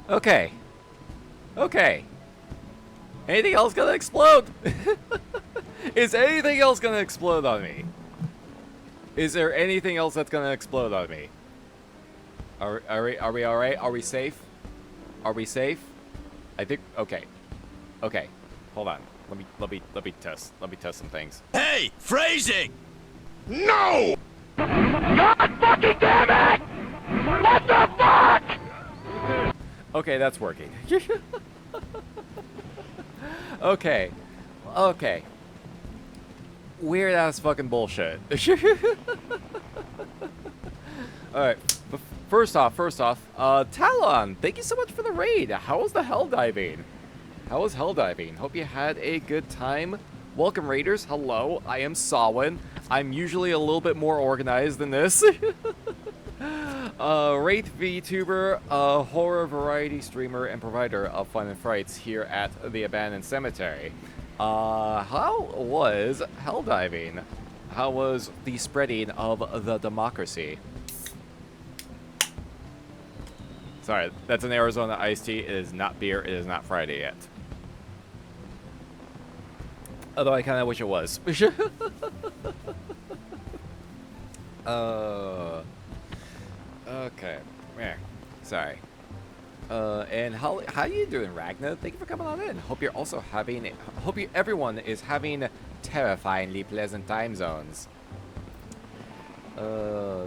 Okay. Okay. Anything else gonna explode? Is anything else gonna explode on me? Is there anything else that's gonna explode on me? Are we alright? Are we safe? Are we safe? I think okay. Okay. Hold on. Let me test some things. Hey! Phrasing! No! God fucking damn it! What the fuck? Okay, that's working. Okay. Okay. Weird ass fucking bullshit. Alright. First off, Talon, thank you so much for the raid. How was the hell diving? How was hell diving? Hope you had a good time. Welcome, raiders. Hello, I am Sawin. I'm usually a little bit more organized than this. Wraith VTuber, horror variety streamer, and provider of fun and frights here at the Abandoned Cemetery. How was hell diving? How was the spreading of the democracy? Sorry, that's an Arizona iced tea. It is not beer. It is not Friday yet. Although I kind of wish it was. Okay. Yeah. Sorry. And how you doing, Ragnar? Thank you for coming on in. Hope you're also having. Hope everyone is having terrifyingly pleasant time zones.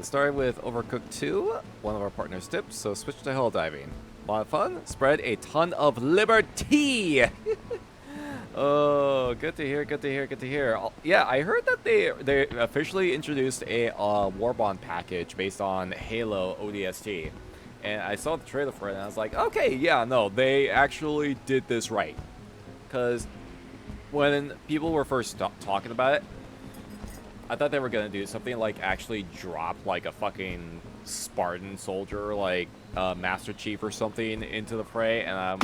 Starting with Overcooked 2, one of our partners' tips. So switch to hell diving. Want fun? Spread a ton of liberty. Oh, good to hear, good to hear, good to hear. Yeah, I heard that they officially introduced a Warbond package based on Halo ODST. And I saw the trailer for it and I was like, okay, yeah, no, they actually did this right. Because when people were first talking about it, I thought they were going to do something like actually drop like a fucking Spartan soldier, like Master Chief or something into the fray. And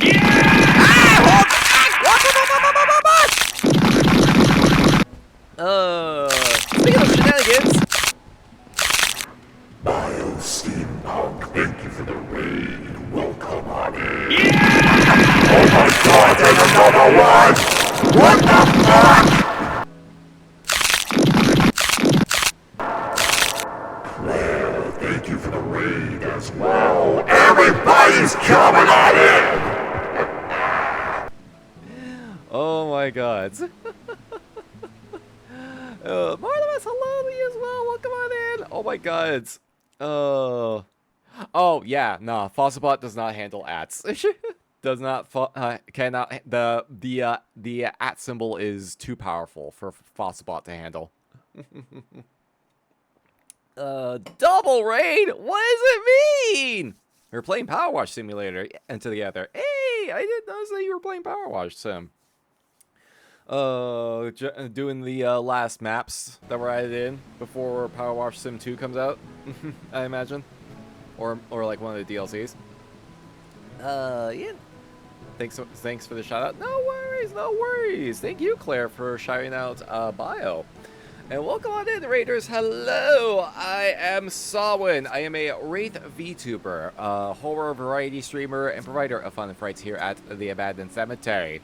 speaking of shenanigans. Steampunk, thank you for the raid. Welcome on in. Yeah! Oh my god, there's another one! What the fuck? Claire, thank you for the raid as well. Everybody's coming on in! Oh my god. Martimus, hello to you as well. Welcome on in. Oh my god. Oh yeah, nah. Fossabot does not handle ats. Does not cannot the at symbol is too powerful for Fossabot to handle. Double raid. What does it mean? We're playing Power Wash Simulator and together. Hey, I didn't notice that you were playing Power Wash Sim. Doing the last maps that were added in before Power Wash Sim 2 comes out, I imagine, or like one of the DLCs. Yeah. Thanks for the shout out. No worries. Thank you, Claire, for shouting out Bio. And welcome on in, Raiders. Hello, I am Sawin. I am a Wraith VTuber, horror variety streamer, and provider of fun and frights here at the Abandoned Cemetery.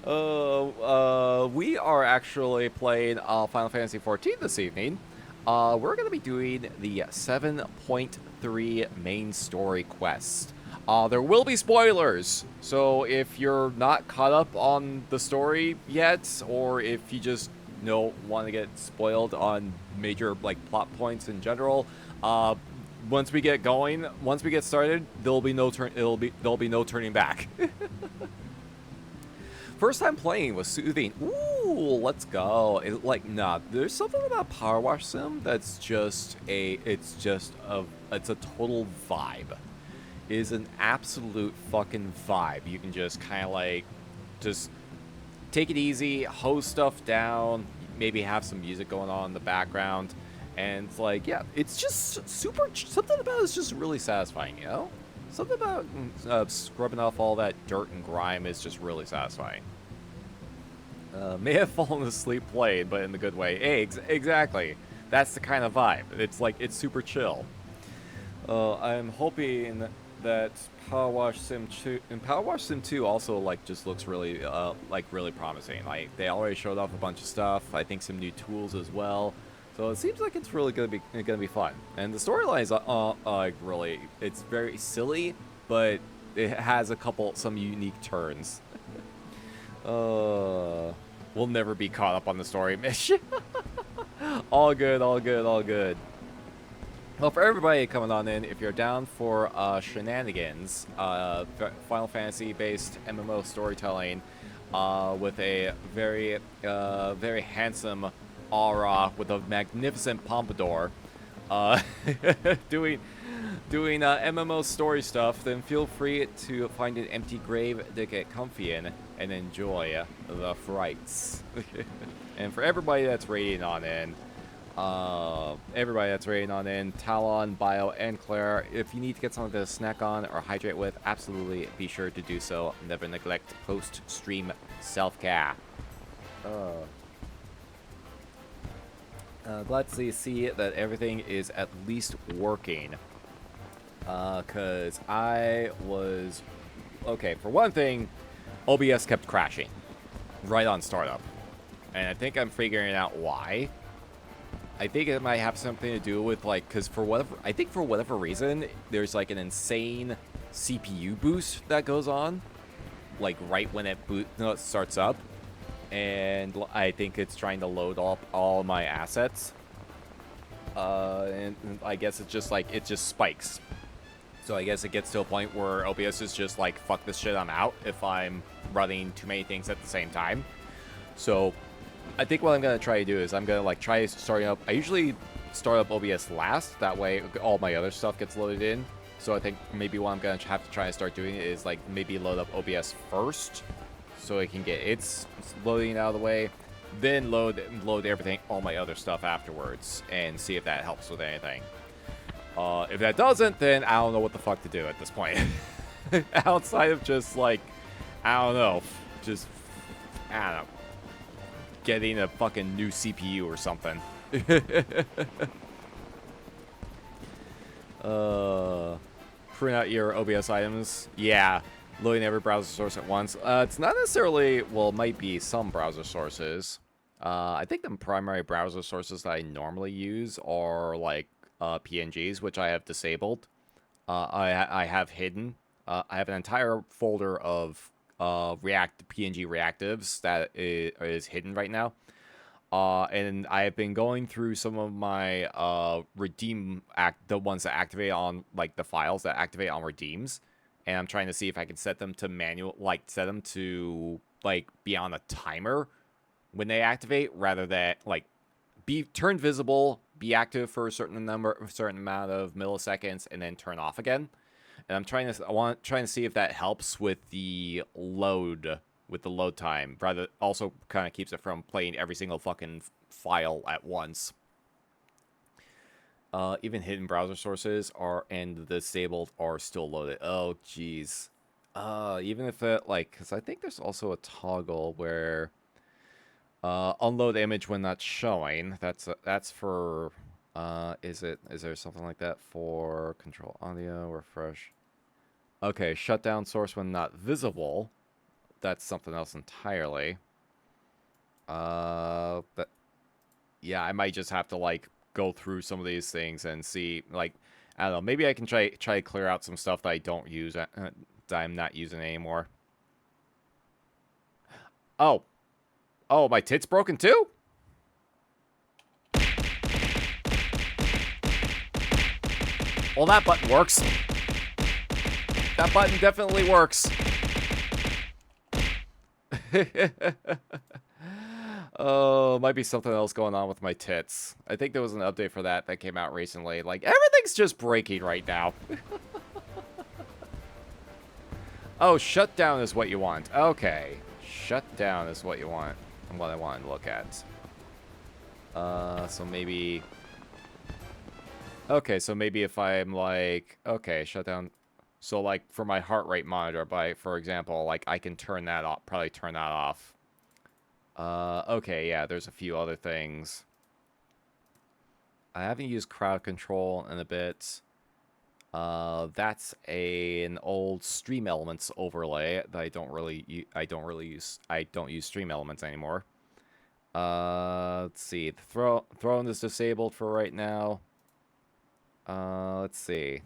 We are actually playing Final Fantasy XIV this evening. We're going to be doing the 7.3 main story quest. There will be spoilers, so if you're not caught up on the story yet, or if you just want to get spoiled on major like plot points in general, once we get going, once we get started, there'll be no turning back. First time playing was soothing. Ooh, let's go. There's something about Power Wash Sim that's it's a total vibe. It is an absolute fucking vibe. You can just kind of like, just take it easy, hose stuff down, maybe have some music going on in the background, and it's like, yeah, it's just something about it's just really satisfying, you know? Something about scrubbing off all that dirt and grime is just really satisfying. May have fallen asleep playing, but in the good way. Hey, exactly. That's the kind of vibe. It's like, it's super chill. I'm hoping that Power Wash Sim 2 and Power Wash Sim 2 also like just looks really like really promising. Like they already showed off a bunch of stuff. I think some new tools as well. So it seems like it's really gonna be fun. And the storyline is like really, it's very silly, but it has some unique turns. We'll never be caught up on the story mission. All good, all good, all good. Well, for everybody coming on in, if you're down for shenanigans, Final Fantasy-based MMO storytelling with a very, very handsome aura with a magnificent pompadour, doing MMO story stuff, then feel free to find an empty grave to get comfy in and enjoy the frights. And for everybody that's raiding on in, Talon, Bio, and Claire, if you need to get something to snack on or hydrate with, absolutely be sure to do so. Never neglect post-stream self-care. Glad to see that everything is at least working. Cause I was... Okay, for one thing, OBS kept crashing right on startup. And I think I'm figuring out why. I think it might have something to do with, like, because for whatever reason, there's, like, an insane CPU boost that goes on, like, right when it starts up. And I think it's trying to load up all my assets. And I guess it's just, like, it just spikes. So I guess it gets to a point where OBS is just, like, fuck this shit, I'm out if I'm running too many things at the same time. So I think what I'm going to try to do is I'm going to, like, try starting up. I usually start up OBS last. That way all my other stuff gets loaded in. So I think maybe what I'm going to have to try to start doing is, like, maybe load up OBS first so it can get its loading out of the way. Then load everything, all my other stuff afterwards and see if that helps with anything. If that doesn't, then I don't know what the fuck to do at this point. Outside of just, like, I don't know. Just, I don't know. Getting a fucking new CPU or something. Print out your OBS items. Yeah, loading every browser source at once. It's not necessarily, well, it might be some browser sources. I think the primary browser sources that I normally use are, like, PNGs, which I have disabled. I have hidden. I have an entire folder of PNG reactives that is hidden right now. And I have been going through some of my the ones that activate on, like, the files that activate on redeems, and I'm trying to see if I can set them to be on a timer when they activate, rather than, like, be turn visible, be active for a certain amount of milliseconds, and then turn off again. And I'm trying to see if that helps with the load time. Rather, also kind of keeps it from playing every single fucking file at once. Even hidden browser sources and disabled are still loaded. Oh, jeez. Even if it, like, because I think there's also a toggle where unload image when not showing. That's for. Is there something like that for control audio, refresh? Okay, shut down source when not visible. That's something else entirely. But yeah, I might just have to, like, go through some of these things and see, like, I don't know, maybe I can try to clear out some stuff that I don't use, that I'm not using anymore. Oh, my tit's broken too? Well, that button works. That button definitely works. Oh, might be something else going on with my tits. I think there was an update for that came out recently. Like, everything's just breaking right now. Oh, shutdown is what you want. Okay. Shutdown is what you want. And what I want to look at. So maybe... Okay, so maybe if I'm like... Okay, shutdown... So, like, for my heart rate monitor, for example, like, I can turn that off, probably turn that off. Okay, yeah, there's a few other things. I haven't used crowd control in a bit. That's an old Stream Elements overlay that I don't use Stream Elements anymore. Let's see. The throne is disabled for right now. Let's see.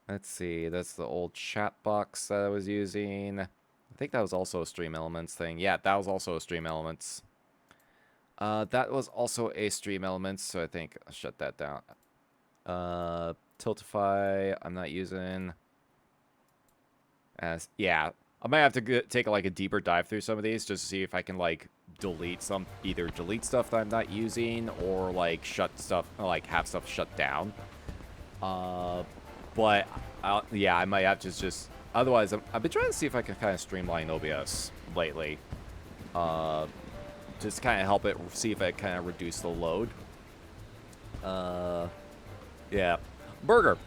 That's the old chat box that I was using. I think that was also a Stream Elements thing. Yeah, that was also a Stream Elements. That was also a Stream Elements, so I think I'll shut that down. Tiltify, I'm not using. Yeah, I might have to take like a deeper dive through some of these just to see if I can like either delete stuff that I'm not using or like shut stuff, like have stuff shut down. But yeah, I might have to just. Otherwise, I've been trying to see if I can kind of streamline OBS lately. Just kind of help it, see if I kind of reduce the load. Yeah. Burger.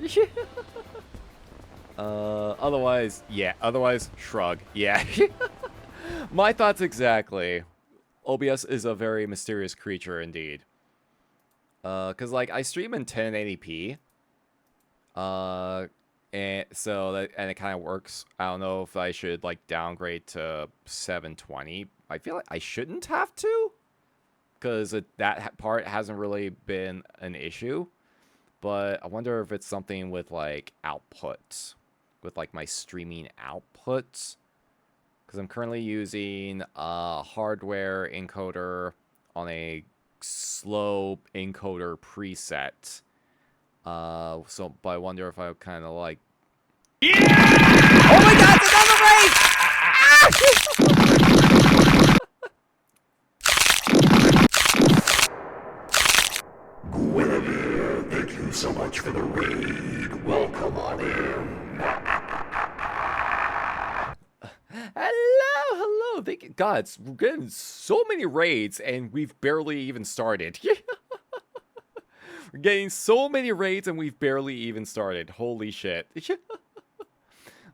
Otherwise, shrug. Yeah. My thoughts exactly. OBS is a very mysterious creature indeed. Cause like I stream in 1080p. And so it kind of works. I don't know if I should like downgrade to 720. I feel like I shouldn't have to, because that part hasn't really been an issue. But I wonder if it's something with like output, with like my streaming output, because I'm currently using a hardware encoder on a slow encoder preset. So, but I wonder if I kind of like. Yeah! Oh my God! It's another Wraith! Guinevere, thank you so much for the raid. Welcome on in. Hello. Thank you. God, we're getting so many raids, and we've barely even started. We're getting so many raids, and we've barely even started. Holy shit.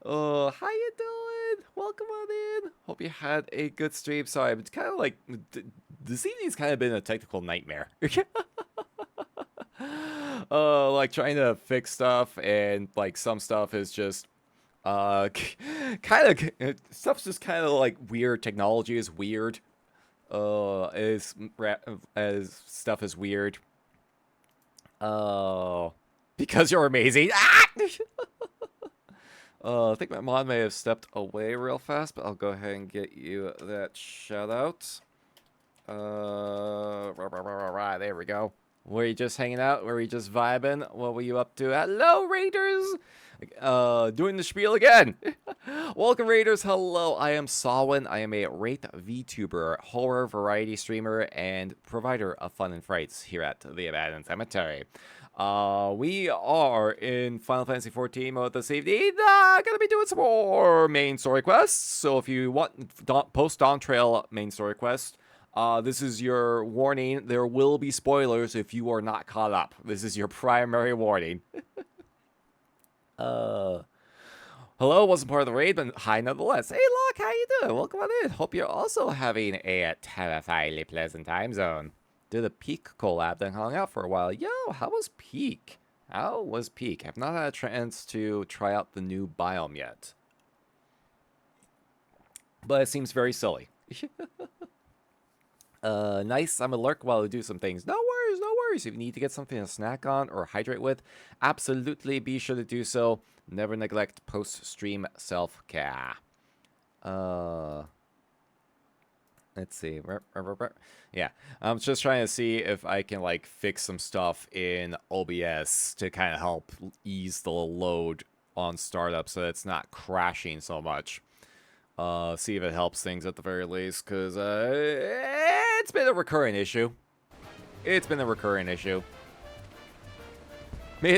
How you doing? Welcome on in. Hope you had a good stream. Sorry, it's kind of like this evening's kind of been a technical nightmare. Like trying to fix stuff, and like some stuff is just stuff's just kind of like weird. Technology is weird. As stuff is weird. Oh, because you're amazing. Ah! I think my mod may have stepped away real fast, but I'll go ahead and get you that shout out. There we go. Were you just hanging out? Were you just vibing? What were you up to? Hello, Raiders! Doing the spiel again. Welcome, Raiders. Hello, I am Sawin. I am a Wraith VTuber, horror variety streamer, and provider of fun and frights here at the Abandoned Cemetery. We are in Final Fantasy XIV mode this evening. Gonna be doing some more main story quests. So if you want Post-Dawntrail main story quest, this is your warning. There will be spoilers if you are not caught up. This is your primary warning. Hello, wasn't part of the raid, but hi nonetheless. Hey, Locke, how you doing? Welcome on in. Hope you're also having a terrifyingly pleasant time zone. Did a Peak collab, then hung out for a while. Yo, how was Peak? I've not had a chance to try out the new biome yet. But it seems very silly. Nice. I'm a lurk while I do some things. No worries. If you need to get something to snack on or hydrate with, absolutely be sure to do so. Never neglect post-stream self-care. Let's see. Yeah, I'm just trying to see if I can like fix some stuff in OBS to kind of help ease the load on startup so that it's not crashing so much. See if it helps things at the very least, because it's been a recurring issue. It's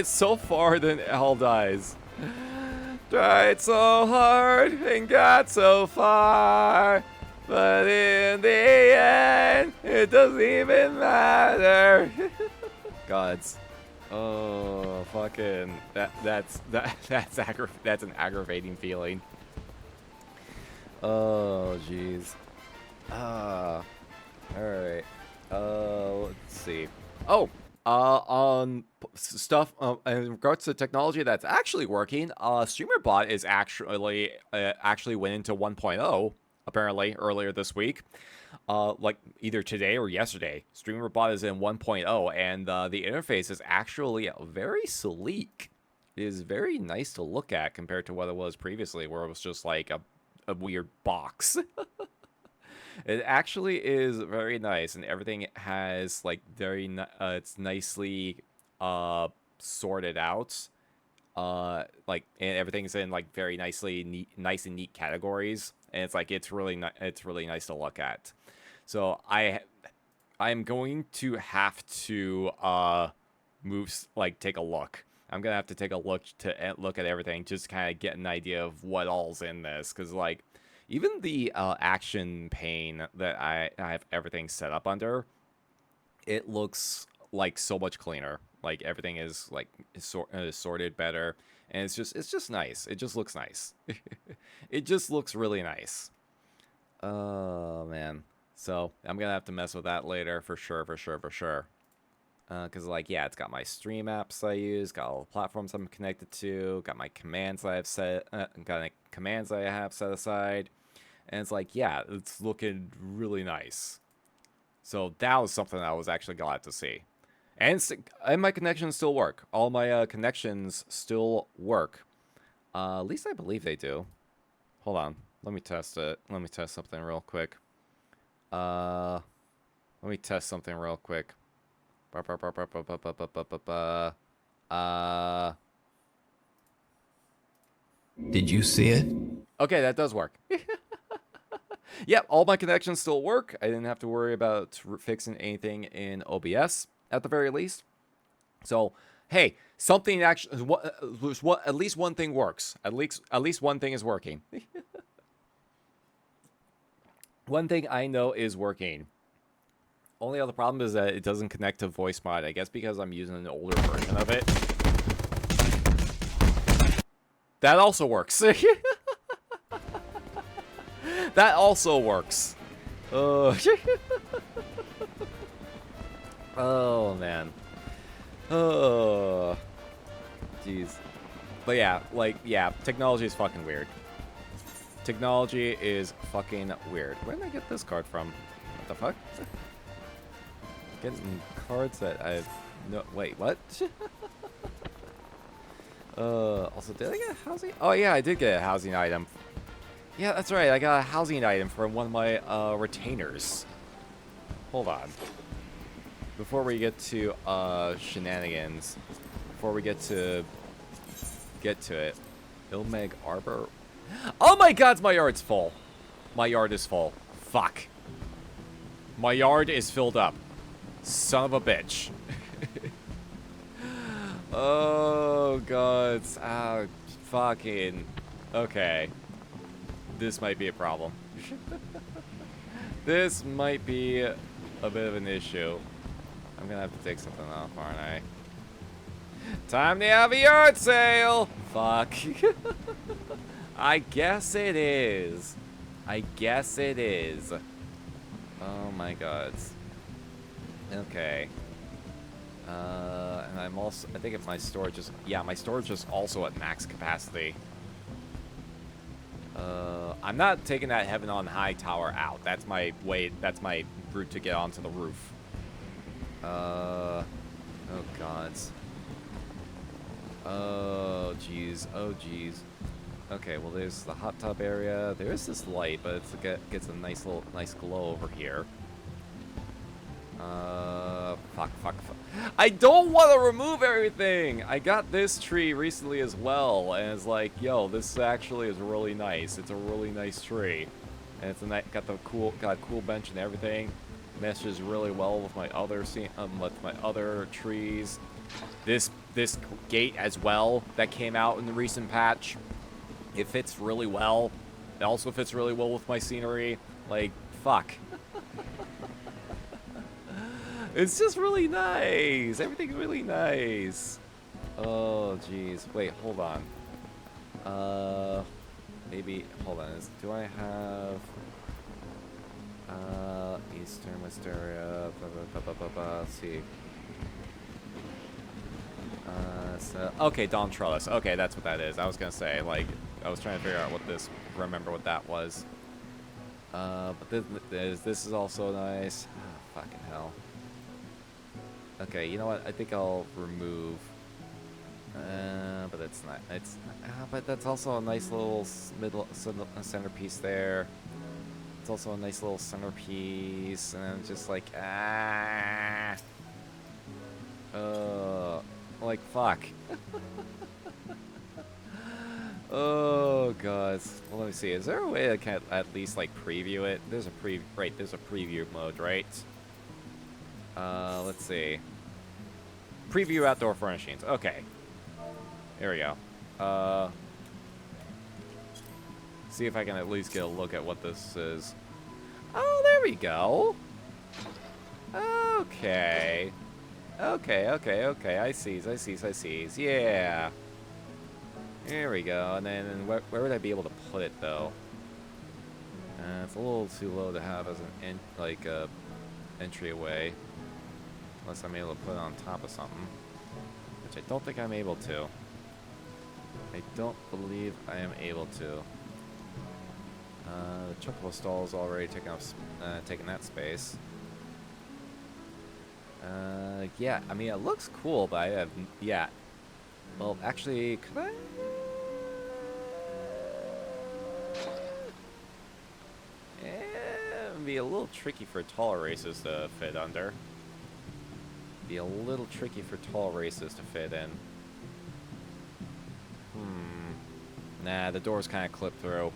so far than L dies. Tried so hard and got so far, but in the end, it doesn't even matter. Gods. Oh, fucking. That's an aggravating feeling. Oh, jeez. Alright. Let's see. Oh, On stuff in regards to technology that's actually working, StreamerBot is actually went into 1.0 apparently earlier this week. Like either today or yesterday. StreamerBot is in 1.0, and the interface is actually very sleek. It is very nice to look at compared to what it was previously, where it was just like a weird box. It actually is very nice, and everything has like it's nicely sorted out. Like, and everything's in like very nice and neat categories, and it's like it's really nice to look at. So I'm going to have to take a look. I'm gonna have to take a look at everything, just kind of get an idea of what all's in this, because like even the action pane that I have everything set up under, it looks like so much cleaner. Like everything is like sorted better, and it's just nice. It just looks nice. It just looks really nice. Oh man. So I'm gonna have to mess with that later for sure. Because like, yeah, it's got my stream apps I use, got all the platforms I'm connected to, got my commands I have set aside, and it's like, yeah, it's looking really nice. So that was something I was actually glad to see. And my connections still work. All my connections still work. At least I believe they do. Hold on. Let me test it. Let me test something real quick. Did you see it? Okay, that does work. Yep, all my connections still work. I didn't have to worry about fixing anything in OBS at the very least. So, hey, something actually, at least one thing works. At least one thing is working. One thing I know is working. Only other problem is that it doesn't connect to voice mod. I guess because I'm using an older version of it. That also works. That also works. Oh, oh man. Oh, jeez. But yeah, like, yeah, technology is fucking weird. Technology is fucking weird. Where did I get this card from? What the fuck? Getting cards that I've no. Wait, what? Also, did I get a housing? Oh yeah, I did get a housing item. Yeah, that's right. I got a housing item from one of my retainers. Hold on. Before we get to shenanigans, before we get to it, Ilmeg Arbor. Oh my God, my yard's full. My yard is full. Fuck. My yard is filled up. Son of a bitch. Oh God. Ah, fucking. Okay. This might be a problem. This might be a bit of an issue. I'm gonna have to take something off, aren't I? Time to have a yard sale! Fuck. I guess it is. I guess it is. Oh my God. Okay. And I'm also, I think if my storage is, yeah, my storage is also at max capacity. I'm not taking that Heaven on High tower out. That's my way, that's my route to get onto the roof. Oh God. Oh jeez, oh jeez. Okay, well there's the hot tub area. There is this light, but it gets a nice glow over here. Fuck. I don't want to remove everything! I got this tree recently as well, and it's like, yo, this actually is really nice. It's a really nice tree. And it's got a cool bench and everything. Meshes really well with my other trees. This gate as well that came out in the recent patch. It fits really well. It also fits really well with my scenery. Like, fuck. It's just really nice. Everything's really nice. Oh, jeez. Wait, hold on. Maybe, hold on. Do I have... Eastern Wisteria, let's see. Okay, Dawn Trellis. Okay, that's what that is. I was gonna say, like, I was trying to figure out what this, remember what that was. But this is also nice. Oh, fucking hell. Okay, you know what? I think I'll remove. But it's not. It's. But that's also a nice little centerpiece there. It's also a nice little centerpiece, and I'm just like like fuck. Oh god. Well, let me see. Is there a way I can at least like preview it? There's a there's a preview mode, right? Let's see. Preview outdoor furnishings. Okay. There we go. See if I can at least get a look at what this is. Oh, there we go. Okay. Okay. I sees. Yeah. There we go. And then where would I be able to put it though? It's a little too low to have as an entryway. Unless I'm able to put it on top of something, which I don't think I'm able to. I don't believe I am able to. The chocobo stall is already taking that space. Yeah, I mean it looks cool, but I have Well, actually, could I? It'd be a little tricky for tall races to fit under. Be a little tricky for tall races to fit in. Nah, the door's kind of clipped through.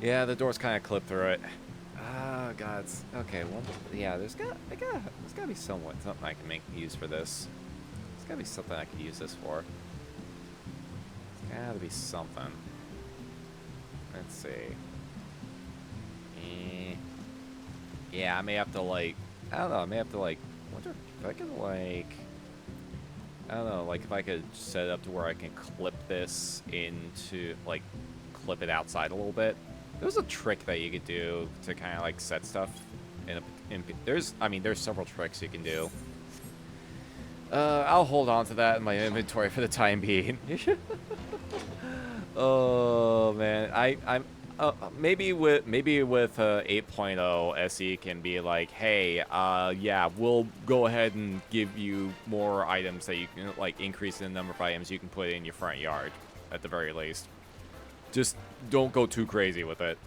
Yeah, the door's kind of clipped through it. Oh god. Okay. Well, yeah. There's gotta be something I can make use for this. There's gotta be something I could use this for. There's gotta be something. Let's see. Yeah, I may have to like. I don't know. I may have to like. Wonder if I can like. I don't know. Like if I could set it up to where I can clip this into like clip it outside a little bit. There's a trick that you could do to kind of like set stuff there's several tricks you can do. I'll hold on to that in my inventory for the time being. Oh man, I'm maybe with 8.0 SE can be like, hey, yeah, we'll go ahead and give you more items that you can like increase the number of items you can put in your front yard at the very least. Just don't go too crazy with it.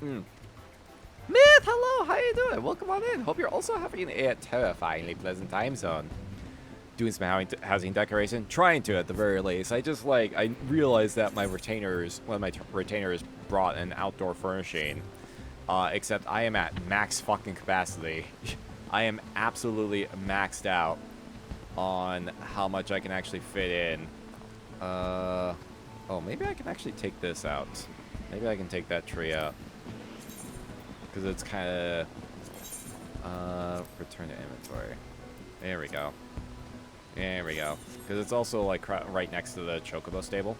Myth, hello, how you doing? Welcome on in. Hope you're also having a terrifyingly pleasant time zone. Doing some housing decoration? Trying to, at the very least. I realized that one of my retainers brought an outdoor furnishing. Except I am at max fucking capacity. I am absolutely maxed out on how much I can actually fit in. Oh, maybe I can actually take this out. Maybe I can take that tree out. Because it's kind of... return to inventory. There we go. There we go. Because it's also, like, right next to the chocobo stable.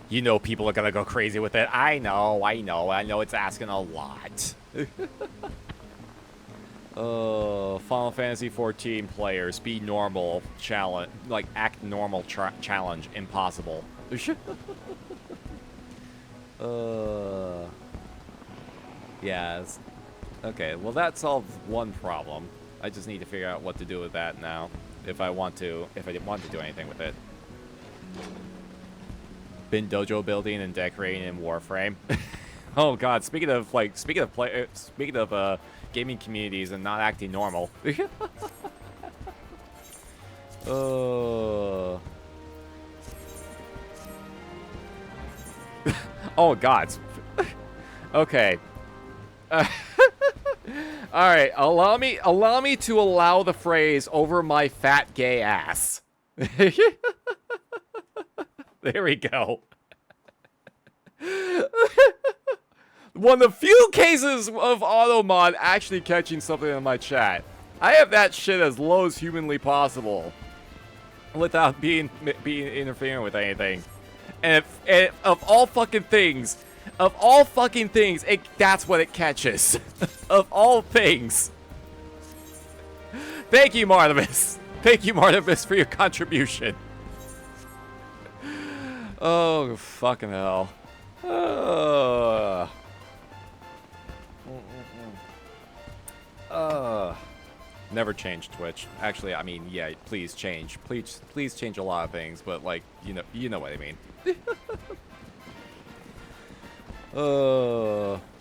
You know people are going to go crazy with it. I know it's asking a lot. Final Fantasy XIV players, be normal challenge, like act normal challenge, impossible. Yes. Okay, well that solved one problem. I just need to figure out what to do with that now, if I didn't want to do anything with it. Been dojo building and decorating in Warframe. Oh god, speaking of gaming communities and not acting normal. Oh god. Okay. All right, allow me to allow the phrase "over my fat gay ass." There we go. One of the few cases of Automod actually catching something in my chat. I have that shit as low as humanly possible, without being interfering with anything. And of all fucking things, that's what it catches. Of all things. Thank you, Martimus. Thank you, Martimus, for your contribution. Oh, fucking hell. Never change Twitch. Actually, I mean, yeah, please change. Please change a lot of things, but like, you know what I mean.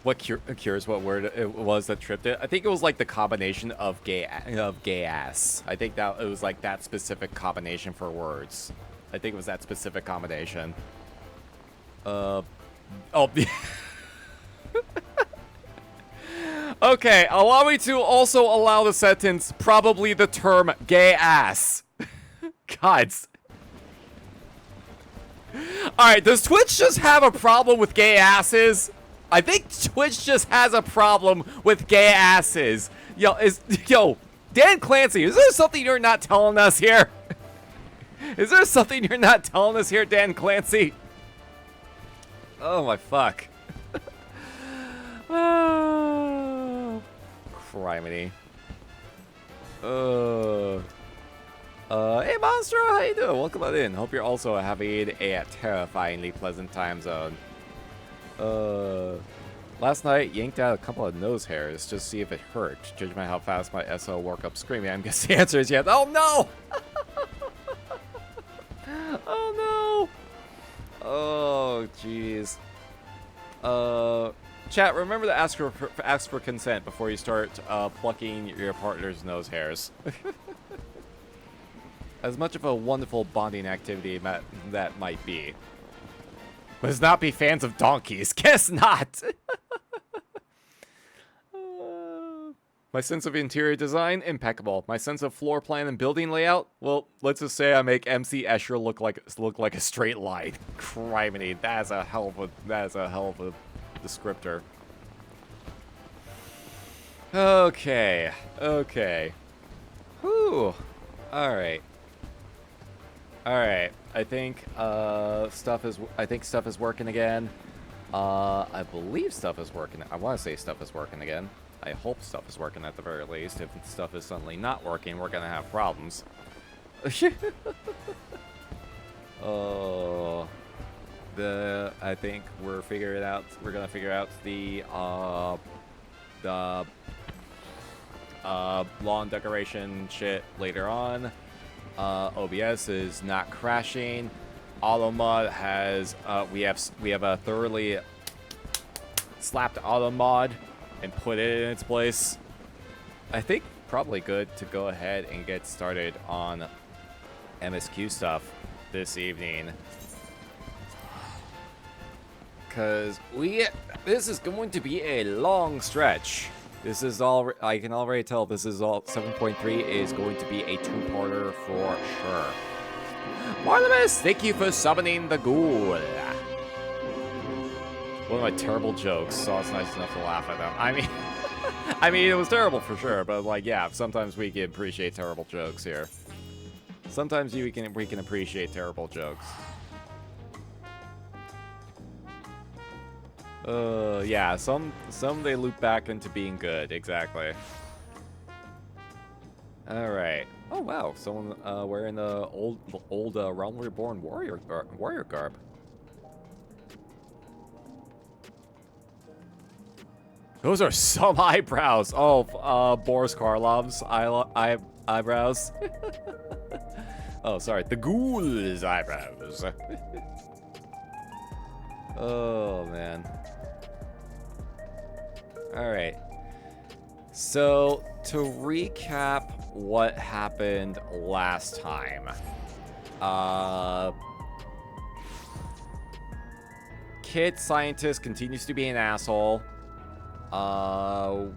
What cures what word it was that tripped it? I think it was like the combination of gay ass. I think that it was like that specific combination for words. I think it was that specific combination. Oh. Okay, allow me to also allow the sentence, probably the term gay ass. Gods. Alright, does Twitch just have a problem with gay asses? I think Twitch just has a problem with gay asses. Yo, Dan Clancy, is there something you're not telling us here? Is there something you're not telling us here, Dan Clancy? Oh my fuck. Oh, criminy. Hey Monstro, how you doing? Welcome on in. Hope you're also having a terrifyingly pleasant time zone. Last night, yanked out a couple of nose hairs just to see if it hurt. Judge by how fast my SO woke up screaming. I'm guessing the answer is yes. Oh no! Oh no! Oh jeez. Chat, remember to ask for consent before you start plucking your partner's nose hairs. As much of a wonderful bonding activity that might be. Let's not be fans of donkeys. Guess not! My sense of interior design, impeccable. My sense of floor plan and building layout, well, let's just say I make MC Escher look like a straight line. Criminy, that is a hell of a descriptor. Okay. Whew. Alright. I think stuff is working again. I believe stuff is working. I want to say stuff is working again. I hope stuff is working at the very least. If stuff is suddenly not working, we're gonna have problems. I think we're figuring out. We're gonna figure out the lawn decoration shit later on. OBS is not crashing. AutoMod has we have a thoroughly slapped AutoMod and put it in its place. I think probably good to go ahead and get started on MSQ stuff this evening. Cause this is going to be a long stretch. This is all, I can already tell this is all, 7.3 is going to be a two-parter for sure. Martimus, thank you for summoning the ghoul. One of my terrible jokes, so it's nice enough to laugh at them. I mean, it was terrible for sure, but like, yeah, sometimes we can appreciate terrible jokes here. Sometimes we can appreciate terrible jokes. Yeah, some they loop back into being good, exactly. Alright. Oh wow, someone wearing the old Realm Reborn warrior garb. Those are some eyebrows. Oh, Boris Karloff's eyebrows. Oh, sorry, the ghoul's eyebrows. Oh man. Alright. So, to recap what happened last time. Kid Scientist continues to be an asshole.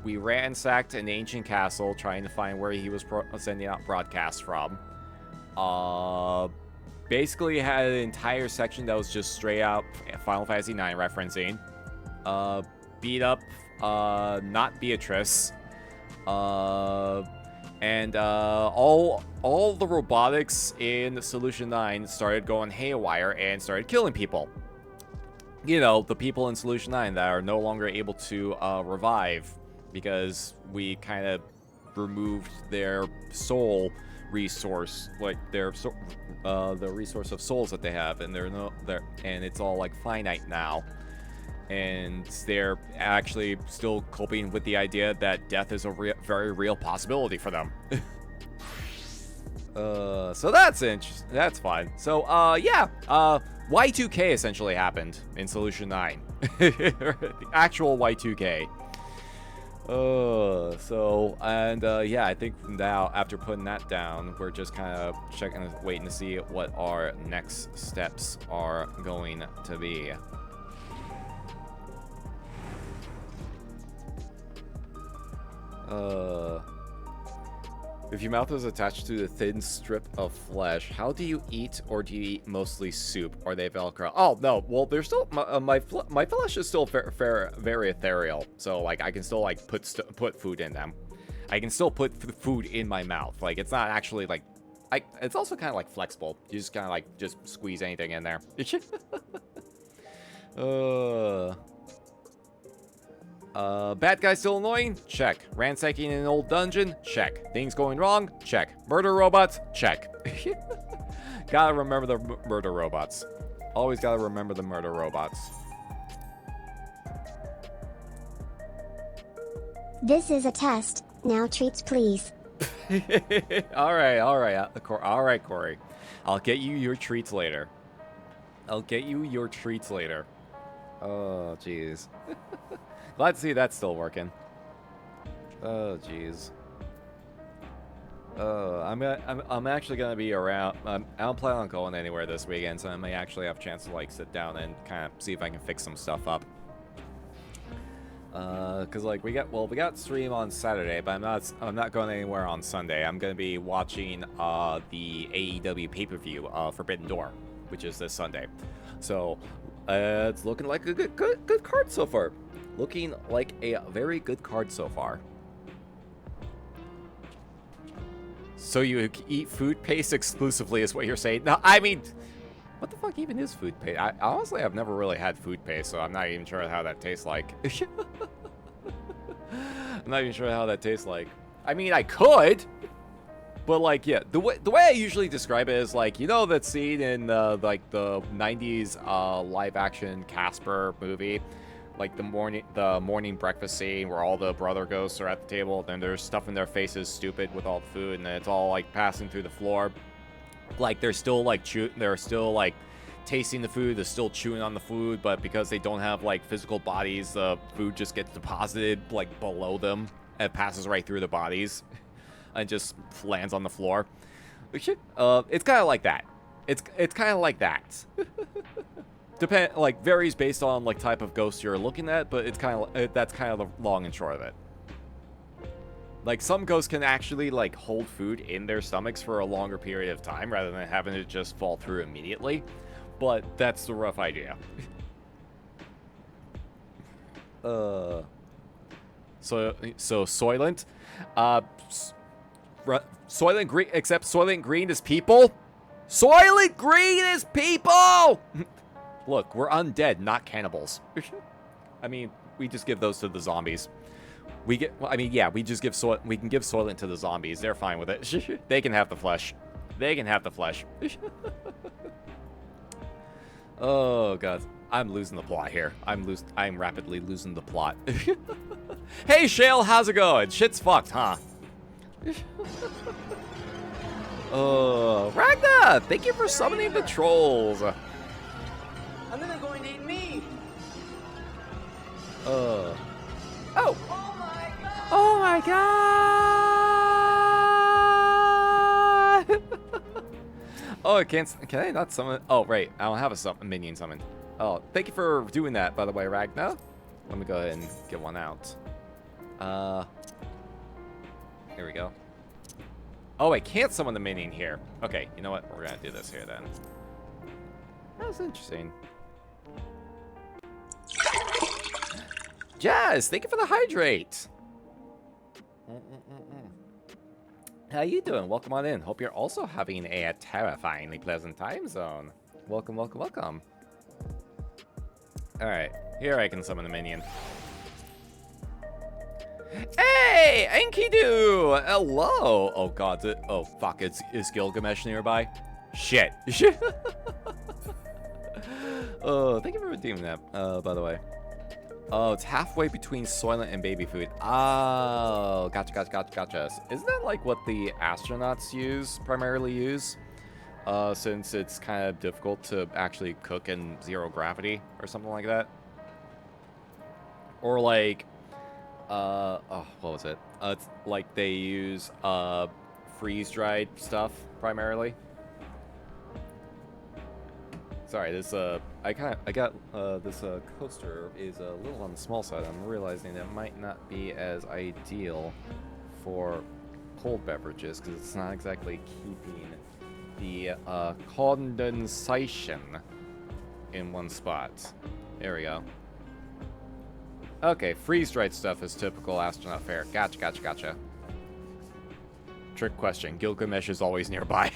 We ransacked an ancient castle trying to find where he was sending out broadcasts from. Basically had an entire section that was just straight out Final Fantasy IX referencing. Beat up not Beatrice. And all the robotics in Solution 9 started going haywire and started killing people. You know, the people in Solution 9 that are no longer able to revive because we kind of removed their soul resource, like their the resource of souls that they have, and and it's all like finite now. And they're actually still coping with the idea that death is a very real possibility for them. So that's interesting. That's fine. So, yeah. Y2K essentially happened in Solution 9. The actual Y2K. Yeah, I think now, after putting that down, we're just kind of waiting to see what our next steps are going to be. If your mouth is attached to the thin strip of flesh, how do you eat, or do you eat mostly soup? Or they Velcro? Oh no, well there's still my flesh is still very ethereal, so like I can still like put food in them. I can still put food in my mouth. Like it's not actually like, it's also kind of like flexible. You just kind of like just squeeze anything in there. Bad guy still annoying? Check. Ransacking an old dungeon? Check. Things going wrong? Check. Murder robots? Check. Gotta remember the murder robots. Always gotta remember the murder robots. This is a test. Now treats, please. Alright, Corey. I'll get you your treats later. Oh, jeez. Glad to see that's still working. Oh, jeez. I'm actually gonna be around. I don't plan on going anywhere this weekend, so I may actually have a chance to like sit down and kind of see if I can fix some stuff up. Cause like we got stream on Saturday, but I'm not going anywhere on Sunday. I'm gonna be watching the AEW pay-per-view, Forbidden Door, which is this Sunday. So it's looking like a good card so far. Looking like a very good card so far. So you eat food paste exclusively is what you're saying? No, I mean, what the fuck even is food paste? Honestly, I've never really had food paste, so I'm not even sure how that tastes like. I'm not even sure how that tastes like. I mean, I could, but like, yeah, the way I usually describe it is like, you know that scene in like the 90s live action Casper movie? Like the morning breakfast scene where all the brother ghosts are at the table, and they're stuffing their faces stupid with all the food, and then it's all like passing through the floor. Like they're still like tasting the food, they're still chewing on the food, but because they don't have like physical bodies, the food just gets deposited like below them and passes right through the bodies and just lands on the floor. It's kind of like that. It's kind of like that. Varies based on like type of ghost you're looking at, but it's kind of that's kind of the long and short of it. Like some ghosts can actually like hold food in their stomachs for a longer period of time rather than having it just fall through immediately, but that's the rough idea. So Soylent, Soylent Green, except Soylent Green is people. Soylent Green is people. Look, we're undead, not cannibals. I mean, we just give those to the zombies. We can give Soylent to the zombies. They're fine with it. They can have the flesh. Oh god, I'm losing the plot here. I'm rapidly losing the plot. Hey Shale, how's it going? Shit's fucked, huh? Oh, Ragnar, thank you for summoning the trolls. And then they're going to eat me. Oh. Oh my god. Oh my god. Oh, can I not summon? Oh, right. I don't have a minion summoned. Oh, thank you for doing that, by the way, Ragnar. Let me go ahead and get one out. Here we go. Oh, I can't summon the minion here. Okay, you know what? We're gonna do this here then. That's interesting. Jazz, thank you for the hydrate. How you doing? Welcome on in. Hope you're also having a terrifyingly pleasant time zone. Welcome, welcome, welcome. Alright, here I can summon the minion. Hey, Enkidu! Hello! Oh god, oh fuck, is Gilgamesh nearby? Shit. Oh, thank you for redeeming that, by the way. Oh, it's halfway between Soylent and baby food. Oh, gotcha. Isn't that like what the astronauts primarily use? Since it's kind of difficult to actually cook in 0 gravity or something like that? Or like, oh, what was it? It's like they use, freeze-dried stuff, primarily. Sorry, this, I got, this, coaster is a little on the small side. I'm realizing it might not be as ideal for cold beverages, because it's not exactly keeping the, condensation in one spot. There we go. Okay, freeze-dried stuff is typical astronaut fare. Gotcha. Trick question. Gilgamesh is always nearby.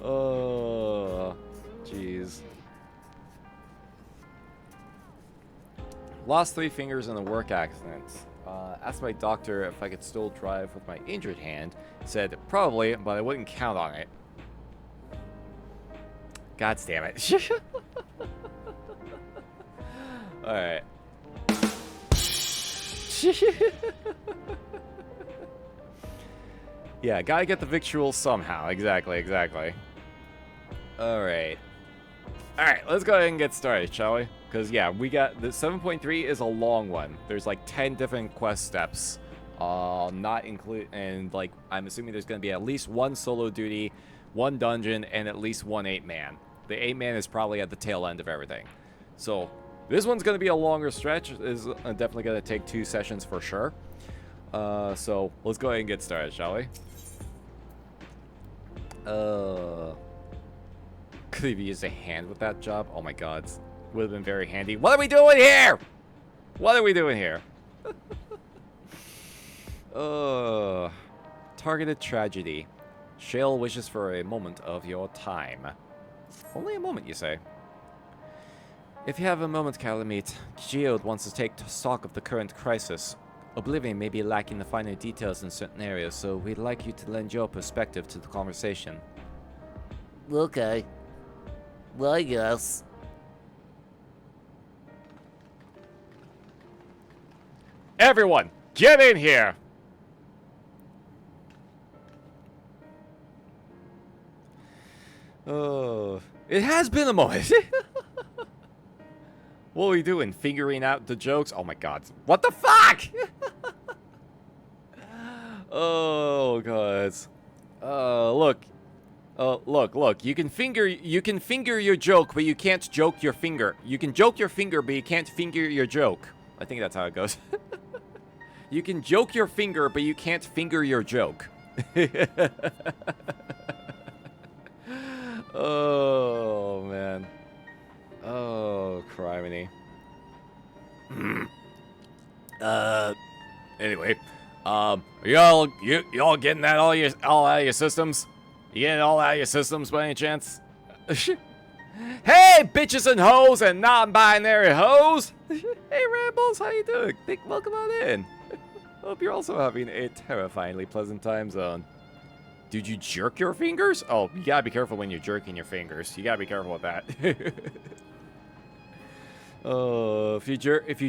Oh, jeez. Lost 3 fingers in a work accident. Asked my doctor if I could still drive with my injured hand. Said, probably, but I wouldn't count on it. God damn it. Alright. Yeah, gotta get the victual somehow. Exactly. Alright. Alright, let's go ahead and get started, shall we? Because, yeah, we got... The 7.3 is a long one. There's, like, 10 different quest steps. Not include... And, like, I'm assuming there's gonna be at least 1 solo duty, 1 dungeon, and at least 1 8-man. The 8-man is probably at the tail end of everything. So, this one's gonna be a longer stretch. It's definitely gonna take 2 sessions for sure. So, let's go ahead and get started, shall we? Could have used a hand with that job. Oh my god. Would have been very handy. What are we doing here? Targeted tragedy. Shale wishes for a moment of your time. Only a moment, you say? If you have a moment, Calamite, Geode wants to take stock of the current crisis. Oblivion may be lacking the finer details in certain areas, so we'd like you to lend your perspective to the conversation. Okay. Well, I guess. Everyone, get in here! Oh, it has been a moment. What are we doing? Figuring out the jokes? Oh my god. What the fuck? Oh god. Look. Look. You can finger your joke, but you can't joke your finger. You can joke your finger, but you can't finger your joke. I think that's how it goes. You can joke your finger, but you can't finger your joke. Oh, man. Oh, criminy. Anyway, y'all getting that all out of your systems? You getting it all out of your systems by any chance? Hey, bitches and hoes and non-binary hoes! Hey, Rambles, how you doing? Welcome on in. Hope you're also having a terrifyingly pleasant time zone. Did you jerk your fingers? Oh, you gotta be careful when you're jerking your fingers. You gotta be careful with that. Oh, if you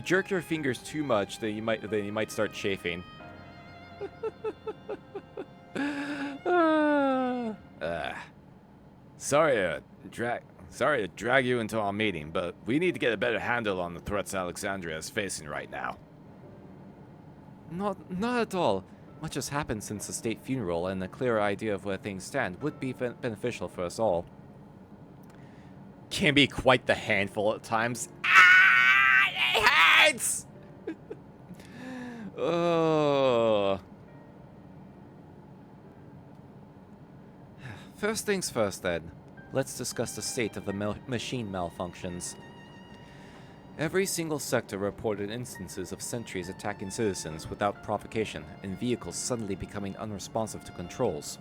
jerk your fingers too much, then you might start chafing. Sorry to drag you into our meeting, but we need to get a better handle on the threats Alexandria is facing right now. Not at all. Much has happened since the state funeral, and a clearer idea of where things stand would be beneficial for us all. Can be quite the handful at times. Ah, it hurts! Oh. First things first, then. Let's discuss the state of the machine malfunctions. Every single sector reported instances of sentries attacking citizens without provocation, and vehicles suddenly becoming unresponsive to controls.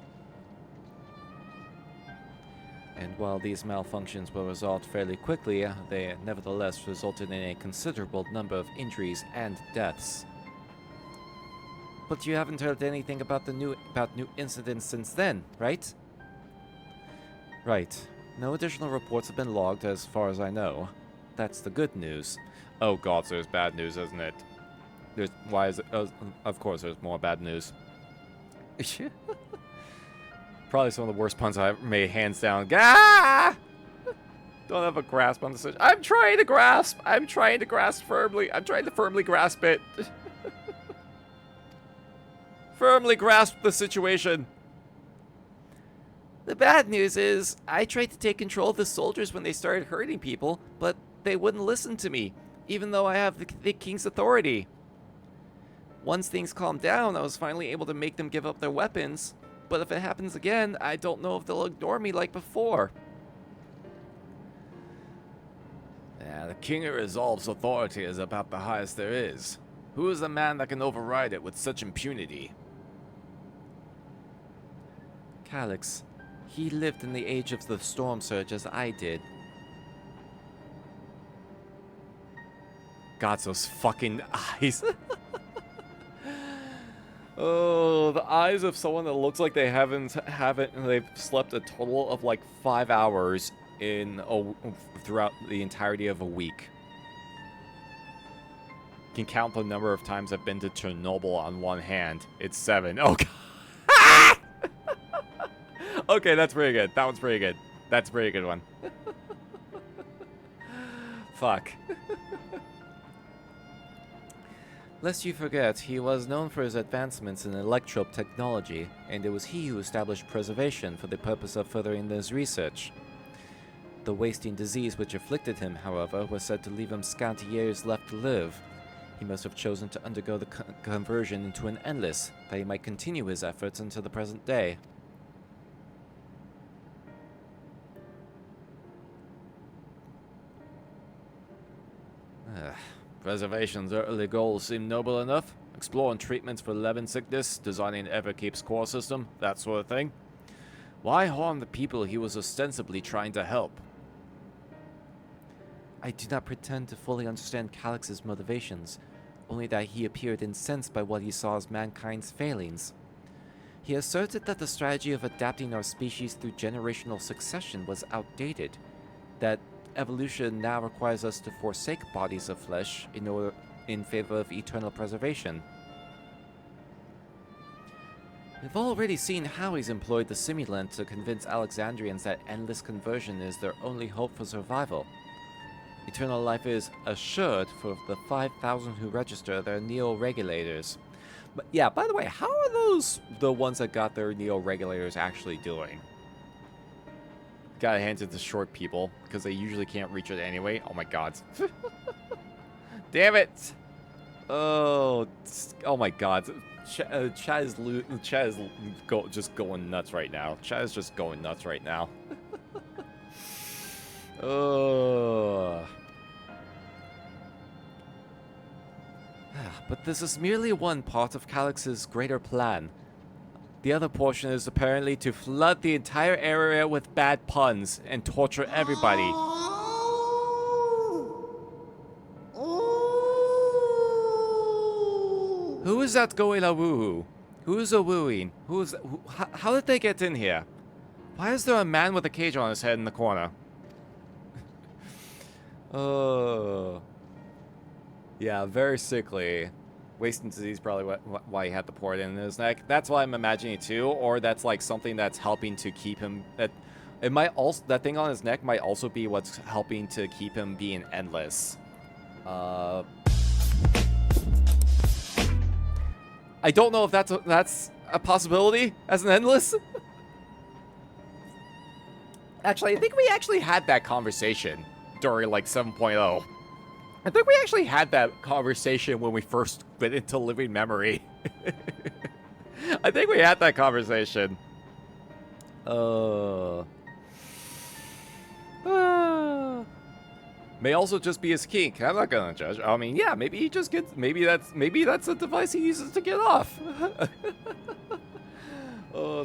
And while these malfunctions were resolved fairly quickly, they nevertheless resulted in a considerable number of injuries and deaths. But you haven't heard anything about new incidents since then, right? Right. No additional reports have been logged as far as I know. That's the good news. Oh god, so there's bad news, isn't it? Why is it? Of course there's more bad news. Probably some of the worst puns I've ever made, hands down. Gah! Don't have a grasp on the situation. I'm trying to grasp! I'm trying to grasp firmly. I'm trying to firmly grasp it. Firmly grasp the situation. The bad news is, I tried to take control of the soldiers when they started hurting people, but they wouldn't listen to me, even though I have the king's authority. Once things calmed down, I was finally able to make them give up their weapons, but if it happens again, I don't know if they'll ignore me like before. Yeah, the king of Resolve's authority is about the highest there is. Who is the man that can override it with such impunity? Calyx. He lived in the age of the storm surge as I did. God, those fucking eyes. Oh, the eyes of someone that looks like they they've slept a total of like 5 hours throughout the entirety of a week. You can count the number of times I've been to Chernobyl on one hand. It's 7. Oh god. Okay, that's pretty good. That one's pretty good. That's a pretty good one. Fuck. Lest you forget, he was known for his advancements in electrope technology, and it was he who established preservation for the purpose of furthering his research. The wasting disease which afflicted him, however, was said to leave him scant years left to live. He must have chosen to undergo the conversion into an endless, that he might continue his efforts until the present day. Preservation's early goals seem noble enough. Exploring treatments for lemon sickness, designing Everkeep's core system, that sort of thing. Why harm the people he was ostensibly trying to help? I do not pretend to fully understand Calyx's motivations, only that he appeared incensed by what he saw as mankind's failings. He asserted that the strategy of adapting our species through generational succession was outdated, that evolution now requires us to forsake bodies of flesh in favor of eternal preservation. We've already seen how he's employed the simulant to convince Alexandrians that endless conversion is their only hope for survival. Eternal life is assured for the 5,000 who register their neo-regulators. But yeah, by the way, how are those the ones that got their neo-regulators actually doing? Gotta hand it to short people, because they usually can't reach it anyway. Oh my god. Damn it! Oh my god. Chad is just going nuts right now. Chad is just going nuts right now. Oh. But this is merely one part of Calyx's greater plan. The other portion is apparently to flood the entire area with bad puns and torture everybody. Who is that going a woo-hoo? Who is a wooing? How did they get in here? Why is there a man with a cage on his head in the corner? Oh. Yeah, very sickly. Wasting disease probably why he had to pour it in his neck. That's why I'm imagining it too, or that's like something that's helping to keep him. It might also, that thing on his neck might also be what's helping to keep him being endless. I don't know if that's a possibility as an endless. Actually, I think we actually had that conversation during like 7.0. I think we actually had that conversation when we first went into living memory. I think we had that conversation. May also just be his kink. I'm not gonna judge. I mean, yeah, maybe he just gets. Maybe that's a device he uses to get off.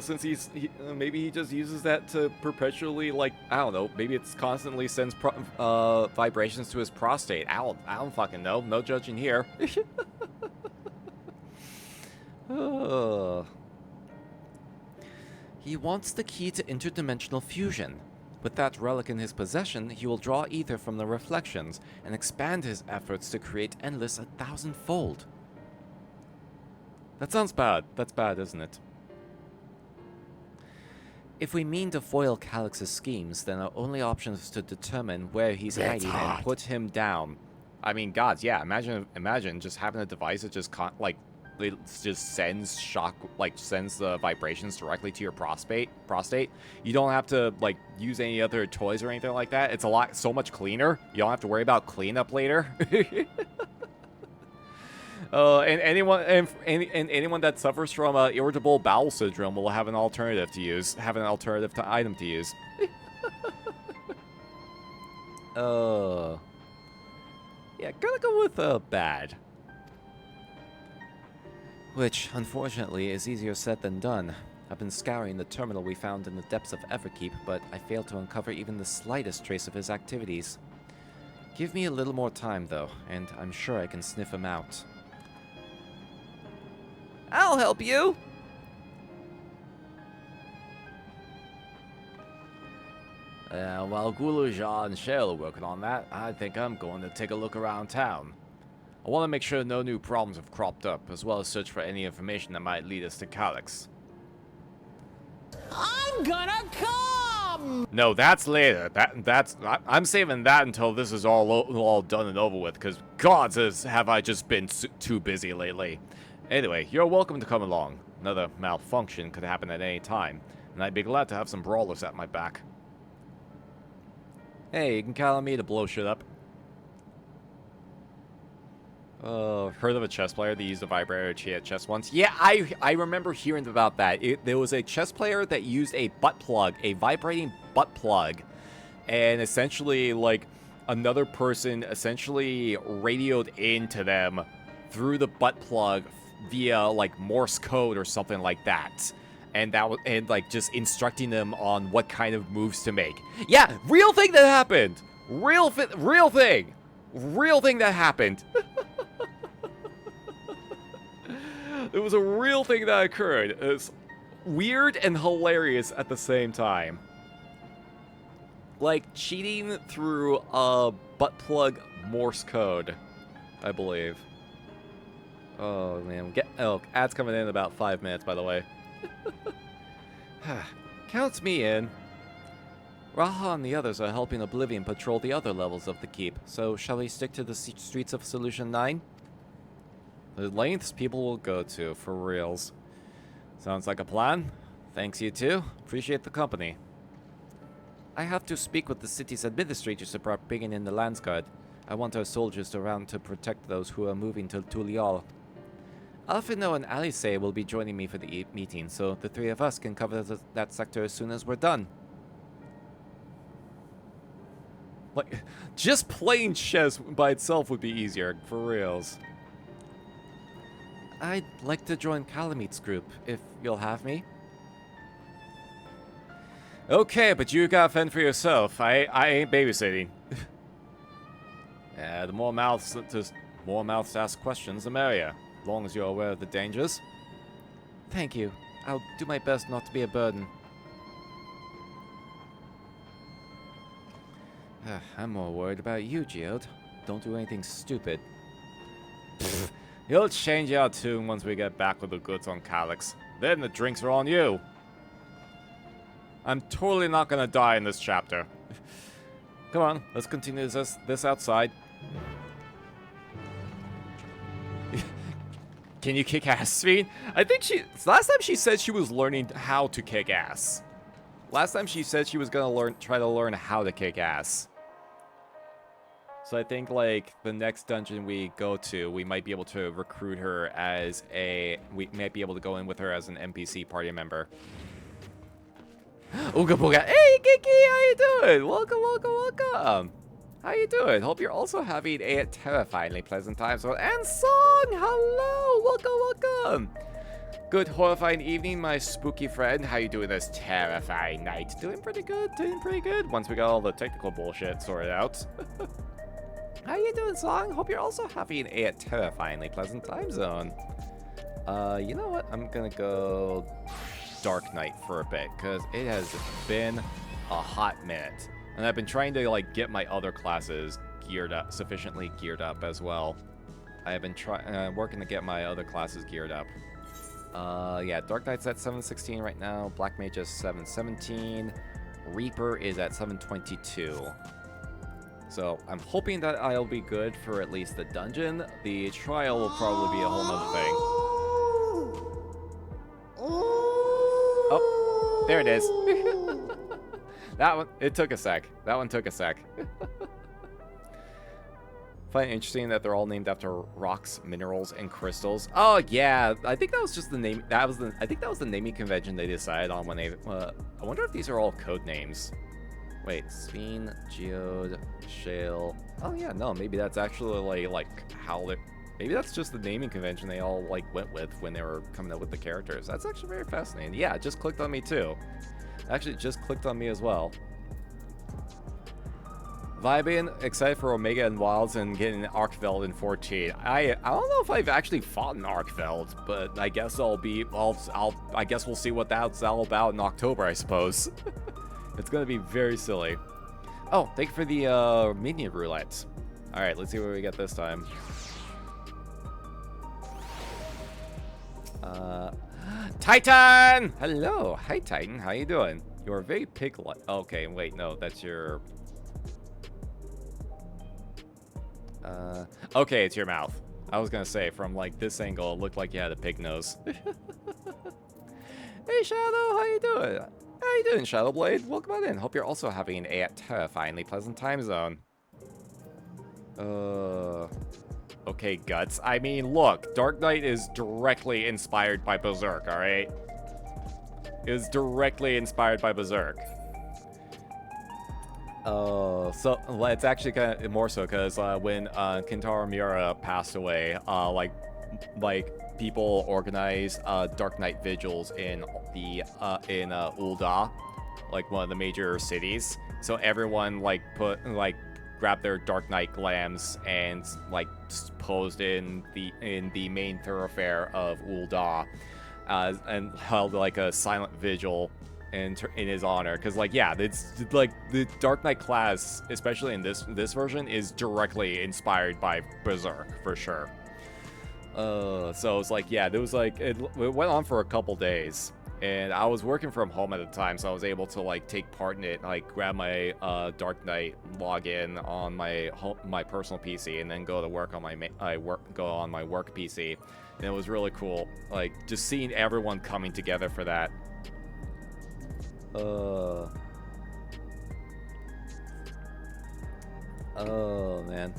Since maybe he just uses that to perpetually, like, I don't know, maybe it's constantly sends vibrations to his prostate. I don't fucking know. No judging here. He wants the key to interdimensional fusion. With that relic in his possession, he will draw ether from the reflections and expand his efforts to create endless 1,000-fold. That sounds bad. That's bad, isn't it? If we mean to foil Calyx's schemes, then our only option is to determine where he's hiding and put him down. I mean, gods, yeah. Imagine just having a device that just it just sends sends the vibrations directly to your prostate. You don't have to like use any other toys or anything like that. It's so much cleaner. You don't have to worry about cleanup later. And anyone that suffers from irritable bowel syndrome will have an alternative item to use. Yeah, gotta go with bad. Which, unfortunately, is easier said than done. I've been scouring the terminal we found in the depths of Everkeep, but I failed to uncover even the slightest trace of his activities. Give me a little more time, though, and I'm sure I can sniff him out. I'll help you! While Guluja and Shale are working on that, I think I'm going to take a look around town. I want to make sure no new problems have cropped up, as well as search for any information that might lead us to Calyx. I'm gonna come! No, that's later. I'm saving that until this is all done and over with, because gods have I just been too busy lately. Anyway, you're welcome to come along. Another malfunction could happen at any time, and I'd be glad to have some brawlers at my back. Hey, you can count on me to blow shit up. Heard of a chess player that used a vibrator to cheat at chess once? Yeah, I remember hearing about that. There was a chess player that used a butt plug, a vibrating butt plug, and essentially, like, another person essentially radioed into them through the butt plug via, like, Morse code or something like that. And like, just instructing them on what kind of moves to make. Yeah, real thing that happened! Real thing that happened. It was a real thing that occurred. It's weird and hilarious at the same time. Like, cheating through a butt plug Morse code, I believe. Oh, man. Ads coming in about 5 minutes, by the way. Counts me in. Raha and the others are helping Oblivion patrol the other levels of the keep, so shall we stick to the streets of Solution 9? The lengths people will go to, for reals. Sounds like a plan. Thanks, you two. Appreciate the company. I have to speak with the city's administrators about bringing in the Landsguard. I want our soldiers around to protect those who are moving to Tulial. Alfino and Alice will be joining me for the meeting, so the three of us can cover that sector as soon as we're done. Like, just playing chess by itself would be easier, for reals. I'd like to join Calamit's group, if you'll have me. Okay, but you gotta fend for yourself. I ain't babysitting. Yeah, the more mouths to ask questions, the merrier. As long as you're aware of the dangers. Thank you. I'll do my best not to be a burden. I'm more worried about you, Geode. Don't do anything stupid. You'll change our tune once we get back with the goods on Calyx. Then the drinks are on you. I'm totally not gonna die in this chapter. Come on, let's continue this outside. Can you kick ass, Sven? I think last time she said she was learning how to kick ass. Last time she said she was gonna try to learn how to kick ass. So I think, like, the next dungeon we go to, we might be able to recruit her as we might be able to go in with her as an NPC party member. Ooga booga. Hey, Kiki, how you doing? Welcome. How you doing? Hope you're also having a terrifyingly pleasant time. So, and Song, hello, welcome. Good horrifying evening, my spooky friend. How you doing this terrifying night? Doing pretty good, doing pretty good. Once we got all the technical bullshit sorted out. How you doing, Song? Hope you're also having a terrifyingly pleasant time zone. You know what? I'm gonna go Dark Knight for a bit, because it has been a hot minute. And I've been trying to, like, get my other classes geared up, sufficiently geared up as well. I have been working to get my other classes geared up. Yeah, Dark Knight's at 716 right now. Black Mage is 717. Reaper is at 722. So I'm hoping that I'll be good for at least the dungeon. The trial will probably be a whole nother thing. Oh, there it is. That one, it took a sec. That one took a sec. Find it interesting that they're all named after rocks, minerals, and crystals. Oh yeah, I think that was just the name. I think that was the naming convention they decided on when they. I wonder if these are all code names. Wait, Speen, Geode, Shale. Oh yeah, no, maybe that's actually like how they. Maybe that's just the naming convention they all like went with when they were coming up with the characters. That's actually very fascinating. Yeah, it just clicked on me too. Actually, it just clicked on me as well. Vibing, excited for Omega and Wilds and getting Arkveld in 14. I don't know if I've actually fought an Arkveld, but I guess I guess we'll see what that's all about in October, I suppose. It's gonna be very silly. Oh, thank you for the minion roulette. All right, let's see what we get this time. Titan! Hello, hi Titan, how you doing? You're very pig-like. Okay, wait, no, that's your. Okay, it's your mouth. I was gonna say, from like this angle, it looked like you had a pig nose. Hey Shadow, how you doing? How you doing, Shadowblade? Welcome on in. Hope you're also having a terrifyingly pleasant time zone. Okay, Guts. I mean, look, Dark Knight is directly inspired by Berserk, alright? It is directly inspired by Berserk. So it's actually kind of more so because when Kentaro Miura passed away, like people organized Dark Knight vigils in the Ul'dah, like one of the major cities. So everyone grabbed their Dark Knight glams and like posed in the main thoroughfare of Ul'dah, and held like a silent vigil in his honor, because like yeah, it's like the Dark Knight class, especially in this version, is directly inspired by Berserk for sure. So it's like yeah, there was like it went on for a couple days, and I was working from home at the time, so I was able to like take part in it, like grab my Dark Knight login on my personal PC, and then go to work on my work PC, and it was really cool, like just seeing everyone coming together for that. Oh man.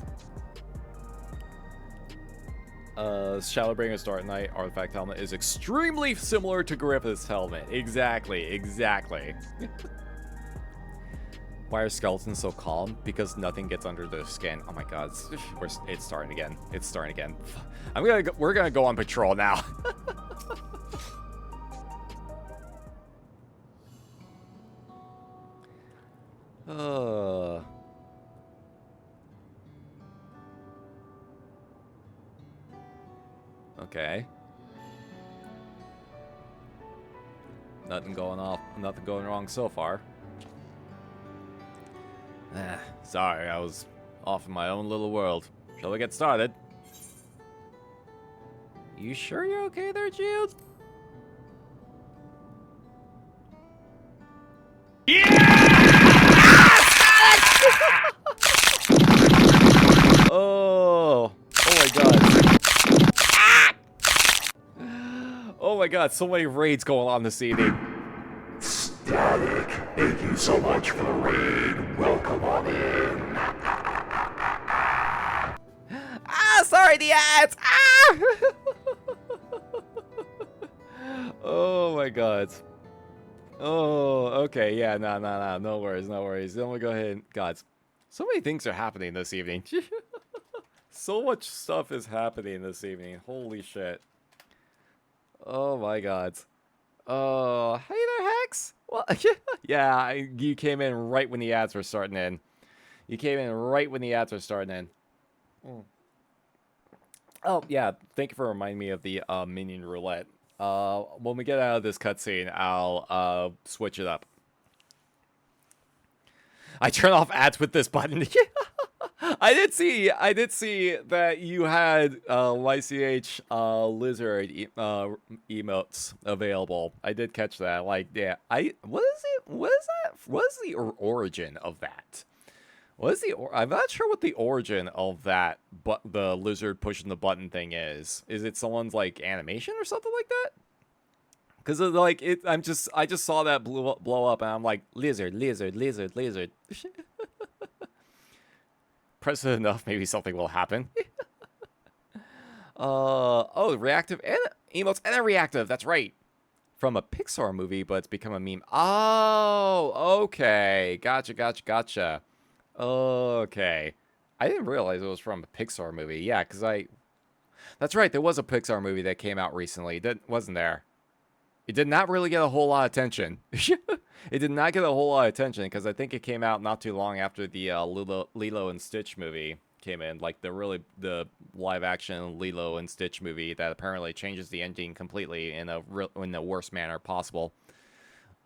Shadowbringer's Dark Knight artifact helmet is extremely similar to Griffith's helmet. Exactly. Why are skeletons so calm? Because nothing gets under their skin. Oh my god, it's starting again. It's starting again. We're gonna go on patrol now. Okay. Nothing going wrong so far. Sorry, I was off in my own little world. Shall we get started? You sure you're okay there, Jude? Oh my god. Oh my god, so many raids going on this evening. Static, thank you so much for the raid. Welcome on in. Sorry, the ads! Oh my god. Oh, okay, yeah, no worries. Then we'll go ahead and... God, so many things are happening this evening. So much stuff is happening this evening. Holy shit. Oh my god. Hey there, Hex. Well, yeah, you came in right when the ads were starting in. You came in right when the ads were starting in. Oh yeah, thank you for reminding me of the minion roulette. When we get out of this cutscene, I'll switch it up. I turn off ads with this button. I did see that you had YCH lizard emotes available. I did catch that. Like, yeah, what is it? What is that? What is the origin of that? What is I'm not sure what the origin of that, but the lizard pushing the button thing is. Is it someone's like animation or something like that? Because like I just saw that blow up, and I'm like, lizard. Press it enough, maybe something will happen. Oh, reactive and emotes and a reactive. That's right. From a Pixar movie, but it's become a meme. Oh, okay. Gotcha. Okay. I didn't realize it was from a Pixar movie. Yeah, because that's right. There was a Pixar movie that came out recently. Wasn't there? It did not really get a whole lot of attention. It did not get a whole lot of attention because I think it came out not too long after the Lilo and Stitch movie came in. Like the live action Lilo and Stitch movie that apparently changes the ending completely in the worst manner possible.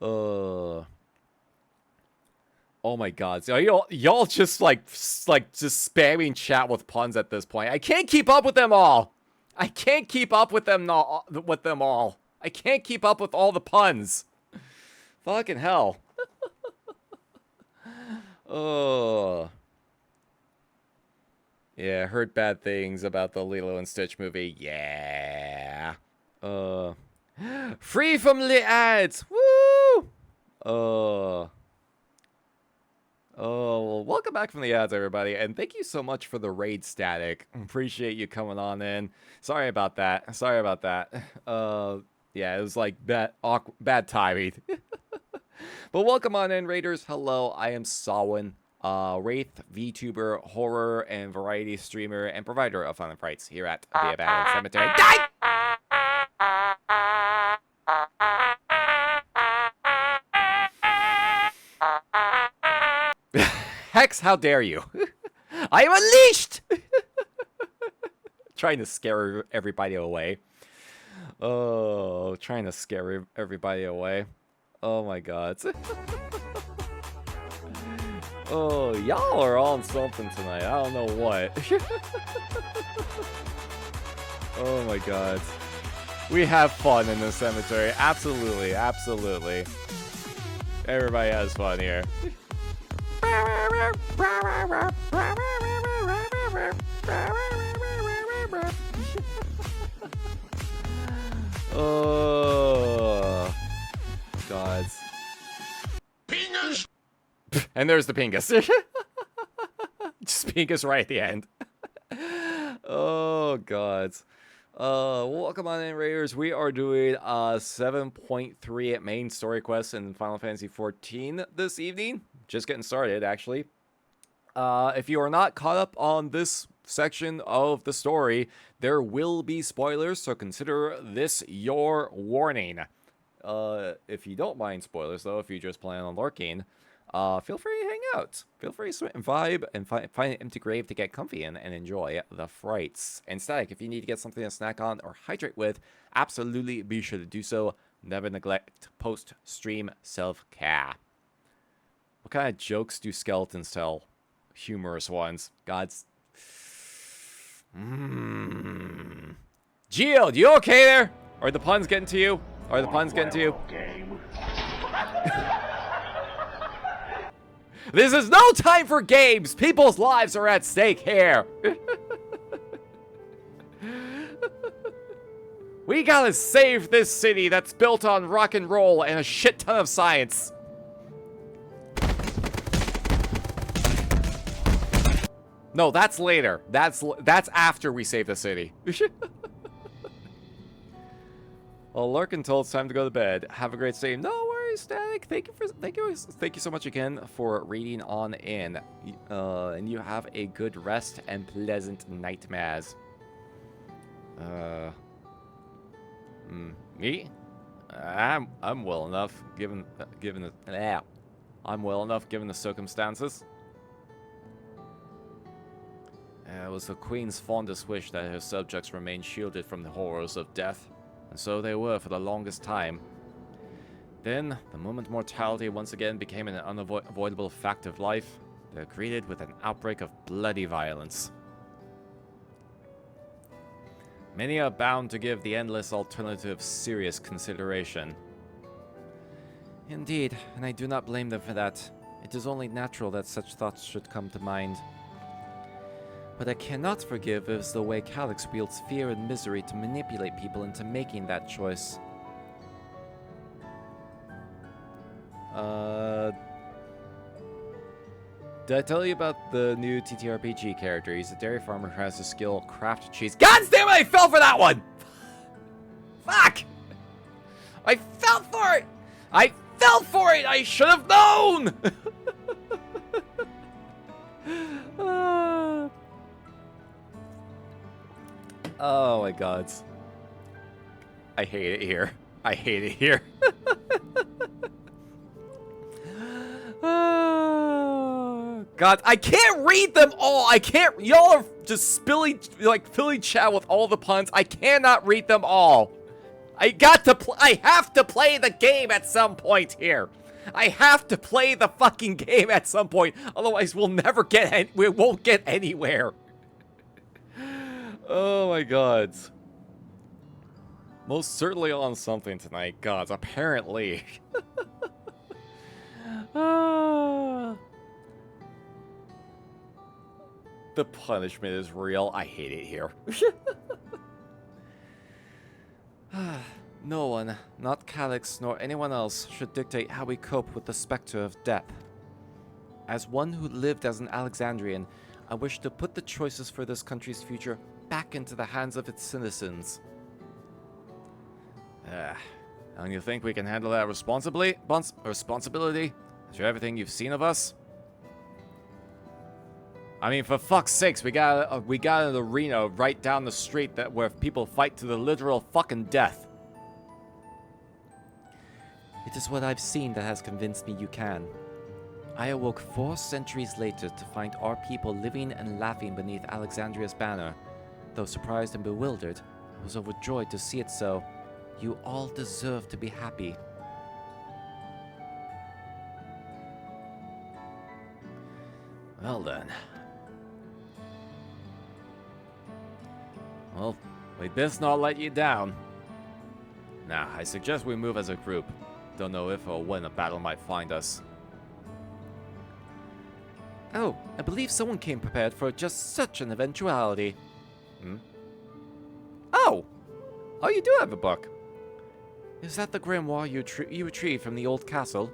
Oh my god. So y'all just just spamming chat with puns at this point. I can't keep up with them all. I can't keep up with them all. I can't keep up with all the puns. Fucking hell. Oh. Yeah, heard bad things about the Lilo and Stitch movie. Yeah. Free from the ads. Woo! Oh, well, welcome back from the ads, everybody, and thank you so much for the raid static. Appreciate you coming on in. Sorry about that. Yeah, it was like bad timing. But welcome on in, raiders. Hello, I am Sawin, Wraith, VTuber, horror, and variety streamer, and provider of fun and frights here at the Abandoned Cemetery. Die! Hex, how dare you? I am unleashed! Trying to scare everybody away. Oh, trying to scare everybody away. Oh my god. Oh, y'all are on something tonight. I don't know what. Oh my god. We have fun in the cemetery. Absolutely. Everybody has fun here. Oh, gods. Penis! And there's the Pingus. Just Pingus right at the end. Oh, gods. Welcome on in, Raiders. We are doing 7.3 main story quests in Final Fantasy XIV this evening. Just getting started, actually. If you are not caught up on this section of the story, there will be spoilers, so consider this your warning. If you don't mind spoilers, though, if you just plan on lurking, feel free to hang out. Feel free to vibe and find an empty grave to get comfy in and enjoy the frights. And Static, if you need to get something to snack on or hydrate with, absolutely be sure to do so. Never neglect post-stream self-care. What kind of jokes do skeletons tell? Humorous ones. God's... Geo, you okay there? Are the puns getting to you? This is no time for games! People's lives are at stake here! We gotta save this city that's built on rock and roll and a shit ton of science. No, that's later. That's after we save the city. Well, Larkin told it's time to go to bed. Have a great stay. No worries, Static. Thank you so much again for reading on in. And you have a good rest and pleasant nightmares. Me? I'm well enough given I'm well enough given the circumstances. It was the Queen's fondest wish that her subjects remain shielded from the horrors of death, and so they were for the longest time. Then, the moment mortality once again became an unavoidable fact of life, they were greeted with an outbreak of bloody violence. Many are bound to give the endless alternative serious consideration. Indeed, and I do not blame them for that. It is only natural that such thoughts should come to mind. What I cannot forgive is the way Calyx wields fear and misery to manipulate people into making that choice. Did I tell you about the new TTRPG character? He's a dairy farmer who has the skill craft cheese. God damn it, I fell for that one! Fuck! I fell for it! I fell for it! I should have known! Oh my god. I hate it here. I hate it here. God, I can't read them all. I can't. Y'all are just filling chat with all the puns. I cannot read them all. I have to play the game at some point here. I have to play the fucking game at some point. Otherwise, we won't get anywhere. Oh my god. Most certainly on something tonight, gods. Apparently. The punishment is real. I hate it here. No one, not Calyx nor anyone else, should dictate how we cope with the specter of death. As one who lived as an Alexandrian, I wish to put the choices for this country's future back into the hands of its citizens. And you think we can handle that responsibility? After everything you've seen of us? I mean, for fuck's sakes, we got an arena right down the street where people fight to the literal fucking death. It is what I've seen that has convinced me you can. I awoke 4 centuries later to find our people living and laughing beneath Alexandria's banner. Though surprised and bewildered, I was overjoyed to see it so. You all deserve to be happy. Well then. Well, we'd best not let you down. Now, I suggest we move as a group. Don't know if or when a battle might find us. Oh, I believe someone came prepared for just such an eventuality. Oh! Oh, you do have a book. Is that the grimoire you retrieved from the old castle?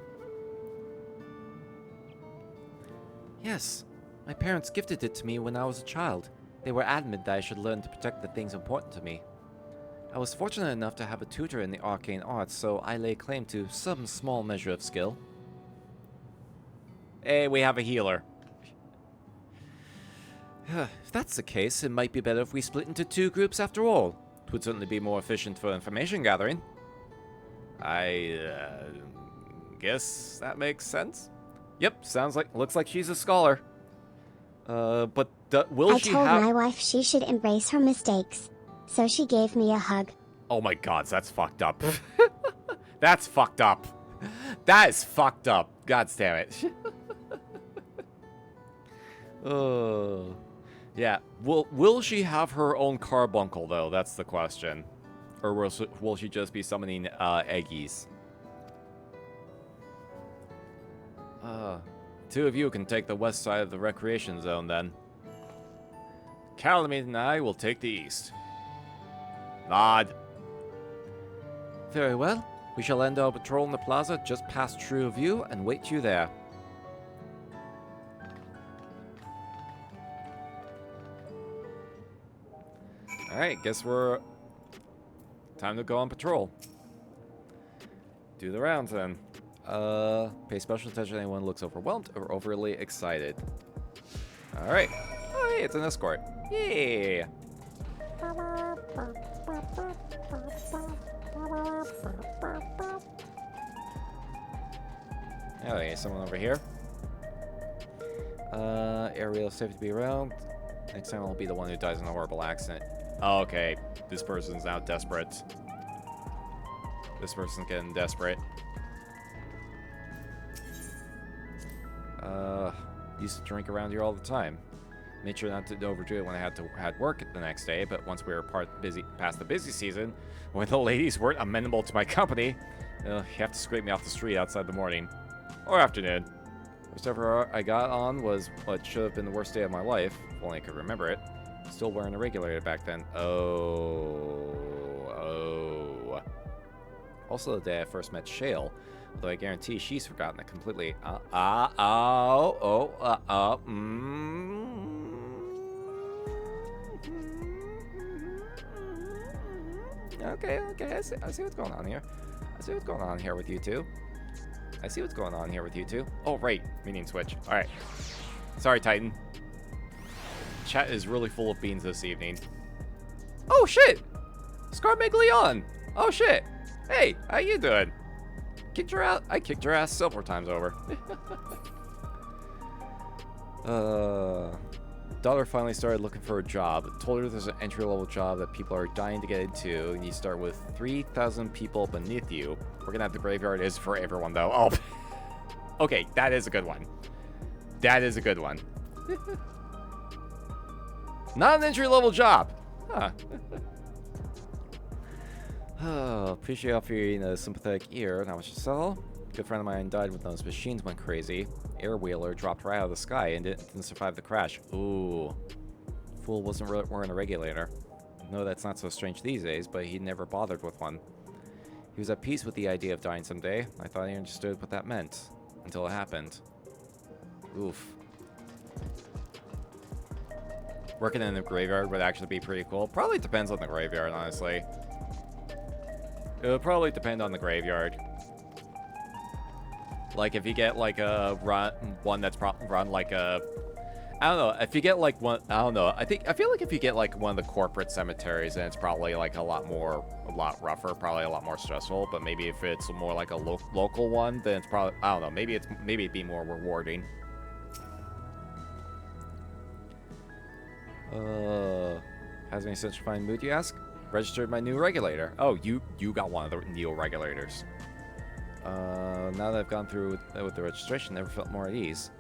Yes. My parents gifted it to me when I was a child. They were adamant that I should learn to protect the things important to me. I was fortunate enough to have a tutor in the arcane arts, so I lay claim to some small measure of skill. Hey, we have a healer. If that's the case, it might be better if we split into 2 groups after all. It would certainly be more efficient for information gathering. I guess that makes sense. Yep, looks like she's a scholar. But will she have... I told my wife she should embrace her mistakes, so she gave me a hug. Oh my god, that's fucked up. That's fucked up. That is fucked up. God damn it. Oh. Yeah, will she have her own carbuncle, though? That's the question. Or will she just be summoning eggies? 2 of you can take the west side of the recreation zone, then. Calamine and I will take the east. Nod. Very well. We shall end our patrol in the plaza just past True View and wait you there. Alright, guess we're... time to go on patrol. Do the rounds, then. Pay special attention to anyone who looks overwhelmed or overly excited. Alright. Oh, hey, it's an escort. Yeah. Okay, someone over here. Ariel is safe to be around. Next time I'll be the one who dies in a horrible accident. Oh, okay, this person's now desperate. This person's getting desperate. Used to drink around here all the time. Made sure not to overdo it when I had work the next day, but once we were past the busy season, when the ladies weren't amenable to my company, you have to scrape me off the street outside the morning. Or afternoon. First ever I got on was what should have been the worst day of my life, if only I could remember it. Still wearing a regulator back then. Oh. Also the day I first met Shale, although I guarantee she's forgotten it completely. Okay, I see what's going on here. I see what's going on here with you two. Oh, right. Meaning switch. Alright. Sorry, Titan. Chat is really full of beans this evening. Oh, shit! Scarmeglion! Oh, shit! Hey, how you doing? I kicked your ass several times over. Daughter finally started looking for a job. Told her there's an entry-level job that people are dying to get into, and you start with 3,000 people beneath you. Working at the graveyard is for everyone, though. Oh, okay, that is a good one. Not an entry-level job. Huh. Oh, appreciate offering a sympathetic ear. Not much to sell. Good friend of mine died when those machines went crazy. Air wheeler dropped right out of the sky and didn't survive the crash. Ooh. Fool wasn't wearing a regulator. No, that's not so strange these days, but he never bothered with one. He was at peace with the idea of dying someday. I thought he understood what that meant. Until it happened. Oof. Working in the graveyard would actually be pretty cool. Probably depends on the graveyard, honestly. It would probably depend on the graveyard. Like, if you get, like, a one that's run like a... I don't know. If you get, like, one... I don't know. I feel like if you get, like, one of the corporate cemeteries, then it's probably, like, a lot rougher, probably a lot more stressful. But maybe if it's more like a local one, then it's probably... I don't know. Maybe it'd be more rewarding. Has me in such a fine mood, you ask? Registered my new regulator. Oh, you got one of the Neo regulators. Now that I've gone through with the registration, I never felt more at ease.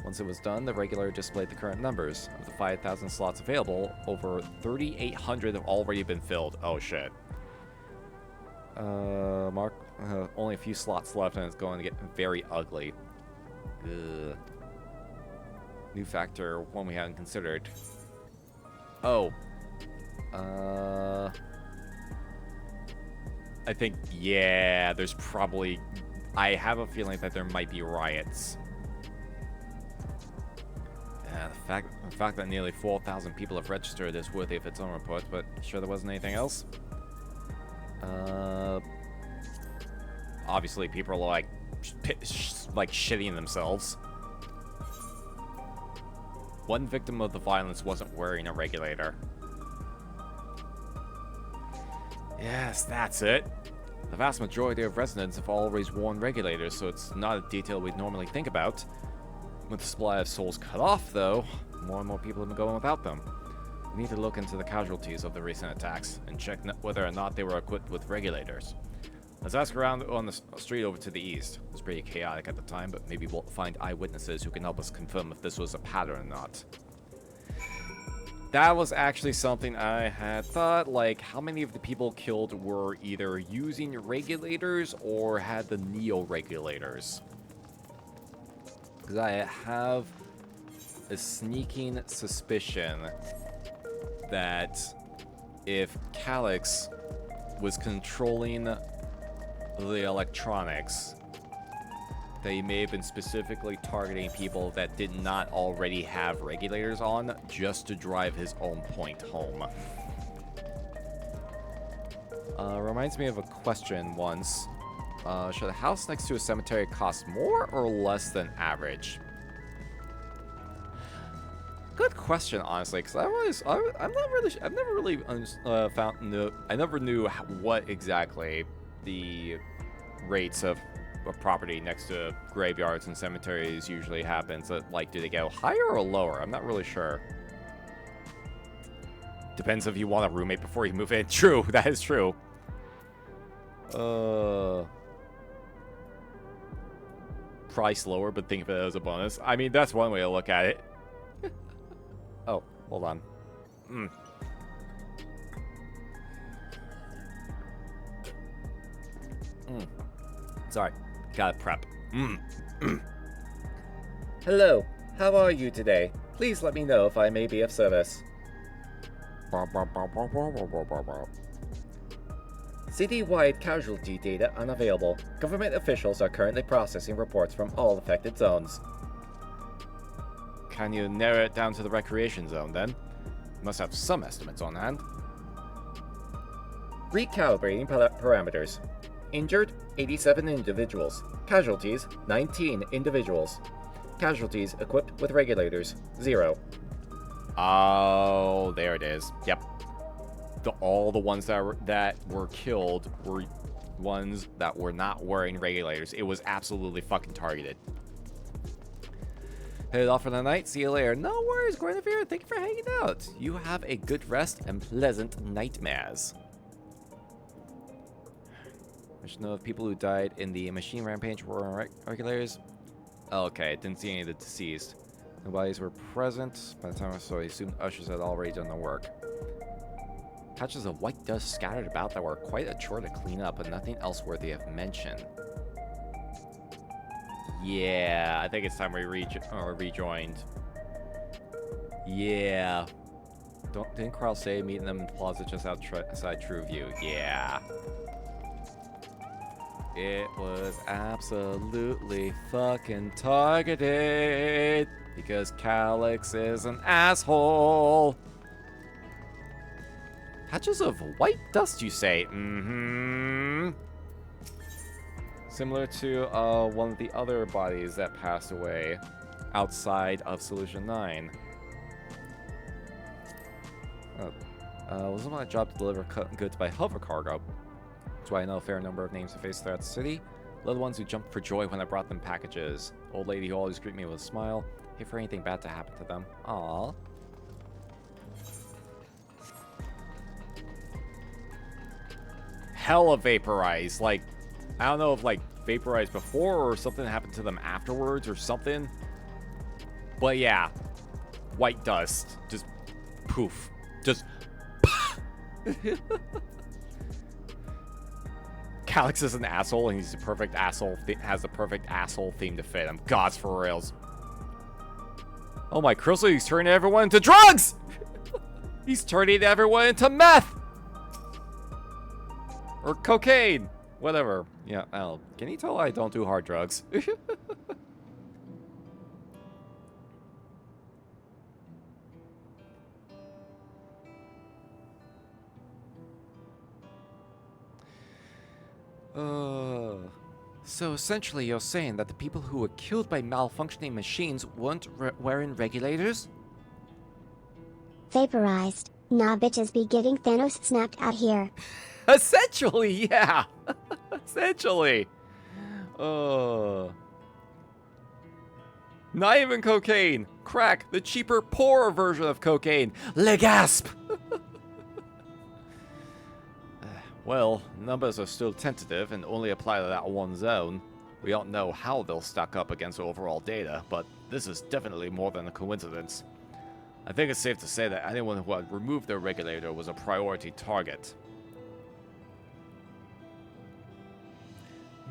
Once it was done, the regulator displayed the current numbers. Of the 5,000 slots available, over 3,800 have already been filled. Oh, shit. Mark, only a few slots left and it's going to get very ugly. Ugh. New factor, one we hadn't considered. Oh. I think, yeah, there's probably... I have a feeling that there might be riots. The fact that nearly 4,000 people have registered is worthy of its own report, but sure there wasn't anything else? Obviously people are like shitting themselves. One victim of the violence wasn't wearing a regulator. Yes, that's it. The vast majority of residents have always worn regulators, so it's not a detail we'd normally think about. With the supply of souls cut off, though, more and more people have been going without them. We need to look into the casualties of the recent attacks and check whether or not they were equipped with regulators. Let's ask around on the street over to the east. It was pretty chaotic at the time, but maybe we'll find eyewitnesses who can help us confirm if this was a pattern or not. That was actually something I had thought, like, how many of the people killed were either using regulators or had the Neo regulators? Because I have a sneaking suspicion that if Calyx was controlling the electronics, they may have been specifically targeting people that did not already have regulators on just to drive his own point home. Reminds me of a question once. Should a house next to a cemetery cost more or less than average? Good question, honestly, because I never knew what exactly the rates of property next to graveyards and cemeteries usually happens. Like, do they go higher or lower? I'm not really sure. Depends if you want a roommate before you move in. True, that is true. Price lower, but think of it as a bonus. I mean, that's one way to look at it. Oh, hold on. Sorry, gotta prep. Hello, how are you today? Please let me know if I may be of service. City-wide casualty data unavailable. Government officials are currently processing reports from all affected zones. Can you narrow it down to the recreation zone, then? You must have some estimates on hand. Recalibrating parameters. Injured, 87 individuals. Casualties, 19 individuals. Casualties equipped with regulators, 0. Oh, there it is. Yep. All the ones that were killed were ones that were not wearing regulators. It was absolutely fucking targeted. Headed off for the night. See you later. No worries, Guinevere. Thank you for hanging out. You have a good rest and pleasant nightmares. I should know if people who died in the machine rampage were regulators. Okay, didn't see any of the deceased. No bodies were present by the time I saw. I assumed ushers had already done the work. Patches of white dust scattered about that were quite a chore to clean up, but nothing else worthy of mention. Yeah, I think it's time we rejoined. Yeah. Didn't Carl say meeting them in the plaza just outside True View? Yeah. It was absolutely fucking targeted because Calyx is an asshole. Patches of white dust, you say? Mm-hmm. Similar to one of the other bodies that passed away outside of Solution 9. Wasn't my job to deliver goods by hover cargo. That's why I know a fair number of names to face throughout the city. Little ones who jumped for joy when I brought them packages. Old lady who always greeted me with a smile. Hate for anything bad to happen to them. Aww. Hella vaporized. Like, I don't know if like vaporized before or something happened to them afterwards or something. But yeah, white dust. Just poof. Just Calyx is an asshole and he's the perfect asshole. Has the perfect asshole theme to fit him. Gods for rails. Oh my, Crystal, he's turning everyone into drugs! He's turning everyone into meth! Or cocaine. Whatever. Yeah, can you tell I don't do hard drugs? So essentially you're saying that the people who were killed by malfunctioning machines weren't wearing regulators? Vaporized. Nah, bitches be getting Thanos snapped out here. Essentially, yeah. Essentially. Not even cocaine. Crack, the cheaper, poorer version of cocaine. Le gasp! Well, numbers are still tentative and only apply to that one zone. We don't know how they'll stack up against overall data, but this is definitely more than a coincidence. I think it's safe to say that anyone who had removed their regulator was a priority target.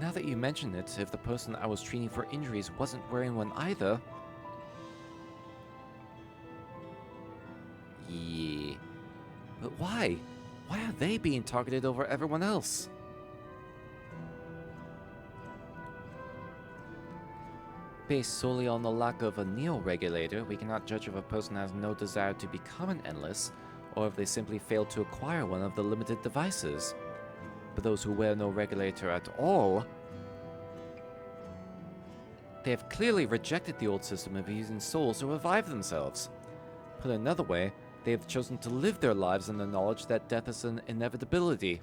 Now that you mention it, if the person I was treating for injuries wasn't wearing one either... Yeah. But why? Why are they being targeted over everyone else? Based solely on the lack of a neo-regulator, we cannot judge if a person has no desire to become an endless, or if they simply failed to acquire one of the limited devices. But those who wear no regulator at all, they have clearly rejected the old system of using souls to revive themselves. Put another way, they have chosen to live their lives in the knowledge that death is an inevitability.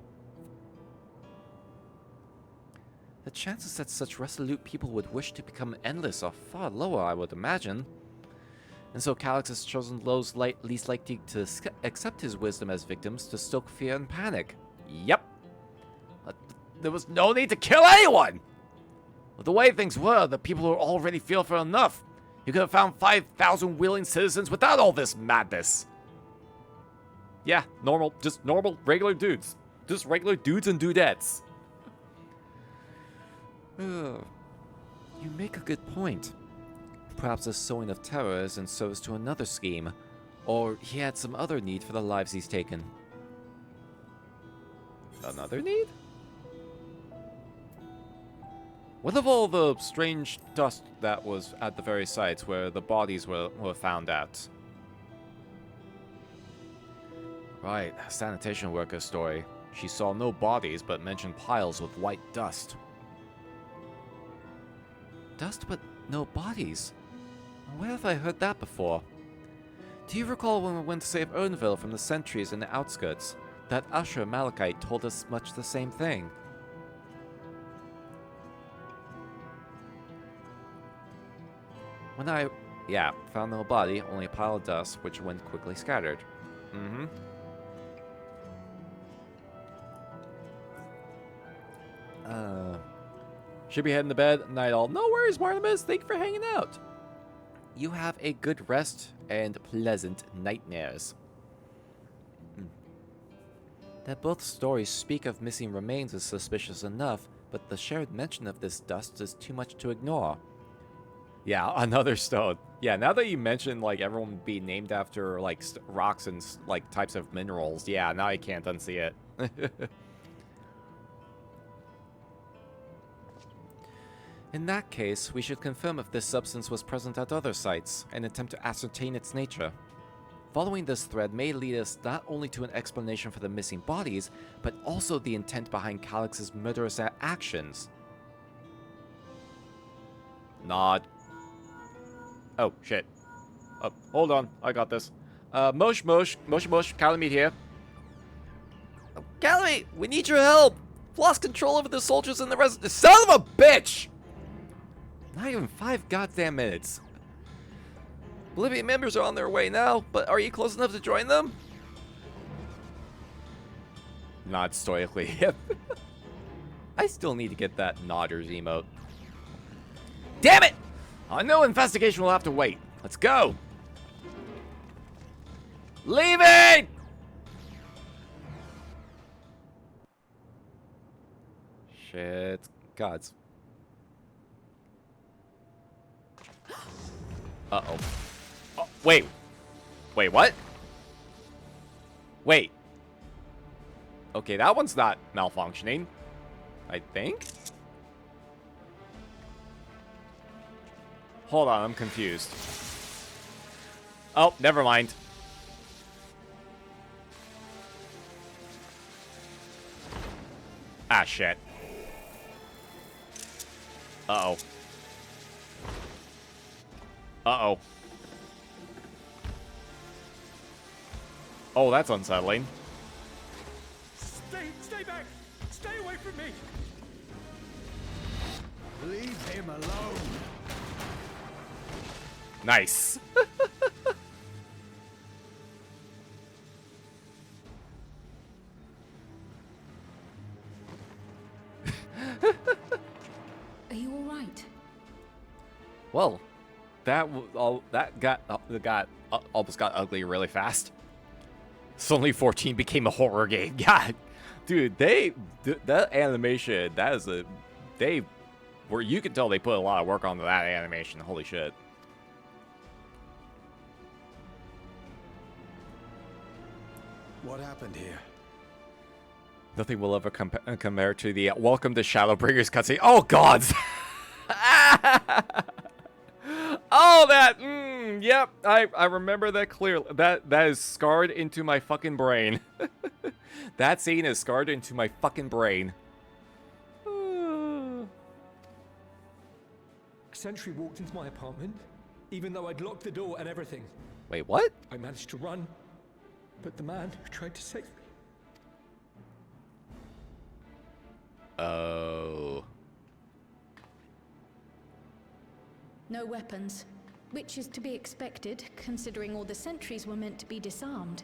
The chances that such resolute people would wish to become endless are far lower, I would imagine. And so Calyx has chosen those least likely to accept his wisdom as victims to stoke fear and panic. Yep. But there was no need to kill anyone! The way things were, the people were already fearful enough. You could have found 5,000 willing citizens without all this madness. Yeah, just normal, regular dudes. Just regular dudes and dudettes. You make a good point. Perhaps the sowing of terror is in service to another scheme, or he had some other need for the lives he's taken. Another need? What of all the strange dust that was at the very sites where the bodies were found at? Right, sanitation worker story. She saw no bodies, but mentioned piles with white dust. Dust but no bodies? Where have I heard that before? Do you recall when we went to save Urnville from the sentries in the outskirts? That usher Malachite told us much the same thing. When I, found no body, only a pile of dust, which went quickly scattered. Should be heading to bed. Night all. No worries, Barnabas. Thank you for hanging out. You have a good rest and pleasant nightmares. That both stories speak of missing remains is suspicious enough, but the shared mention of this dust is too much to ignore. Yeah, another stone. Yeah, now that you mention, like, everyone be named after, like, rocks and, like, types of minerals, yeah, now I can't unsee it. In that case, we should confirm if this substance was present at other sites, and attempt to ascertain its nature. Following this thread may lead us not only to an explanation for the missing bodies, but also the intent behind Calyx's murderous actions. Nod. Oh, shit. Oh, hold on. I got this. Mosh, Calamite here. Oh, Calamite, we need your help! We've lost control over the soldiers and the rest. Son of a bitch! Not even 5 goddamn minutes. Bolivia members are on their way now, but are you close enough to join them? Nod stoically. I still need to get that Nodders emote. Damn it! I know investigation will have to wait. Let's go. Leaving! Shit. Gods. Uh-oh. Oh, wait. Wait, what? Wait. Okay, that one's not malfunctioning. I think? Hold on, I'm confused. Oh, never mind. Ah, shit. Uh-oh. Uh-oh. Oh, that's unsettling. Stay back! Stay away from me! Leave him alone! Nice. Are you all right? Well, that almost got ugly really fast. Suddenly 14 became a horror game. God, dude, that animation, you can tell they put a lot of work onto that animation. Holy shit. What happened here? Nothing will ever compare to the Welcome to Shadowbringers cutscene. Oh, God! Oh, that! Yep, I remember that clearly. That is scarred into my fucking brain. That scene is scarred into my fucking brain. A sentry walked into my apartment, even though I'd locked the door and everything. Wait, what? I managed to run, but the man who tried to save me... Oh. No weapons, which is to be expected, considering all the sentries were meant to be disarmed.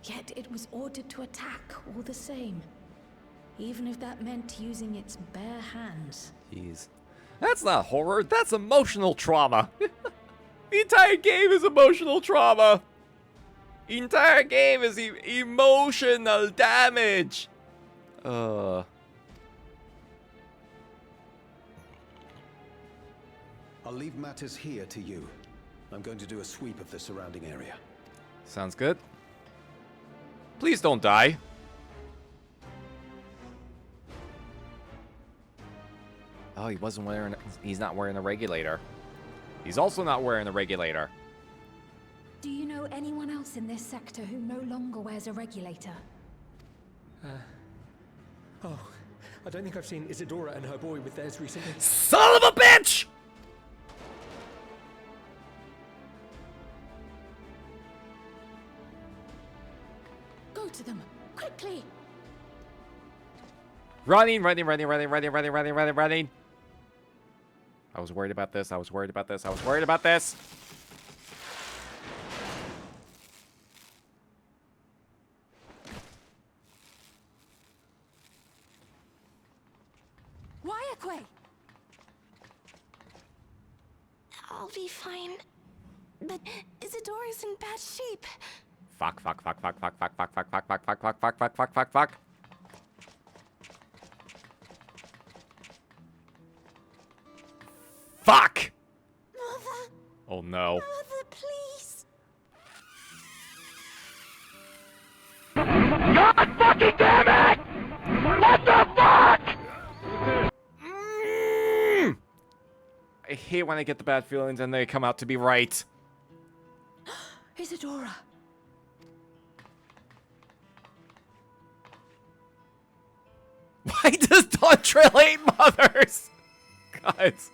Yet it was ordered to attack all the same, even if that meant using its bare hands. Jeez. That's not horror, that's emotional trauma. The entire game is emotional trauma. The entire game is emotional damage. I'll leave matters here to you. I'm going to do a sweep of the surrounding area. Sounds good. Please don't die. Oh, he's not wearing a regulator. He's also not wearing a regulator. Do you know anyone else in this sector who no longer wears a regulator? Oh, I don't think I've seen Isadora and her boy with theirs recently. Son of a bitch! Go to them, quickly! Running. I was worried about this. Wyaquay! I'll be fine. But Isadora's in bad shape. Fuck. Fuck! Mother! Oh no. Mother, please! God fucking damn it! What the fuck? I hate when I get the bad feelings and they come out to be right. Isadora! Why does Dawntrail hate mothers? Guys.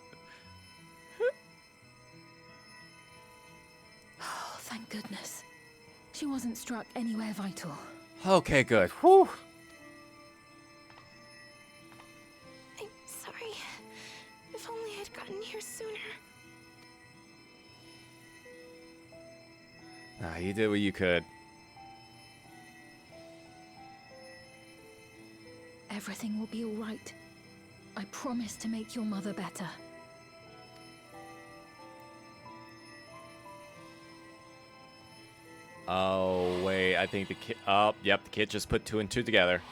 Oh, thank goodness. She wasn't struck anywhere vital. Okay, good. Whew. I'm sorry. If only I'd gotten here sooner. Nah, you did what you could. Everything will be all right. I promise to make your mother better. Oh, wait, I think the kid... Oh, yep, the kid just put 2 and 2 together.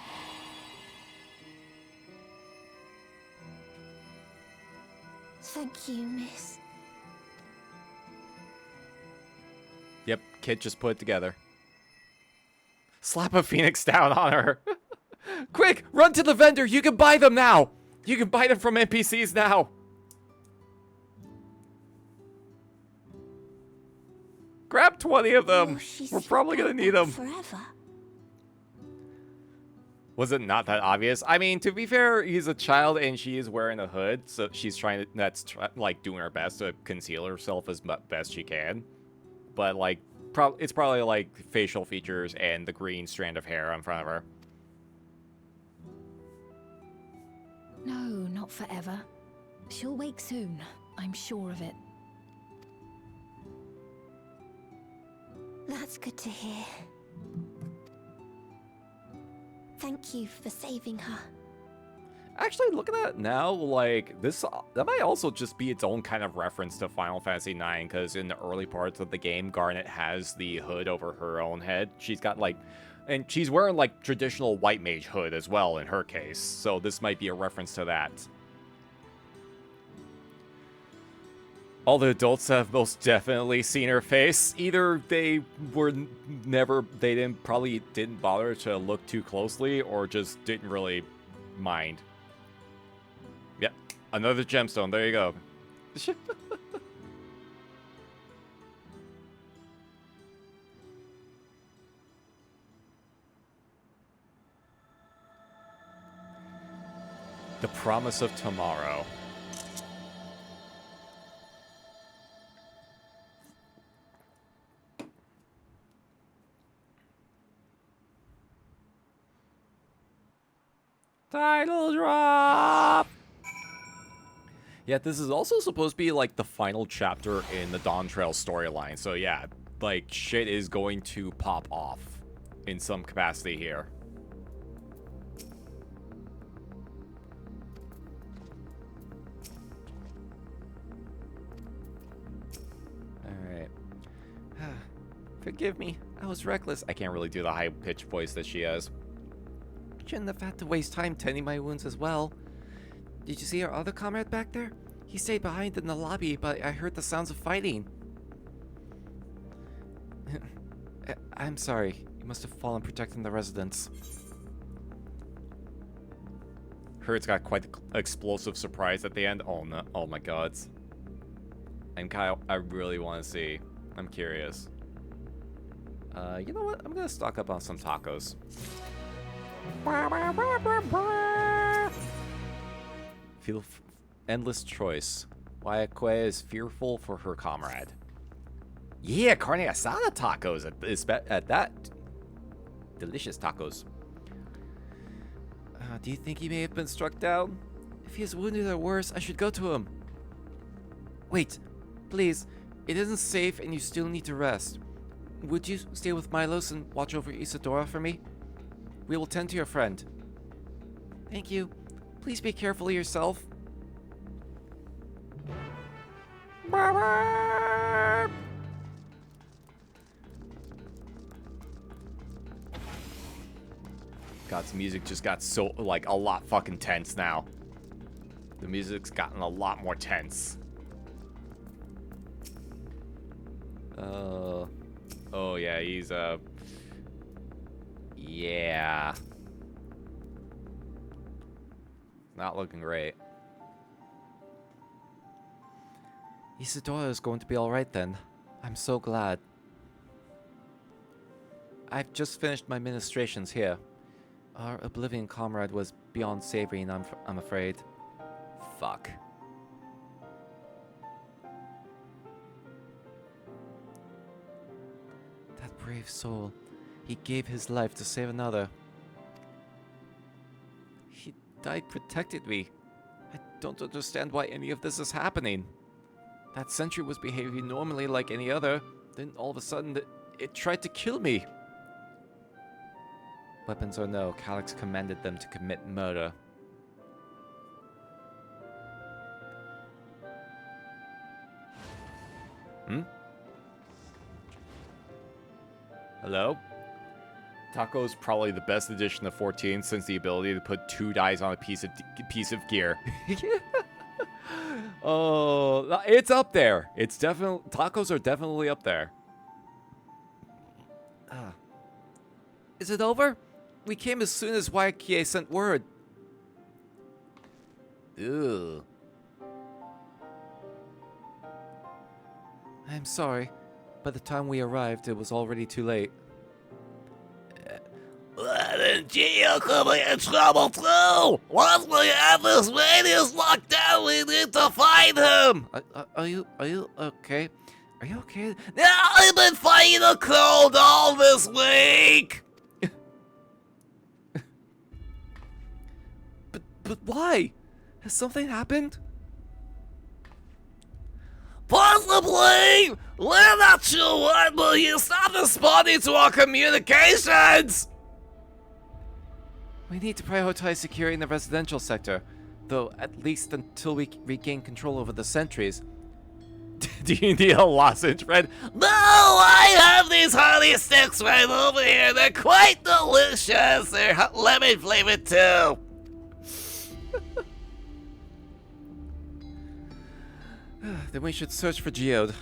Thank you, miss. Yep, kid just put it together. Slap a phoenix down on her. Quick, run to the vendor. You can buy them now. You can buy them from NPCs now. Grab 20 of them. We're probably going to need them. Forever. Was it not that obvious? I mean, to be fair, he's a child and she is wearing a hood, so she's trying to, like doing her best to conceal herself as best she can. But like, it's probably like facial features and the green strand of hair in front of her. No, not forever. She'll wake soon. I'm sure of it. That's good to hear. Thank you for saving her. Actually, looking at it now, like, that might also just be its own kind of reference to Final Fantasy IX, because in the early parts of the game, Garnet has the hood over her own head. She's got, like, and she's wearing, like, traditional white mage hood as well, in her case, so this might be a reference to that. All the adults have most definitely seen her face. Either they probably didn't bother to look too closely, or just didn't really mind. Yep, another gemstone, there you go. The promise of tomorrow. Title drop! Yeah, this is also supposed to be like the final chapter in the Dawntrail storyline. So yeah, like shit is going to pop off in some capacity here. Alright. Forgive me, I was reckless. I can't really do the high-pitched voice that she has. Shouldn't have had to waste time tending my wounds as well. Did you see our other comrade back there? He stayed behind in the lobby, but I heard the sounds of fighting. I'm sorry. You must have fallen protecting the residents. Heard's got quite the explosive surprise at the end. Oh no! Oh my God! And Kyle, I really want to see. I'm curious. You know what? I'm gonna stock up on some tacos. Feel endless choice. Wayakwe is fearful for her comrade. Yeah, carne asada tacos at that. Delicious tacos. Do you think he may have been struck down? If he is wounded or worse, I should go to him. Wait, please. It isn't safe and you still need to rest. Would you stay with Milos and watch over Isadora for me? We will tend to your friend. Thank you. Please be careful of yourself. God's music just got so, like, a lot fucking tense now. The music's gotten a lot more tense. Oh yeah, he's, yeah. Not looking great. Isadora is going to be alright then. I'm so glad. I've just finished my ministrations here. Our Oblivion comrade was beyond savoring, I'm afraid. Fuck. That brave soul. He gave his life to save another. He died protected me. I don't understand why any of this is happening. That sentry was behaving normally like any other. Then all of a sudden, it tried to kill me. Weapons or no, Calyx commanded them to commit murder. Hello? Taco's probably the best addition of 14 since the ability to put 2 dice on a piece of gear. Oh, it's up there. It's definitely, tacos are definitely up there. Is it over? We came as soon as Waikie sent word. Ew. I'm sorry. By the time we arrived, it was already too late. Why didn't Gio come in trouble too? Once we have this radius locked down, we need to find him! Are you okay? Are you okay? I've been fighting a cold all this week! But why? Has something happened? Possibly! We're not sure what, but he stopped responding to our communications! We need to prioritize securing the residential sector, though at least until we regain control over the sentries. Do you need a lozenge, Fred? No, I have these honey sticks right over here. They're quite delicious. They're lemon flavored too. Then we should search for Geode.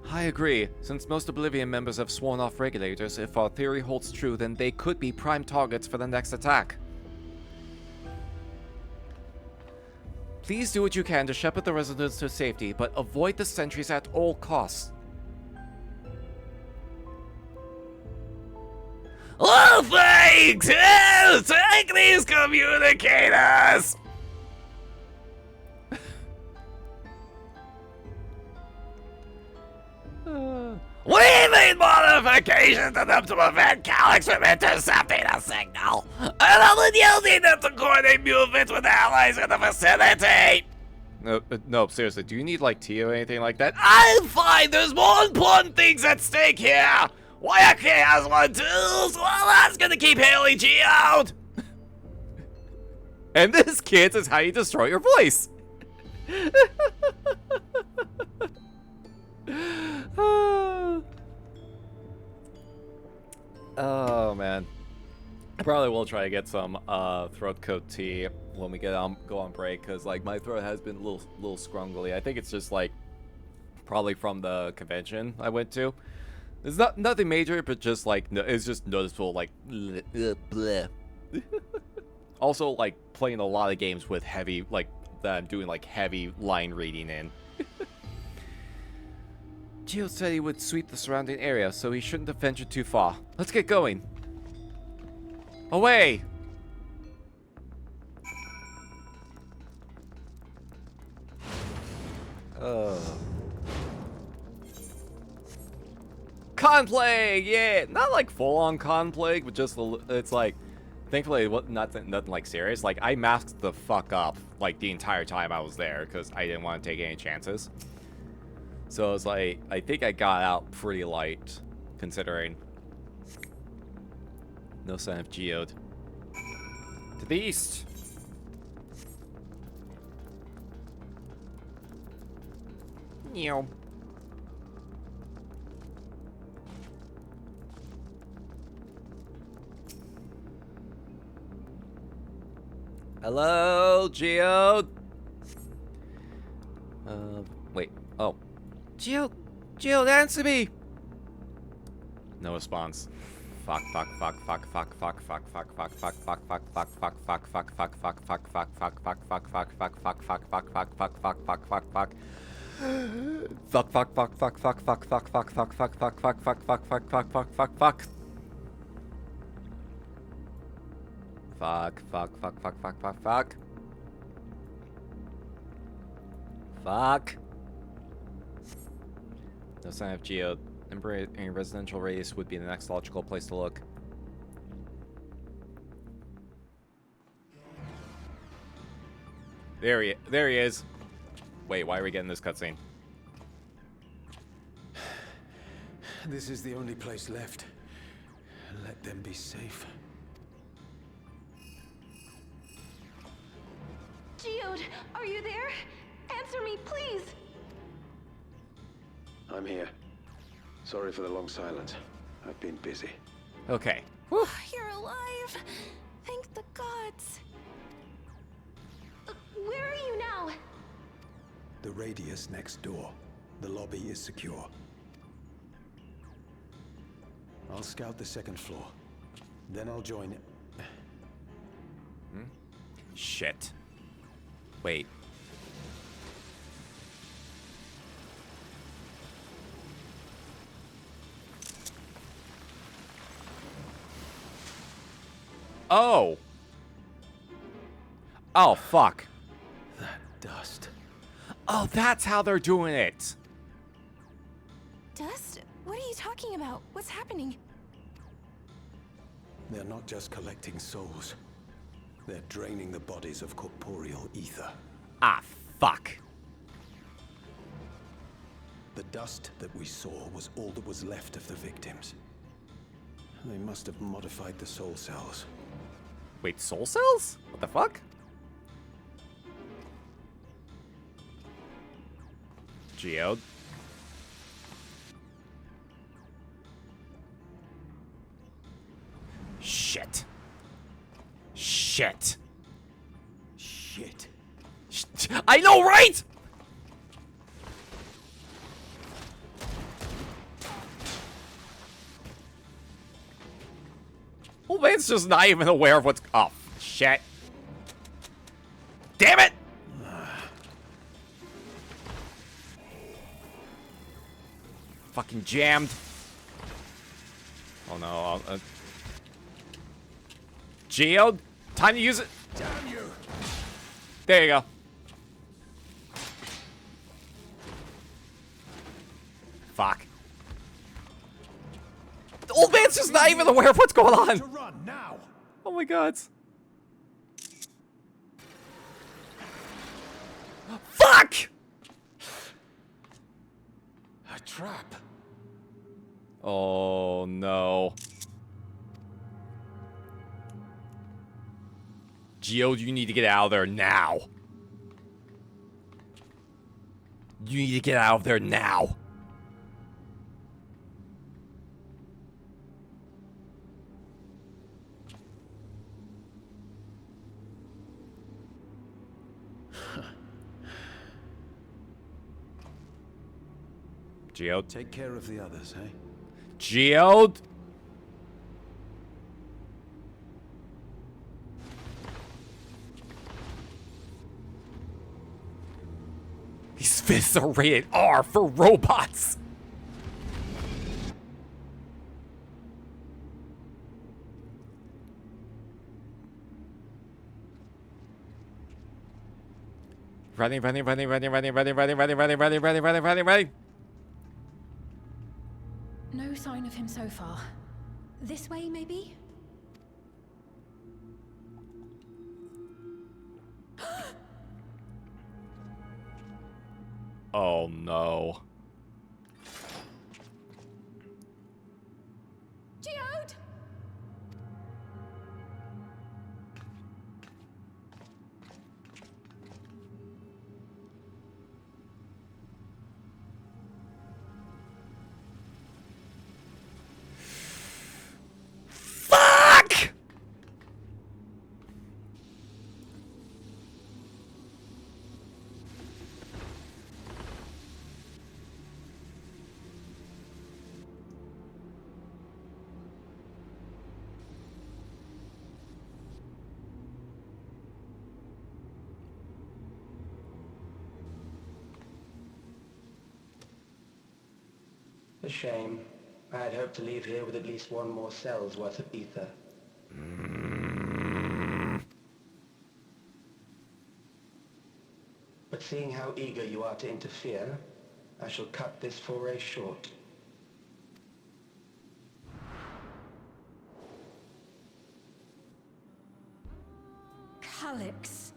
I agree. Since most Oblivion members have sworn off regulators, if our theory holds true, then they could be prime targets for the next attack. Please do what you can to shepherd the residents to safety, but avoid the sentries at all costs. Oh, thanks! Yeah, take these communicators! We made modifications to them to prevent Calyx from intercepting a signal, and only using them to coordinate movements with allies in the vicinity. No, seriously, do you need, like, tea or anything like that? I'm fine. There's more important things at stake here. Wyatt has one too, so I'm gonna keep hailing Geode. And this, kids, is how you destroy your voice. Oh man, I probably will try to get some throat coat tea when we go on break, because like my throat has been a little scrungly. I think it's just like probably from the convention I went to. There's nothing major, but just like it's just noticeable, like bleh. Also, like playing a lot of games with heavy, like that I'm doing like heavy line reading in. Geo said he would sweep the surrounding area, so he shouldn't have ventured too far. Let's get going. Away! Con plague, yeah, not like full-on con plague, but just it's like, thankfully, nothing like serious. Like I masked the fuck up like the entire time I was there because I didn't want to take any chances. So it's like I think I got out pretty light, considering. No sign of Geode. To the east. Meow. Hello, Geode. Wait. Oh. Geode, answer me. No response. Fuck. No sign of Geode. Any residential radius would be the next logical place to look. There he is. Wait, why are we getting this cutscene? This is the only place left. Let them be safe. Geode, are you there? Answer me, please! I'm here. Sorry for the long silence. I've been busy. Okay. You're alive! Thank the gods! Where are you now? The radius next door. The lobby is secure. I'll scout the second floor. Then I'll join it. Shit. Wait. Oh. Oh, fuck. That dust. Oh, that's how they're doing it. Dust? What are you talking about? What's happening? They're not just collecting souls. They're draining the bodies of corporeal ether. Ah, fuck. The dust that we saw was all that was left of the victims. They must have modified the soul cells. Wait, soul cells? What the fuck? Geode. Shit. Shit. Shit. I know, right? Old man's just not even aware of what's... Oh, shit. Damn it! Fucking jammed. Oh no. Geode? Time to use it. Damn you! There you go. Fuck. old man's just not even aware of what's going on. To run now. Oh my god. Fuck! A trap. Oh no. Geode, you need to get out of there now. You need to get out of there now. Geode? Take care of the others, eh? Geode? These fists are rated R for robots. Running. No sign of him so far. This way, maybe? Oh no. Geode! Fuck! A shame. I had hoped to leave here with at least one more cell's worth of ether. But seeing how eager you are to interfere, I shall cut this foray short. Calyx.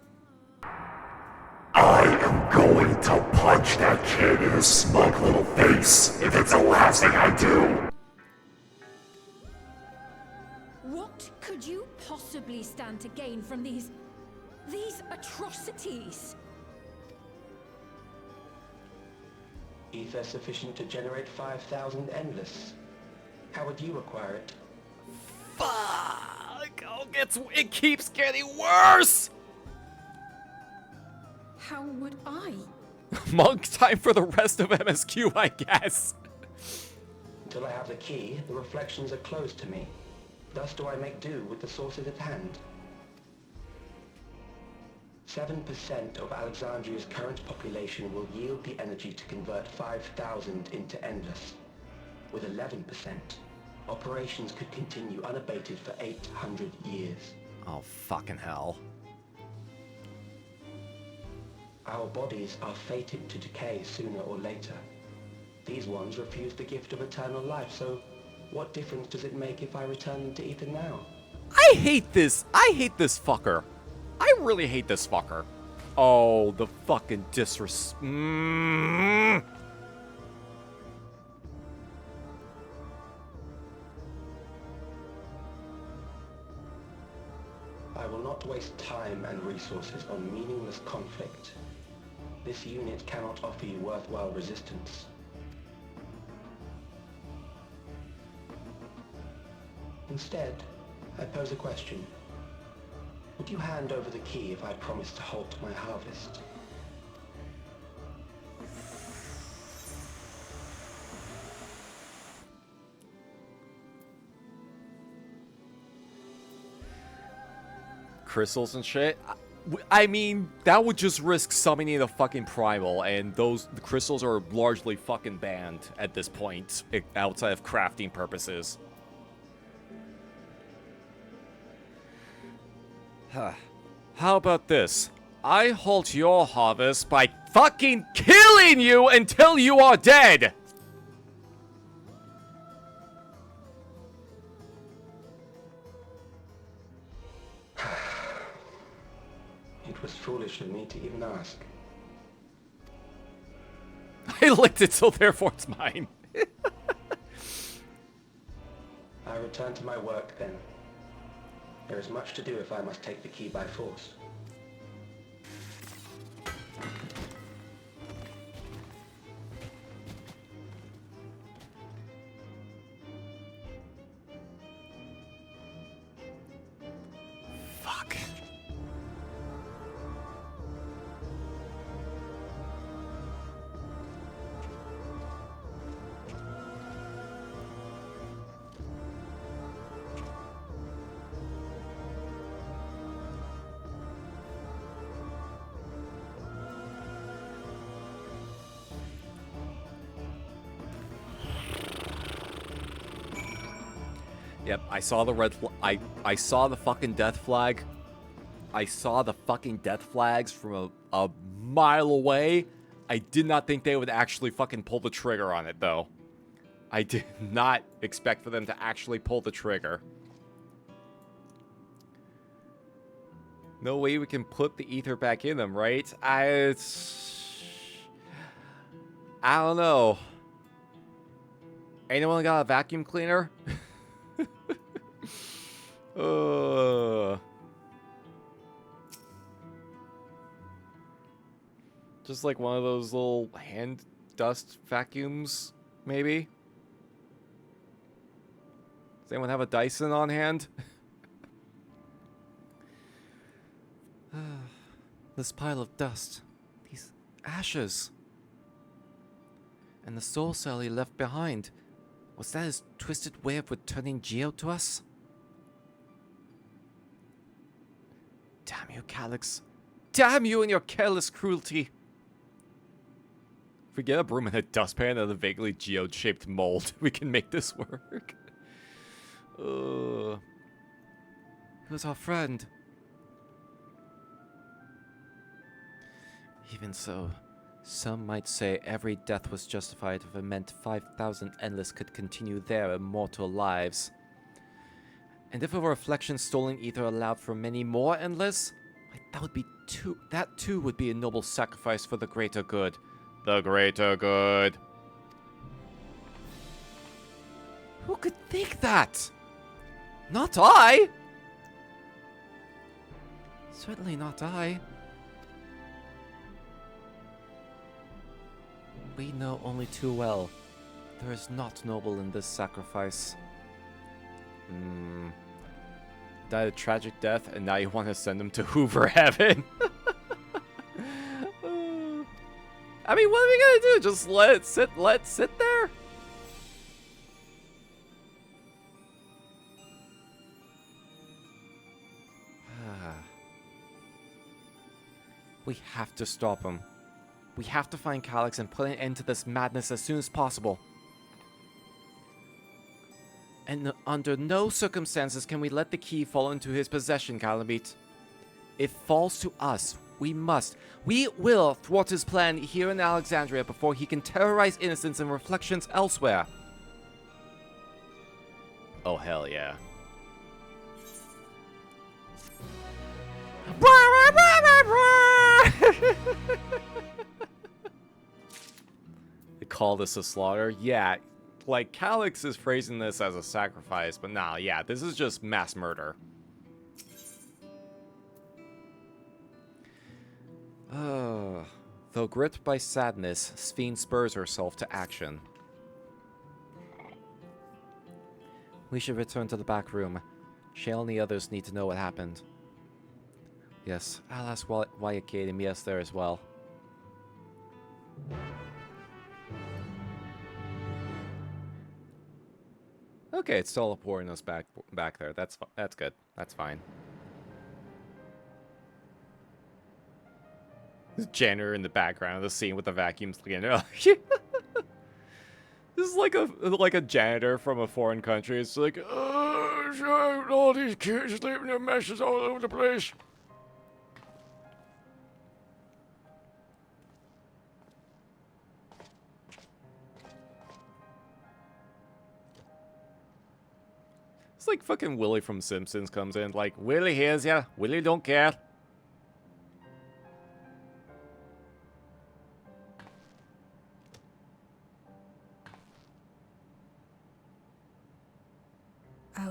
I am going to punch that kid in his smug little face if it's the last thing I do. What could you possibly stand to gain from these atrocities? Ether sufficient to generate 5,000 endless. How would you acquire it? Fuck! Oh, it keeps getting worse! How would I? Monk time for the rest of MSQ, I guess. Until I have the key, the reflections are closed to me. Thus do I make do with the sources at hand. 7% of Alexandria's current population will yield the energy to convert 5,000 into endless. With 11%, operations could continue unabated for 800 years. Oh, fucking hell. Our bodies are fated to decay sooner or later. These ones refuse the gift of eternal life, so what difference does it make if I return them to ether now? I hate this fucker. I really hate this fucker. Oh, the fucking disrespect. I will not waste time and resources on meaningless conflict. This unit cannot offer you worthwhile resistance. Instead, I pose a question. Would you hand over the key if I promise to halt my harvest? Crystals and shit. I mean, that would just risk summoning the fucking primal, and the crystals are largely fucking banned at this point, outside of crafting purposes. How about this? I halt your harvest by fucking killing you until you are dead! It was foolish of me to even ask. I licked it, so therefore it's mine. I return to my work then. There is much to do if I must take the key by force. Fuck. Yep, I saw the red I saw the fucking death flag. I saw the fucking death flags from a mile away. I did not think they would actually fucking pull the trigger on it, though. I did not expect for them to actually pull the trigger. No way we can put the ether back in them, right? I don't know. Anyone got a vacuum cleaner? Just like one of those little hand dust vacuums, maybe? Does anyone have a Dyson on hand? This pile of dust. These ashes. And the soul cell he left behind. Was that his twisted way of returning Geo to us? Damn you, Calyx. Damn you and your careless cruelty. If we get a broom and a dustpan and a vaguely geode-shaped mold, we can make this work. He was our friend. Even so, some might say every death was justified if it meant 5,000 Endless could continue their immortal lives. And if a reflection-stolen ether allowed for many more Endless, that too would be a noble sacrifice for the greater good. The greater good. Who could think that? Not I! Certainly not I. We know only too well. There is naught noble in this sacrifice. Died a tragic death, and now you want to send him to Hoover Heaven? I mean, what are we gonna do? Just let it sit there? We have to stop him. We have to find Calyx and put an end to this madness as soon as possible. And under no circumstances can we let the key fall into his possession, Calamite. It falls to us. We will thwart his plan here in Alexandria before he can terrorize innocents and reflections elsewhere. Oh, hell yeah. They call this a slaughter? Yeah, like Calyx is phrasing this as a sacrifice, but nah, yeah, this is just mass murder. Though gripped by sadness, Sphene spurs herself to action. We should return to the back room. Shale and the others need to know what happened. Yes, I'll ask Wyatt and meet us there as well. Okay, it's teleporting us back there. That's good. That's fine. This janitor in the background of the scene with the vacuums cleaner. This is like a janitor from a foreign country. It's like, all these kids leaving their messes all over the place. It's like fucking Willie from Simpsons comes in, like, Willie hears ya, Willie don't care.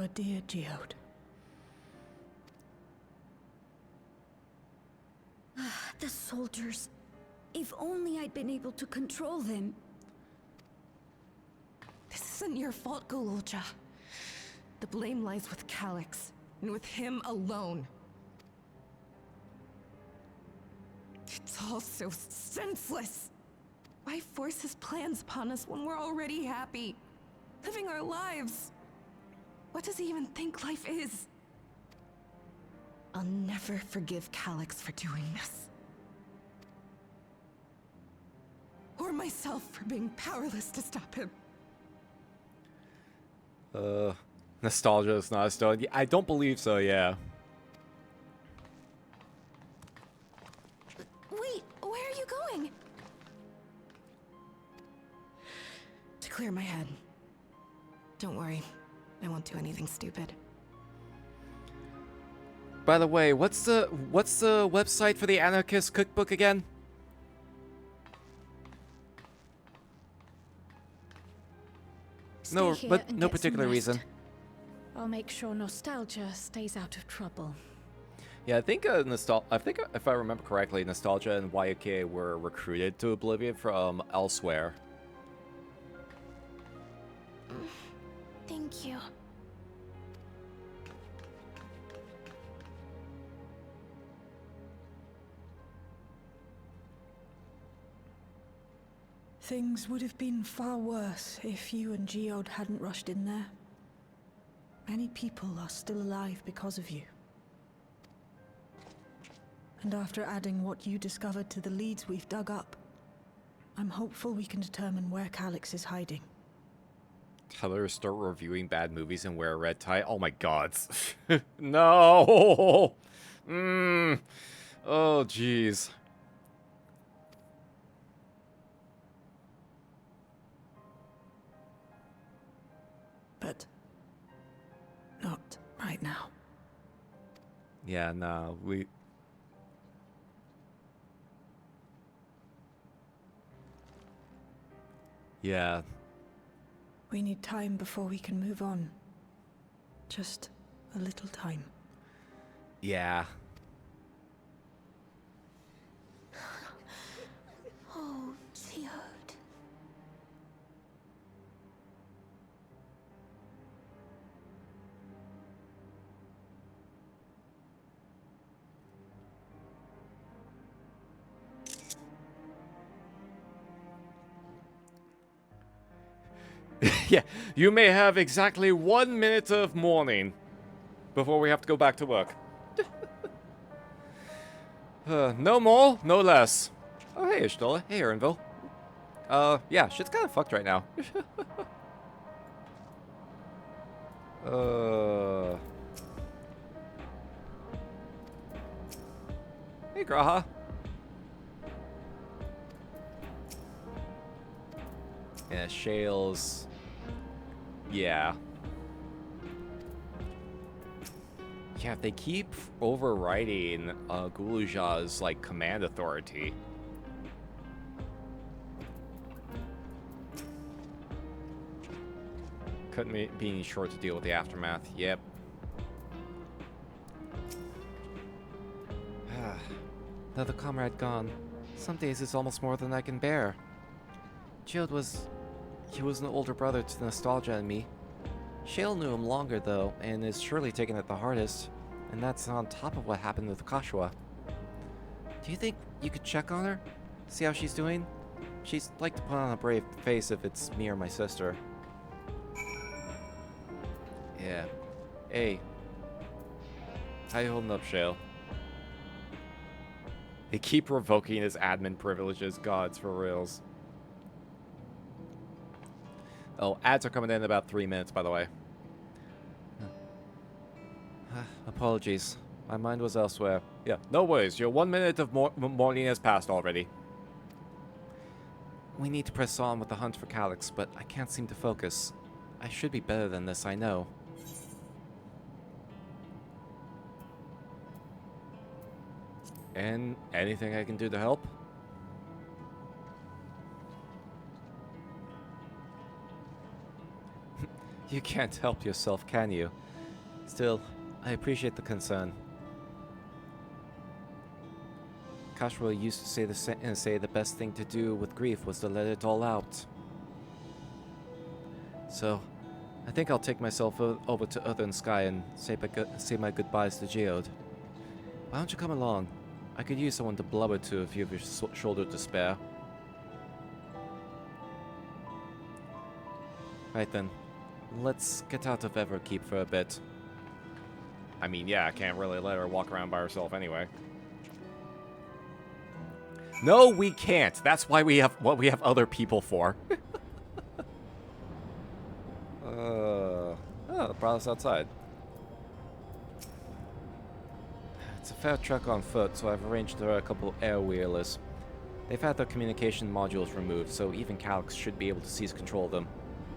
our dear Geode. The soldiers. If only I'd been able to control them. This isn't your fault, Golulja. The blame lies with Calyx, and with him alone. It's all so senseless. Why force his plans upon us when we're already happy, living our lives? What does he even think life is? I'll never forgive Calyx for doing this. Or myself for being powerless to stop him. Nostalgia is not a stone. I don't believe so, yeah. Wait, where are you going? To clear my head. Don't worry, I won't do anything stupid. By the way, what's the website for the Anarchist Cookbook again? No, but no particular reason. I'll make sure Nostalgia stays out of trouble. Yeah, I think if I remember correctly, Nostalgia and YK were recruited to Oblivion from elsewhere. Thank you. Things would have been far worse if you and Geode hadn't rushed in there. Many people are still alive because of you. And after adding what you discovered to the leads we've dug up, I'm hopeful we can determine where Calyx is hiding. Tell her to start reviewing bad movies and wear a red tie. Oh my god. No! Oh, jeez. But not right now. Yeah, no, Yeah. We need time before we can move on. Just a little time. Yeah. Oh, Geode. Yeah, you may have exactly 1 minute of mourning before we have to go back to work. No more, no less. Oh, hey, Ishtola. Hey, Erinville. Yeah, shit's kind of fucked right now. Hey, Graha. Yeah, Shales. Yeah. Yeah, they keep overriding Guluja's, like, command authority. Couldn't be any short to deal with the aftermath. Yep. Another comrade gone. Some days it's almost more than I can bear. Geode was... He was an older brother to Nostalgia and me. Shale knew him longer, though, and is surely taken it the hardest. And that's on top of what happened with Kashua. Do you think you could check on her? See how she's doing? She'd like to put on a brave face if it's me or my sister. Yeah. Hey. How you holding up, Shale? They keep revoking his admin privileges, gods, for reals. Oh, ads are coming in about 3 minutes, by the way. Apologies. My mind was elsewhere. Yeah, no worries. Your 1 minute of mourning has passed already. We need to press on with the hunt for Calyx, but I can't seem to focus. I should be better than this, I know. And anything I can do to help? You can't help yourself, can you? Still, I appreciate the concern. Kashra used to say the best thing to do with grief was to let it all out. So, I think I'll take myself over to Earth Sky and say my goodbyes to Geode. Why don't you come along? I could use someone to blubber to if you have your shoulder to spare. Right then, let's get out of Everkeep for a bit. I mean, yeah, I can't really let her walk around by herself anyway. No, we can't. That's why we have what we have other people for. Oh, the brother's outside. It's a fair trek on foot, so I've arranged there are a couple air wheelers. They've had their communication modules removed, so even Calyx should be able to seize control of them.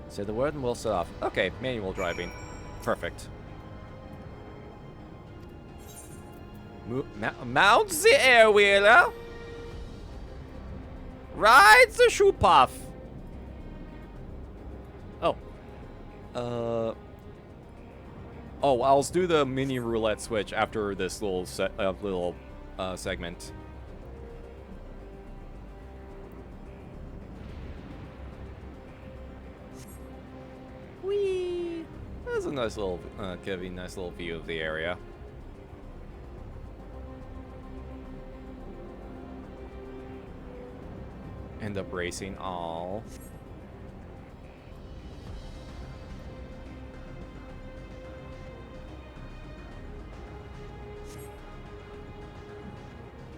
Say the word and we'll set off. Okay, manual driving. Perfect. Mount the air wheeler. Ride the shoe puff. Oh. Oh, I'll do the mini roulette switch after this little segment. Whee! That's a nice little, giving nice little view of the area. End up racing all.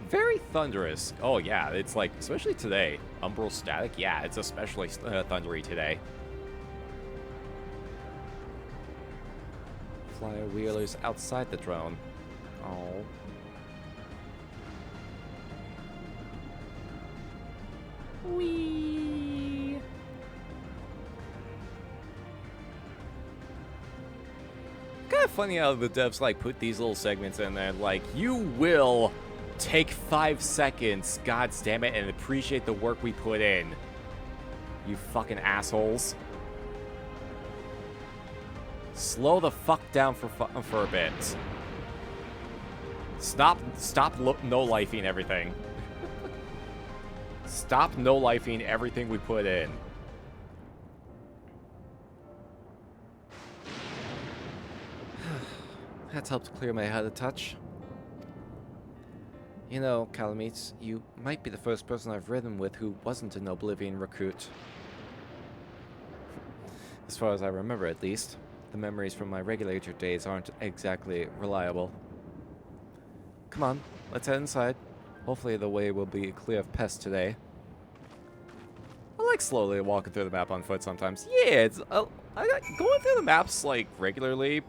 Very thunderous. Oh yeah, it's like, especially today. Umbral static, yeah, it's especially thundery today. Flyer wheelers outside the drone. Oh. Whee! Kind of funny how the devs like put these little segments in there. Like, you will take 5 seconds, god damn it, and appreciate the work we put in. You fucking assholes. Slow the fuck down for a bit. Stop no-lifing everything. Stop no-lifing everything we put in. That's helped clear my head a touch. You know, Calamite, you might be the first person I've ridden with who wasn't an Oblivion recruit. As far as I remember, at least. The memories from my regulator days aren't exactly reliable. Come on, let's head inside. Hopefully the way will be clear of pests today. I like slowly walking through the map on foot sometimes. Yeah, it's I like going through the maps like regularly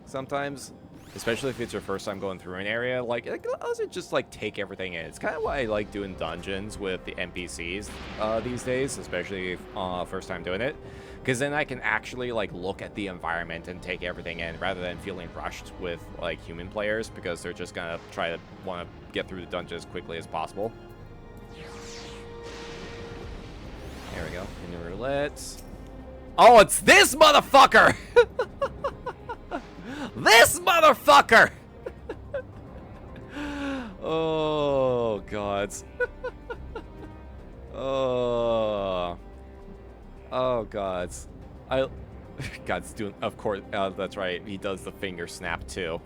sometimes, especially if it's your first time going through an area. Like, it allows you to just like take everything in. It's kind of why I like doing dungeons with the NPCs these days, especially first time doing it, because then I can actually like look at the environment and take everything in rather than feeling rushed with like human players, because they're just gonna try to want to get through the dungeon as quickly as possible. There we go. Mini roulette. Oh, it's this motherfucker! This motherfucker! Oh, God. Oh. Oh, God. God's doing... Of course, that's right. He does the finger snap, too.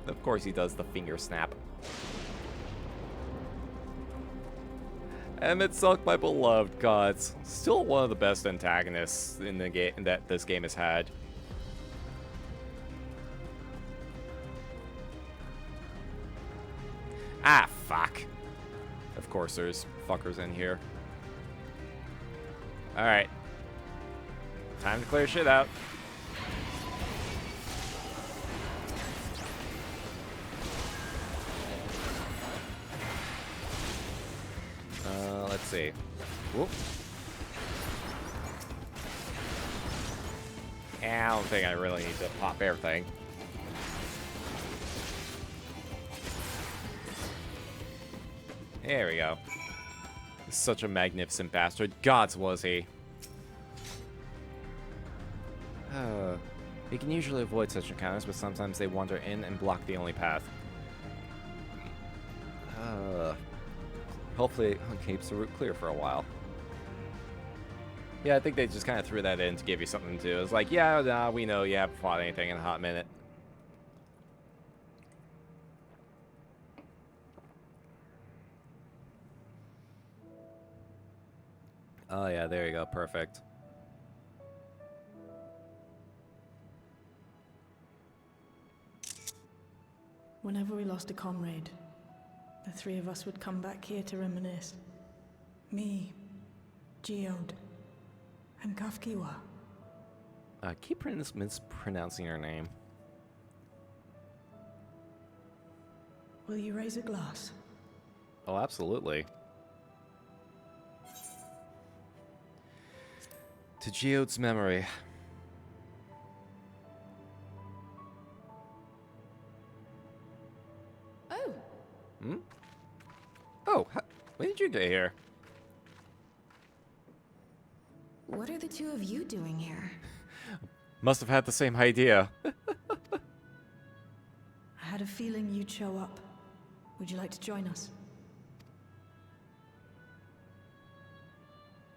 Of course he does the finger snap. Emmett Suck, my beloved gods. Still one of the best antagonists in the game that this game has had. Ah, fuck. Of course there's fuckers in here. Alright. Time to clear shit out. Let's see. Whoop. I don't think I really need to pop everything. There we go. Such a magnificent bastard. Gods was he. You can usually avoid such encounters, but sometimes they wander in and block the only path. Hopefully it keeps the route clear for a while. Yeah, I think they just kind of threw that in to give you something to do. It's like, yeah, nah, we know you haven't fought anything in a hot minute. Oh yeah, there you go, perfect. Whenever we lost a comrade, the three of us would come back here to reminisce. Me, Geode, and Kafkiwa. Keep mispronouncing your name. Will you raise a glass? Oh, absolutely. To Geode's memory. Oh. Hmm? Oh, when did you get here? What are the two of you doing here? Must have had the same idea. I had a feeling you'd show up. Would you like to join us?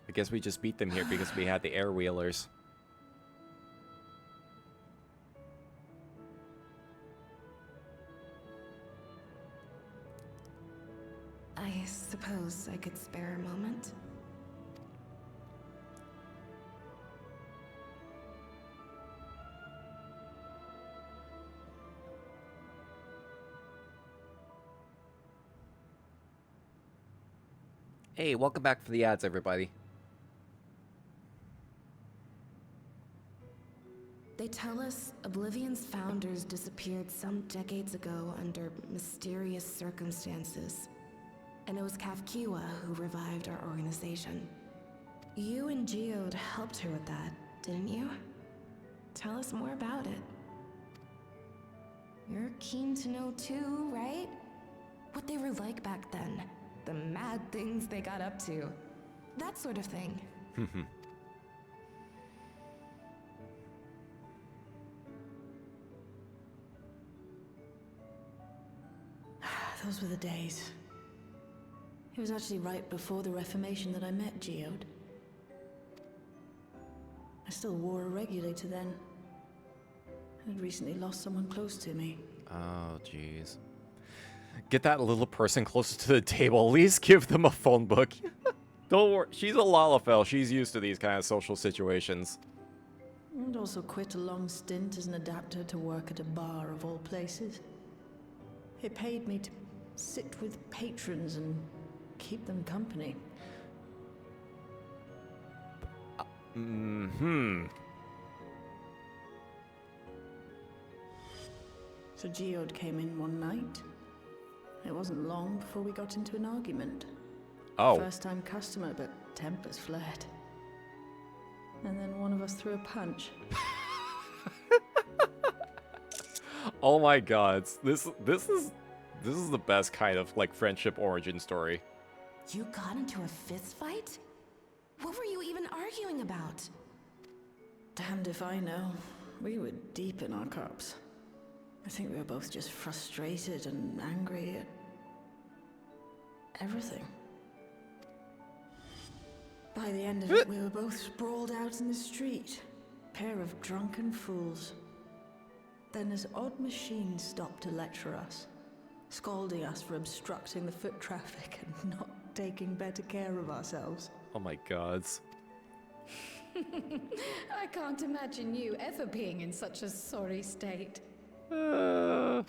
I guess we just beat them here because we had the air wheelers. I suppose I could spare a moment. Hey, welcome back for the ads, everybody. They tell us Oblivion's founders disappeared some decades ago under mysterious circumstances. And it was Kafkiwa who revived our organization. You and Geode helped her with that, didn't you? Tell us more about it. You're keen to know too, right? What they were like back then. The mad things they got up to. That sort of thing. Those were the days. It was actually right before the Reformation that I met Geode. I still wore a regulator then. I had recently lost someone close to me. Oh, jeez. Get that little person closer to the table. At least give them a phone book. Don't worry. She's a Lalafell. She's used to these kind of social situations. And also quit a long stint as an adapter to work at a bar of all places. It paid me to sit with patrons and keep them company. So Geode came in one night. It wasn't long before we got into an argument. Oh. First time customer, but tempers flared. And then one of us threw a punch. Oh my god. This is the best kind of like friendship origin story. You got into a fist fight? What were you even arguing about? Damned if I know. We were deep in our cups. I think we were both just frustrated and angry at everything. By the end of it, we were both sprawled out in the street. Pair of drunken fools. Then this odd machine stopped to lecture us, scolding us for obstructing the foot traffic and not taking better care of ourselves. Oh my gods. I can't imagine you ever being in such a sorry state. Uh...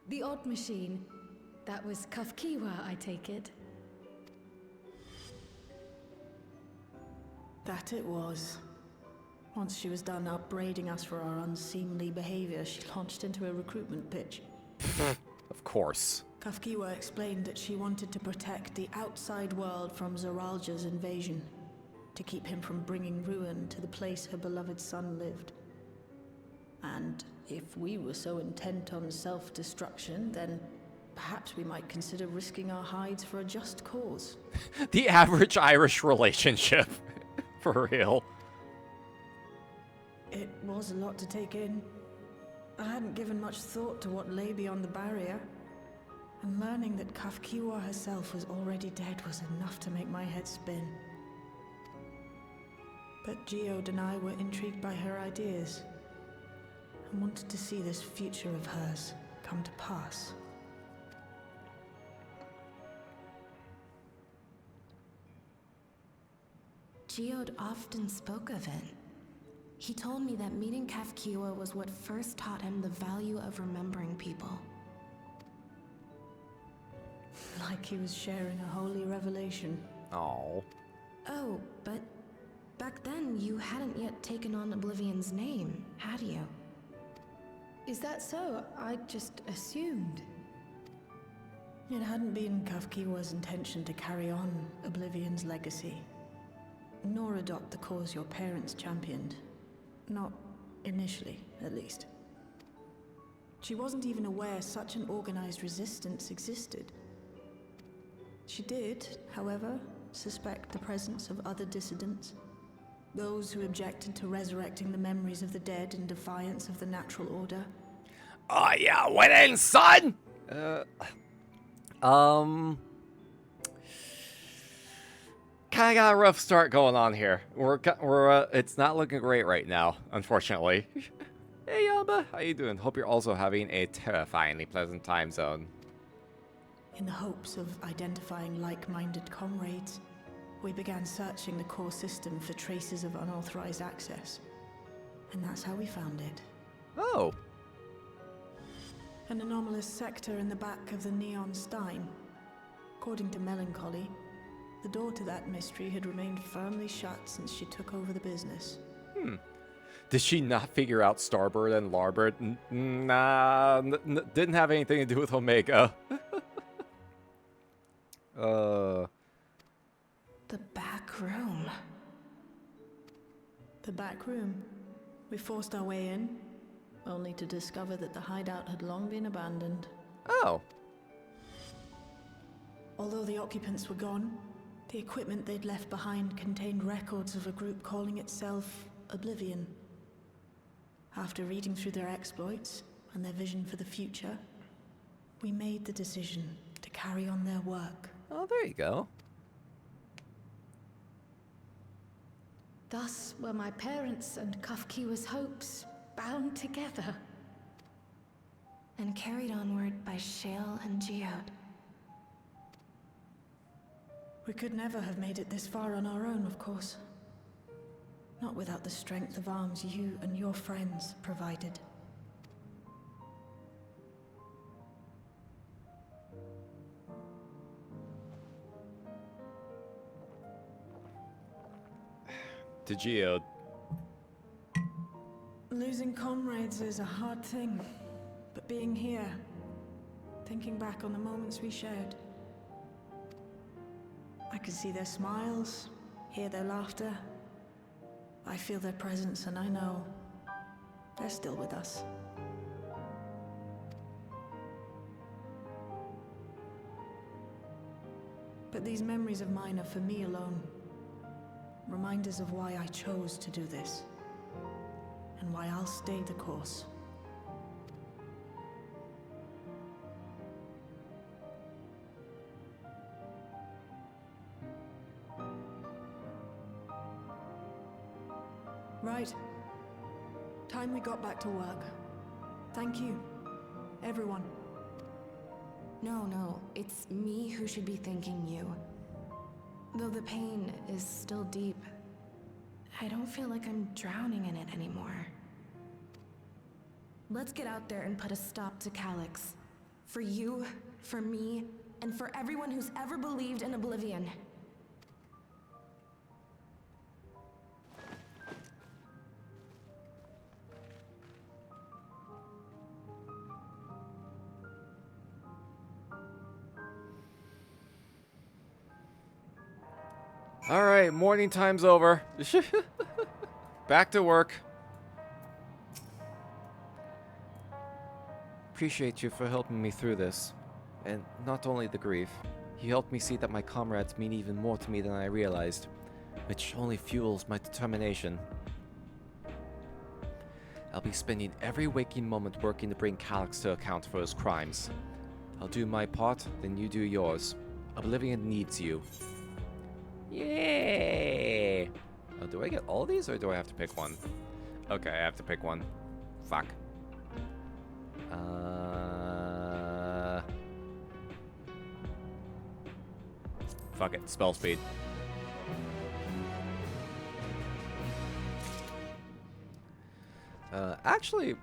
The odd machine. That was Kafkiwa, I take it. That it was. Once she was done upbraiding us for our unseemly behavior, she launched into a recruitment pitch. Of course. Kafkiwa explained that she wanted to protect the outside world from Zoralja's invasion, to keep him from bringing ruin to the place her beloved son lived. And if we were so intent on self-destruction, then perhaps we might consider risking our hides for a just cause. The average Irish relationship. For real. It was a lot to take in. I hadn't given much thought to what lay beyond the barrier, and learning that Kafkiwa herself was already dead was enough to make my head spin. But Geode and I were intrigued by her ideas, and wanted to see this future of hers come to pass. Geode often spoke of it. He told me that meeting Kafkiwa was what first taught him the value of remembering people. Like he was sharing a holy revelation. Oh. Oh, but back then you hadn't yet taken on Oblivion's name, had you? Is that so? I just assumed. It hadn't been Kafkiwa's intention to carry on Oblivion's legacy, nor adopt the cause your parents championed. Not initially, at least. She wasn't even aware such an organized resistance existed. She did, however, suspect the presence of other dissidents. Those who objected to resurrecting the memories of the dead in defiance of the natural order. Oh yeah, went in, son! Kinda got a rough start going on here. It's not looking great right now, unfortunately. Hey, Yamba, how you doing? Hope you're also having a terrifyingly pleasant time zone. In the hopes of identifying like-minded comrades, we began searching the core system for traces of unauthorized access. And that's how we found it. Oh. An anomalous sector in the back of the Neon Stein. According to Melancholy, the door to that mystery had remained firmly shut since she took over the business. Did she not figure out Starboard and Larboard? Nah, didn't have anything to do with Omega. The back room. The back room. We forced our way in, only to discover that the hideout had long been abandoned. Oh. Although the occupants were gone, the equipment they'd left behind contained records of a group calling itself Oblivion. After reading through their exploits and their vision for the future, we made the decision to carry on their work. Oh, there you go. Thus were my parents' and Kafkiwa's hopes bound together. And carried onward by Shale and Geode. We could never have made it this far on our own, of course. Not without the strength of arms you and your friends provided. To Geode. Losing comrades is a hard thing, but being here, thinking back on the moments we shared, I can see their smiles, hear their laughter. I feel their presence, and I know they're still with us. But these memories of mine are for me alone. Reminders of why I chose to do this, and why I'll stay the course. Right. Time we got back to work. Thank you, everyone. No, it's me who should be thanking you. Though the pain is still deep, I don't feel like I'm drowning in it anymore. Let's get out there and put a stop to Calyx. For you, for me, and for everyone who's ever believed in Oblivion. Alright, morning time's over. Back to work. Appreciate you for helping me through this. And not only the grief, you helped me see that my comrades mean even more to me than I realized, which only fuels my determination. I'll be spending every waking moment working to bring Calyx to account for his crimes. I'll do my part, then you do yours. Oblivion needs you. Yay! Oh, do I get all of these, or do I have to pick one? Okay, I have to pick one. Fuck. Fuck it, spell speed. Actually,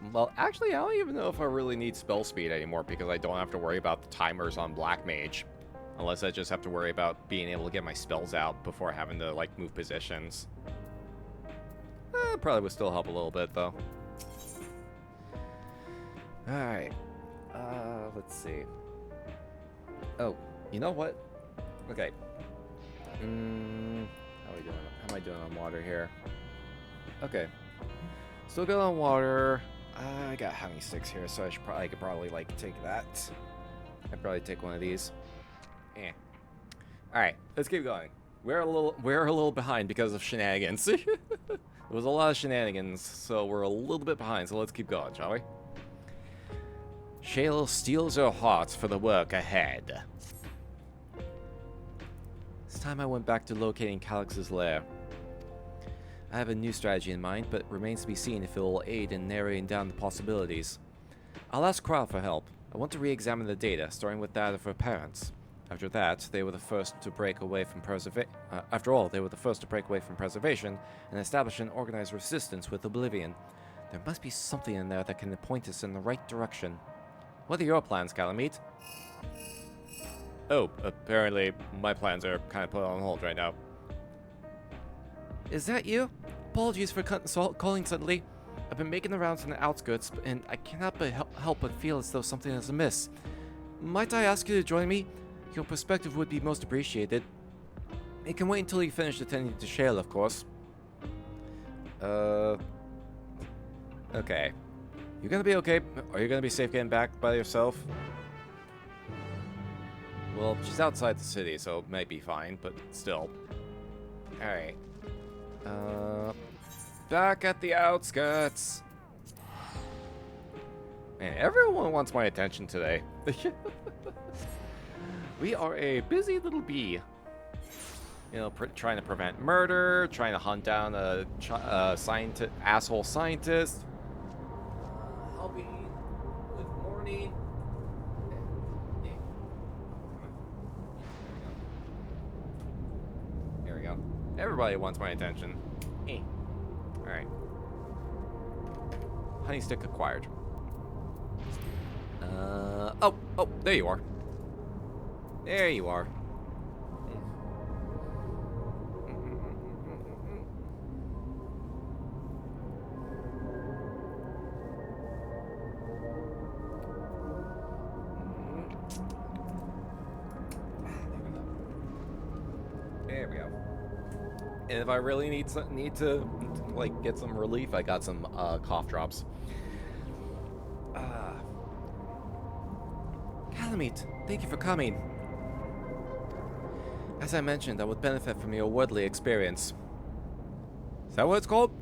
I don't even know if I really need spell speed anymore because I don't have to worry about the timers on Black Mage. Unless I just have to worry about being able to get my spells out before having to, like, move positions. Probably would still help a little bit, though. Alright. Let's see. Oh, you know what? Okay. How are we doing? How am I doing on water here? Okay. Still good on water. I got honey sticks here, so I could probably like take that. I'd probably take one of these. Eh. All right, let's keep going. We're a little behind because of shenanigans. There was a lot of shenanigans, so we're a little bit behind. So let's keep going, shall we? Shale steals her heart for the work ahead. This time I went back to locating Calyx's lair. I have a new strategy in mind, but it remains to be seen if it will aid in narrowing down the possibilities. I'll ask Crow for help. I want to re-examine the data, starting with that of her parents. After that, they were the first to break away from preservation and establish an organized resistance with Oblivion. There must be something in there that can point us in the right direction. What are your plans, Calamite? Oh, apparently my plans are kind of put on hold right now. Is that you? Apologies for calling suddenly. I've been making the rounds in the outskirts, and I cannot help but feel as though something is amiss. Might I ask you to join me? Your perspective would be most appreciated. It can wait until you finish attending to Shale, of course. Okay. You gonna be okay? Are you gonna be safe getting back by yourself? Well, she's outside the city, so it might be fine, but still. Alright. Back at the outskirts. Man, everyone wants my attention today. We are a busy little bee. You know, trying to prevent murder, trying to hunt down a asshole scientist. Helping with mourning. There we go. Everybody wants my attention. Alright. Honey stick acquired. Oh, there you are. There you are. There we go. And if I really need to like get some relief, I got some cough drops. Calamite, thank you for coming. As I mentioned, I would benefit from your Woodley experience. Is that what it's called?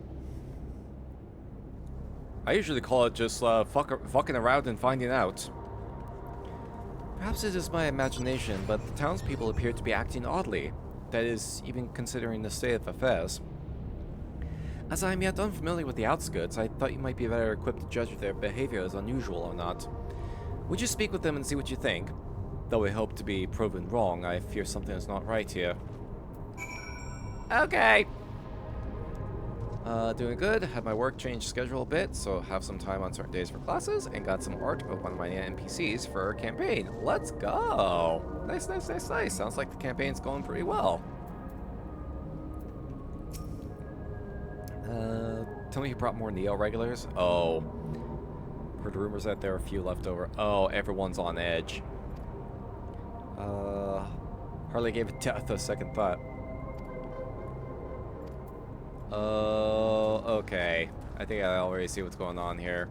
I usually call it just fucking around and finding out. Perhaps it is my imagination, but the townspeople appear to be acting oddly. That is, even considering the state of affairs. As I am yet unfamiliar with the outskirts, I thought you might be better equipped to judge if their behavior is unusual or not. Would you speak with them and see what you think? Though I hope to be proven wrong, I fear something is not right here. Okay. Doing good. Had my work change schedule a bit, so have some time on certain days for classes, and got some art of one of my NPCs for our campaign. Let's go! Nice, nice, nice, nice. Sounds like the campaign's going pretty well. Tell me you brought more Neo regulars? Oh. Heard rumors that there are a few left over. Oh, everyone's on edge. Hardly gave it death a second thought. Okay. I think I already see what's going on here.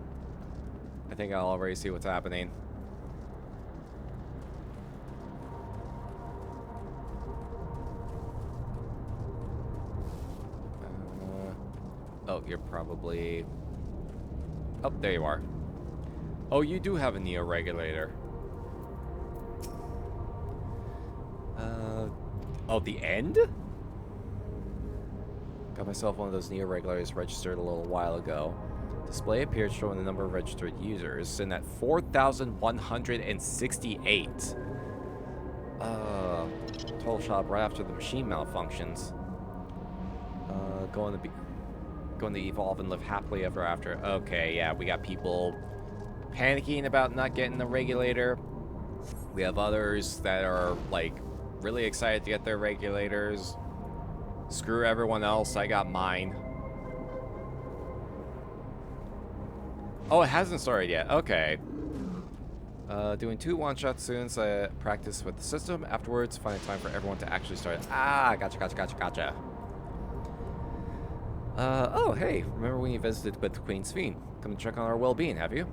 I think I already see what's happening. Oh, you're probably... Oh, there you are. Oh, you do have a Neo regulator. Oh, the end? Got myself one of those Neo regulators registered a little while ago. Display appeared showing the number of registered users, and at 4,168. Total shop right after the machine malfunctions. Going to evolve and live happily ever after. Okay, yeah, we got people panicking about not getting the regulator. We have others that are like really excited to get their regulators. Screw everyone else, I got mine. Oh, it hasn't started yet. Okay. Doing 2 one-shots soon, so I practice with the system. Afterwards, finding time for everyone to actually start. Ah, gotcha. Oh, hey, remember when you visited with Queen's Fiend? Come to check on our well-being, have you?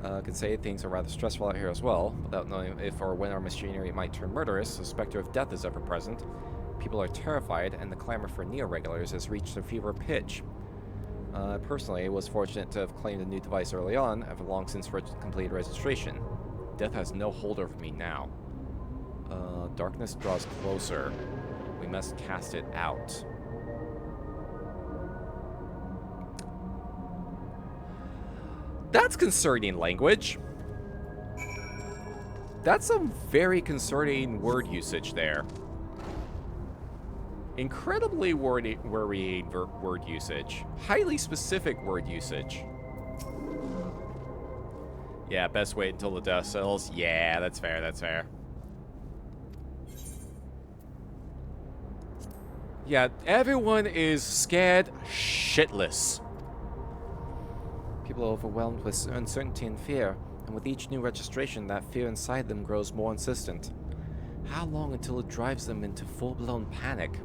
Can say things are rather stressful out here as well. Without knowing if or when our machinery might turn murderous, the specter of death is ever present. People are terrified, and the clamor for neo-regulars has reached a fever pitch. I personally was fortunate to have claimed a new device early on. I've long since completed registration. Death has no hold over me now. Darkness draws closer. We must cast it out. That's concerning language. That's some very concerning word usage there. Incredibly worrying word usage. Highly specific word usage. Yeah, best wait until the dust settles. Yeah, that's fair, that's fair. Yeah, everyone is scared shitless. People are overwhelmed with uncertainty and fear, and with each new registration, that fear inside them grows more insistent. How long until it drives them into full-blown panic?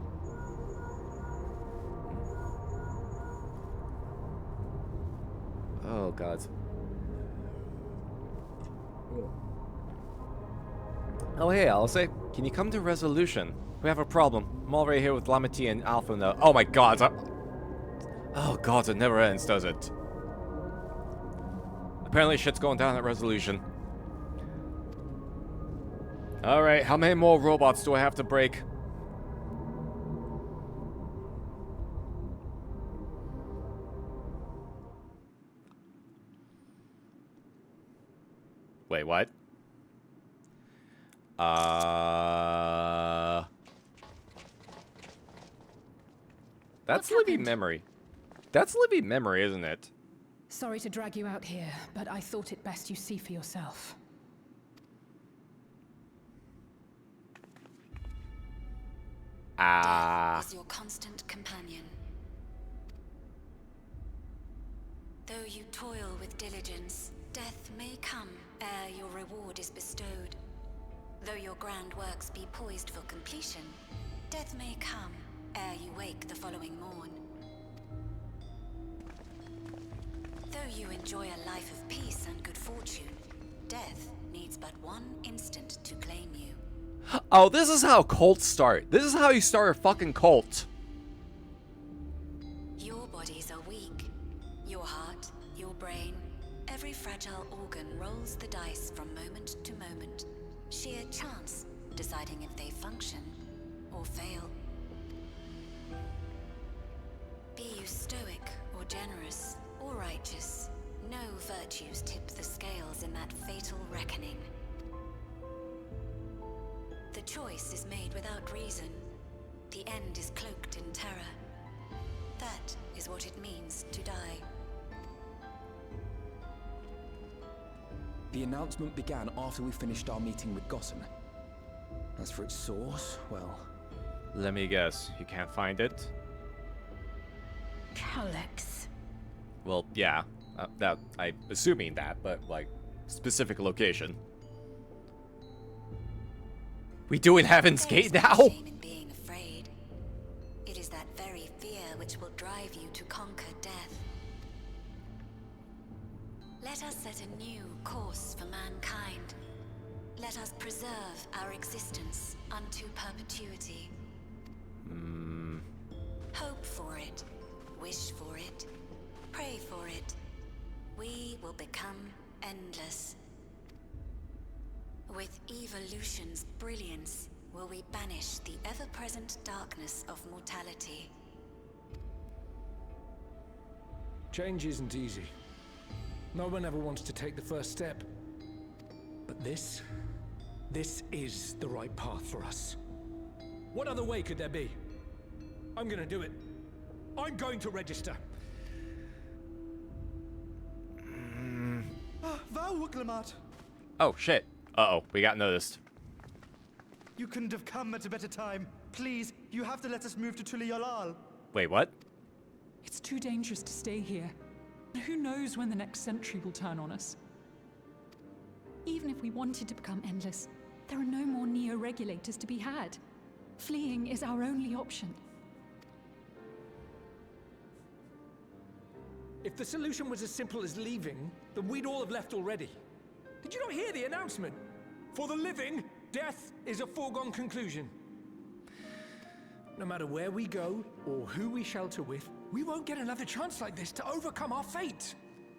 Oh, God. Oh, hey, Alice. Can you come to resolution? We have a problem. I'm already here with Lamati and Alpha now. Oh, my God. Oh, God, it never ends, does it? Apparently shit's going down at resolution. Alright, how many more robots do I have to break? Wait, what? That's living memory. That's living memory, isn't it? Sorry to drag you out here, but I thought it best you see for yourself. Death is your constant companion. Though you toil with diligence, death may come ere your reward is bestowed. Though your grand works be poised for completion, death may come ere you wake the following morn. Though you enjoy a life of peace and good fortune, death needs but one instant to claim you. Oh, this is how cults start. This is how you start a fucking cult. Your bodies are weak. Your heart, your brain, every fragile organ rolls the dice from moment to moment. Sheer chance deciding if they function or fail. Be you stoic or generous or righteous, no virtues tip the scales in that fatal reckoning. The choice is made without reason. The end is cloaked in terror. That is what it means to die. The announcement began after we finished our meeting with Gossen. As for its source, well... Let me guess. You can't find it? Calyx. Well, yeah. I'm assuming that, but, like, specific location. We doing Heaven's Gate now? Shame in being afraid. It is that very fear which will drive you to conquer death. Let us set a new course for mankind. Let us preserve our existence unto perpetuity. Hope for it, wish for it, pray for it. we will become endless. With evolution's brilliance, will we banish the ever-present darkness of mortality. Change isn't easy. No one ever wants to take the first step. But this is the right path for us. What other way could there be? I'm gonna do it. I'm going to register. Oh, shit. Uh-oh, we got noticed. You couldn't have come at a better time. Please, you have to let us move to Tuliolal. Wait, what? It's too dangerous to stay here. Who knows when the next century will turn on us? Even if we wanted to become endless, there are no more neo-regulators to be had. Fleeing is our only option. If the solution was as simple as leaving, then we'd all have left already. Did you not hear the announcement? For the living, death is a foregone conclusion. No matter where we go, or who we shelter with, we won't get another chance like this to overcome our fate.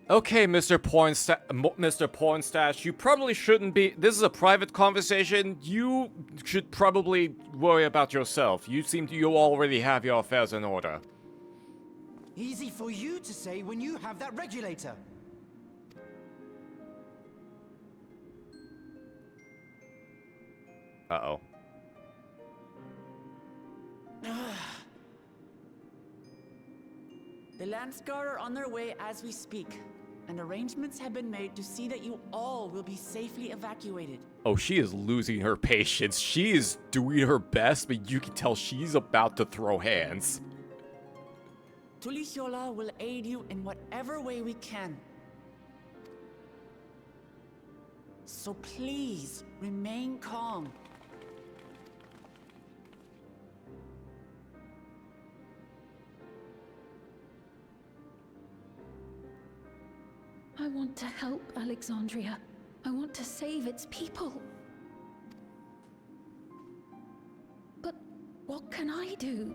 Okay, Mr. Pornstash, you probably shouldn't be... This is a private conversation. You should probably worry about yourself. You already have your affairs in order. Easy for you to say when you have that regulator. Uh-oh. The Landsguard are on their way as we speak, and arrangements have been made to see that you all will be safely evacuated. Oh, she is losing her patience. She is doing her best, but you can tell she's about to throw hands. Tulichola will aid you in whatever way we can. So please, remain calm. I want to help Alexandria. I want to save its people. But what can I do?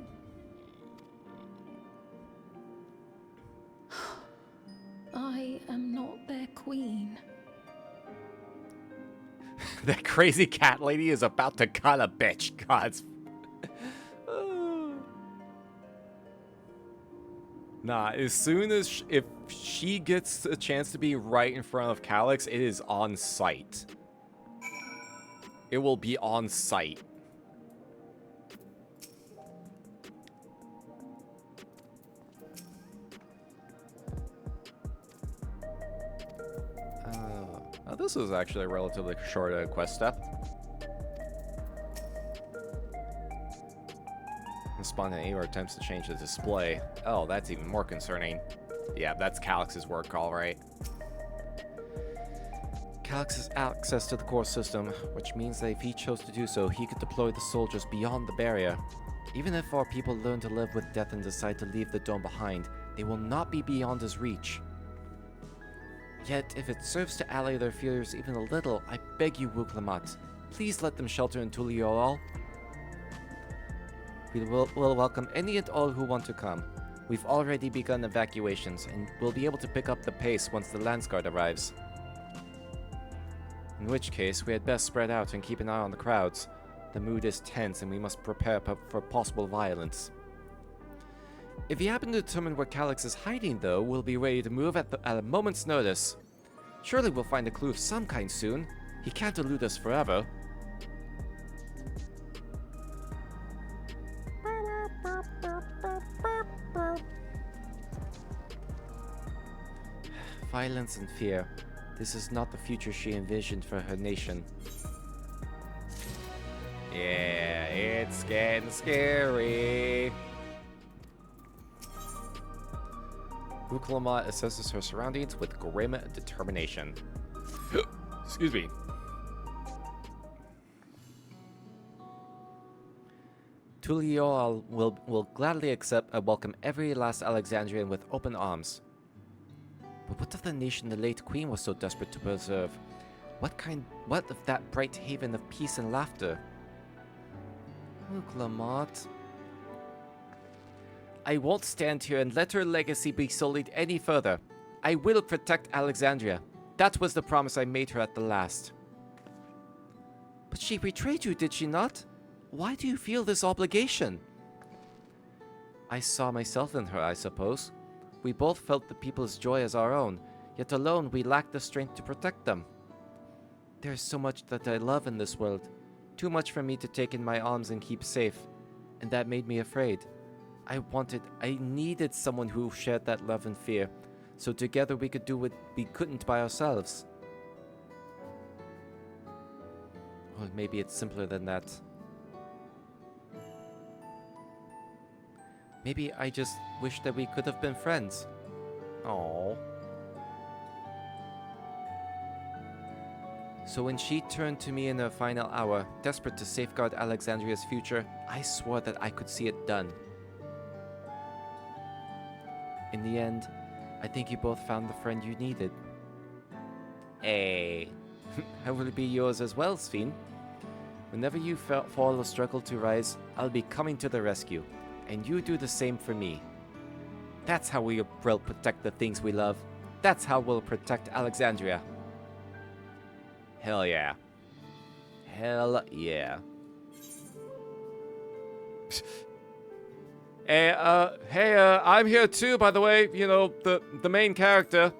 I am not their queen. That crazy cat lady is about to cut a bitch. God's... Nah, as soon as... if she gets a chance to be right in front of Calyx, it is on sight. It will be on sight. This is actually a relatively short quest step. Spontaneity or attempts to change the display. Oh, that's even more concerning. Yeah, that's Calyx's work, alright. Calyx has access to the core system, which means that if he chose to do so, he could deploy the soldiers beyond the barrier. Even if our people learn to live with death and decide to leave the dome behind, they will not be beyond his reach. Yet, if it serves to allay their fears even a little, I beg you, Wuklamat, please let them shelter in Tuliolal. We'll welcome any and all who want to come. We've already begun evacuations, and we'll be able to pick up the pace once the Landsguard arrives. In which case, we had best spread out and keep an eye on the crowds. The mood is tense, and we must prepare for possible violence. If you happen to determine where Calyx is hiding, though, we'll be ready to move at a moment's notice. Surely we'll find a clue of some kind soon. He can't elude us forever. Violence and fear. This is not the future she envisioned for her nation. Yeah, it's getting scary. Wuklamat assesses her surroundings with grim determination. Excuse me. Tuliolal will gladly accept and welcome every last Alexandrian with open arms. But what of the nation the late queen was so desperate to preserve? What of that bright haven of peace and laughter? Wuklamat. I won't stand here and let her legacy be sullied any further. I will protect Alexandria. That was the promise I made her at the last. But she betrayed you, did she not? Why do you feel this obligation? I saw myself in her, I suppose. We both felt the people's joy as our own, yet alone we lacked the strength to protect them. There is so much that I love in this world, too much for me to take in my arms and keep safe, and that made me afraid. I needed someone who shared that love and fear, so together we could do what we couldn't by ourselves. Well, maybe it's simpler than that. Maybe I just wish that we could have been friends. Aww. So when she turned to me in her final hour, desperate to safeguard Alexandria's future, I swore that I could see it done. In the end, I think you both found the friend you needed. Hey. I will be yours as well, Sven. Whenever you fall or struggle to rise, I'll be coming to the rescue. And you do the same for me. That's how we will protect the things we love. That's how we'll protect Alexandria. Hell yeah. Hell yeah. Hey, I'm here too, by the way. You know, the main character.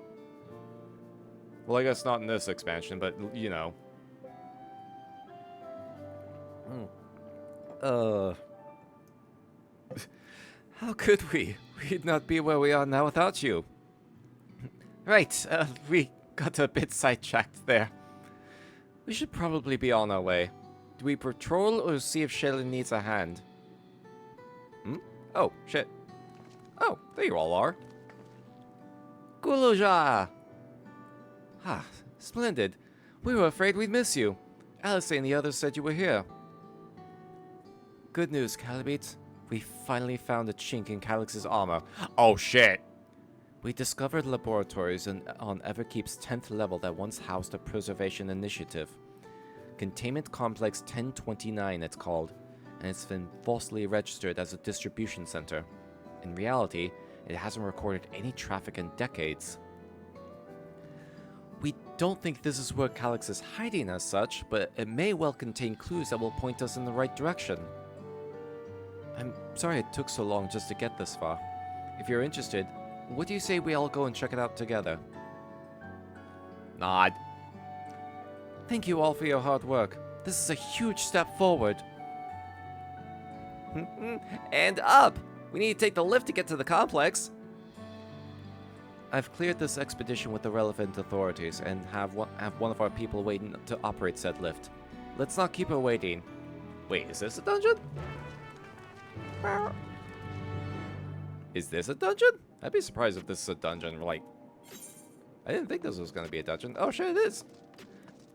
Well, I guess not in this expansion, but, you know. How could we? We'd not be where we are now without you. Right, we got a bit sidetracked there. We should probably be on our way. Do we patrol or see if Shayla needs a hand? Oh, shit. Oh, there you all are. Guluja! Ah, splendid. We were afraid we'd miss you. Alice and the others said you were here. Good news, Calibate. We finally found a chink in Calyx's armor. Oh, shit! We discovered laboratories on Everkeep's 10th level that once housed a preservation initiative. Containment Complex 1029, it's called, and it's been falsely registered as a distribution center. In reality, it hasn't recorded any traffic in decades. We don't think this is where Calyx is hiding as such, but it may well contain clues that will point us in the right direction. I'm sorry it took so long just to get this far. If you're interested, what do you say we all go and check it out together? Nod. Thank you all for your hard work. This is a huge step forward. And up! We need to take the lift to get to the complex. I've cleared this expedition with the relevant authorities and have one of our people waiting to operate said lift. Let's not keep her waiting. Wait, is this a dungeon? Is this a dungeon? I'd be surprised if this is a dungeon. Like, I didn't think this was going to be a dungeon. Oh shit, it is.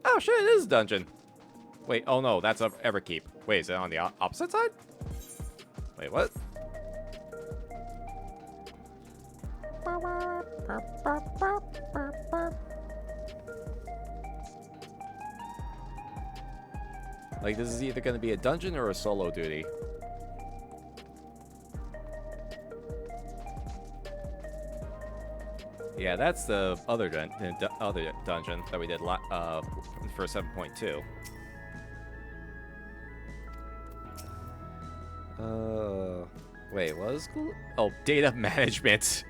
Oh shit, it is a dungeon. Wait, oh no, that's Everkeep. Wait, is it on the opposite side? Wait, what? Like, this is either going to be a dungeon or a solo duty. Yeah, that's the other dungeon that we did for 7.2. Wait, what is cool? Oh, data management.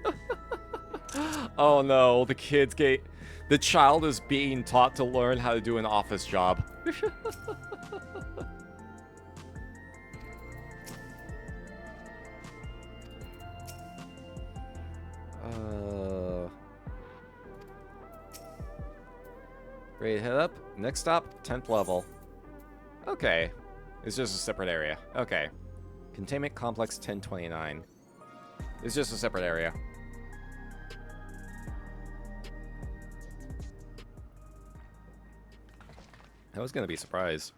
Oh no, the child is being taught to learn how to do an office job. Ready to head up? Next stop, 10th level. Okay. It's just a separate area. Okay. Containment Complex 1029. It's just a separate area. I was gonna be surprised.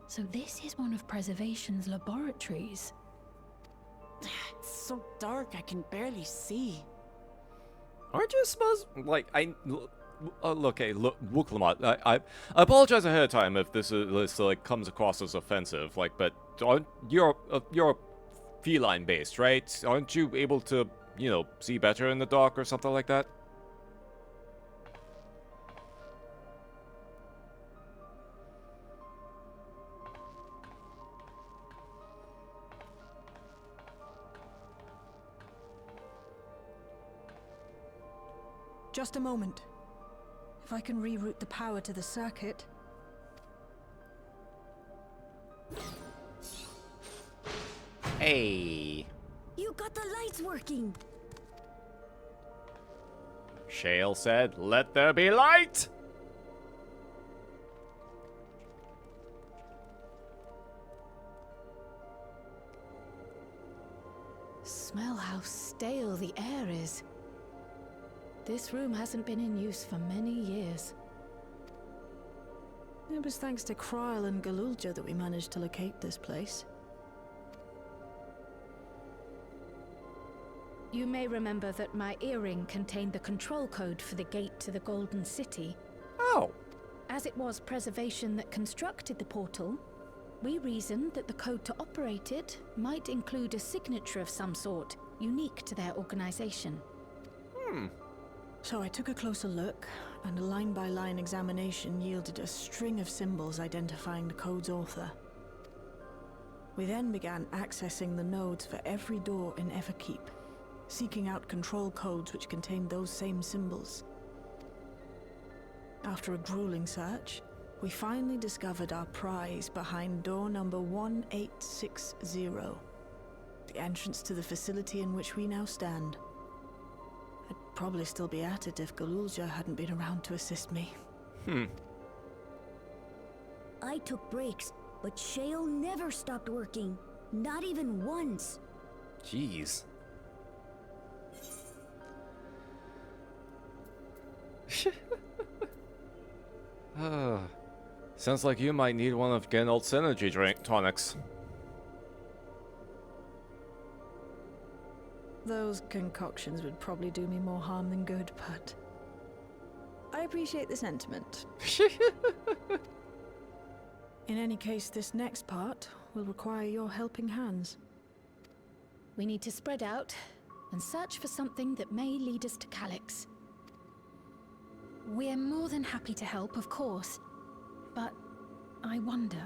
So this is one of Preservation's laboratories. dark, I can barely see. Aren't you supposed, like, okay, look, Wooklamat, I apologize ahead of time if this like, comes across as offensive, like, but you're feline-based, right? Aren't you able to, you know, see better in the dark or something like that? Just a moment. If I can reroute the power to the circuit. Hey. You got the lights working. Shale said, "Let there be light." Smell how stale the air is. This room hasn't been in use for many years. It was thanks to Kryl and Galulja that we managed to locate this place. You may remember that my earring contained the control code for the gate to the Golden City. Oh. As it was Preservation that constructed the portal, we reasoned that the code to operate it might include a signature of some sort, unique to their organization. So I took a closer look, and a line-by-line examination yielded a string of symbols identifying the code's author. We then began accessing the nodes for every door in Everkeep, seeking out control codes which contained those same symbols. After a grueling search, we finally discovered our prize behind door number 1860, the entrance to the facility in which we now stand. I'd probably still be at it if Galulja hadn't been around to assist me. I took breaks, but Shale never stopped working. Not even once. Jeez. Sounds like you might need one of Genolt's energy drink tonics. Those concoctions would probably do me more harm than good, but I appreciate the sentiment. In any case, this next part will require your helping hands. We need to spread out and search for something that may lead us to Calyx. We're more than happy to help, of course, but I wonder,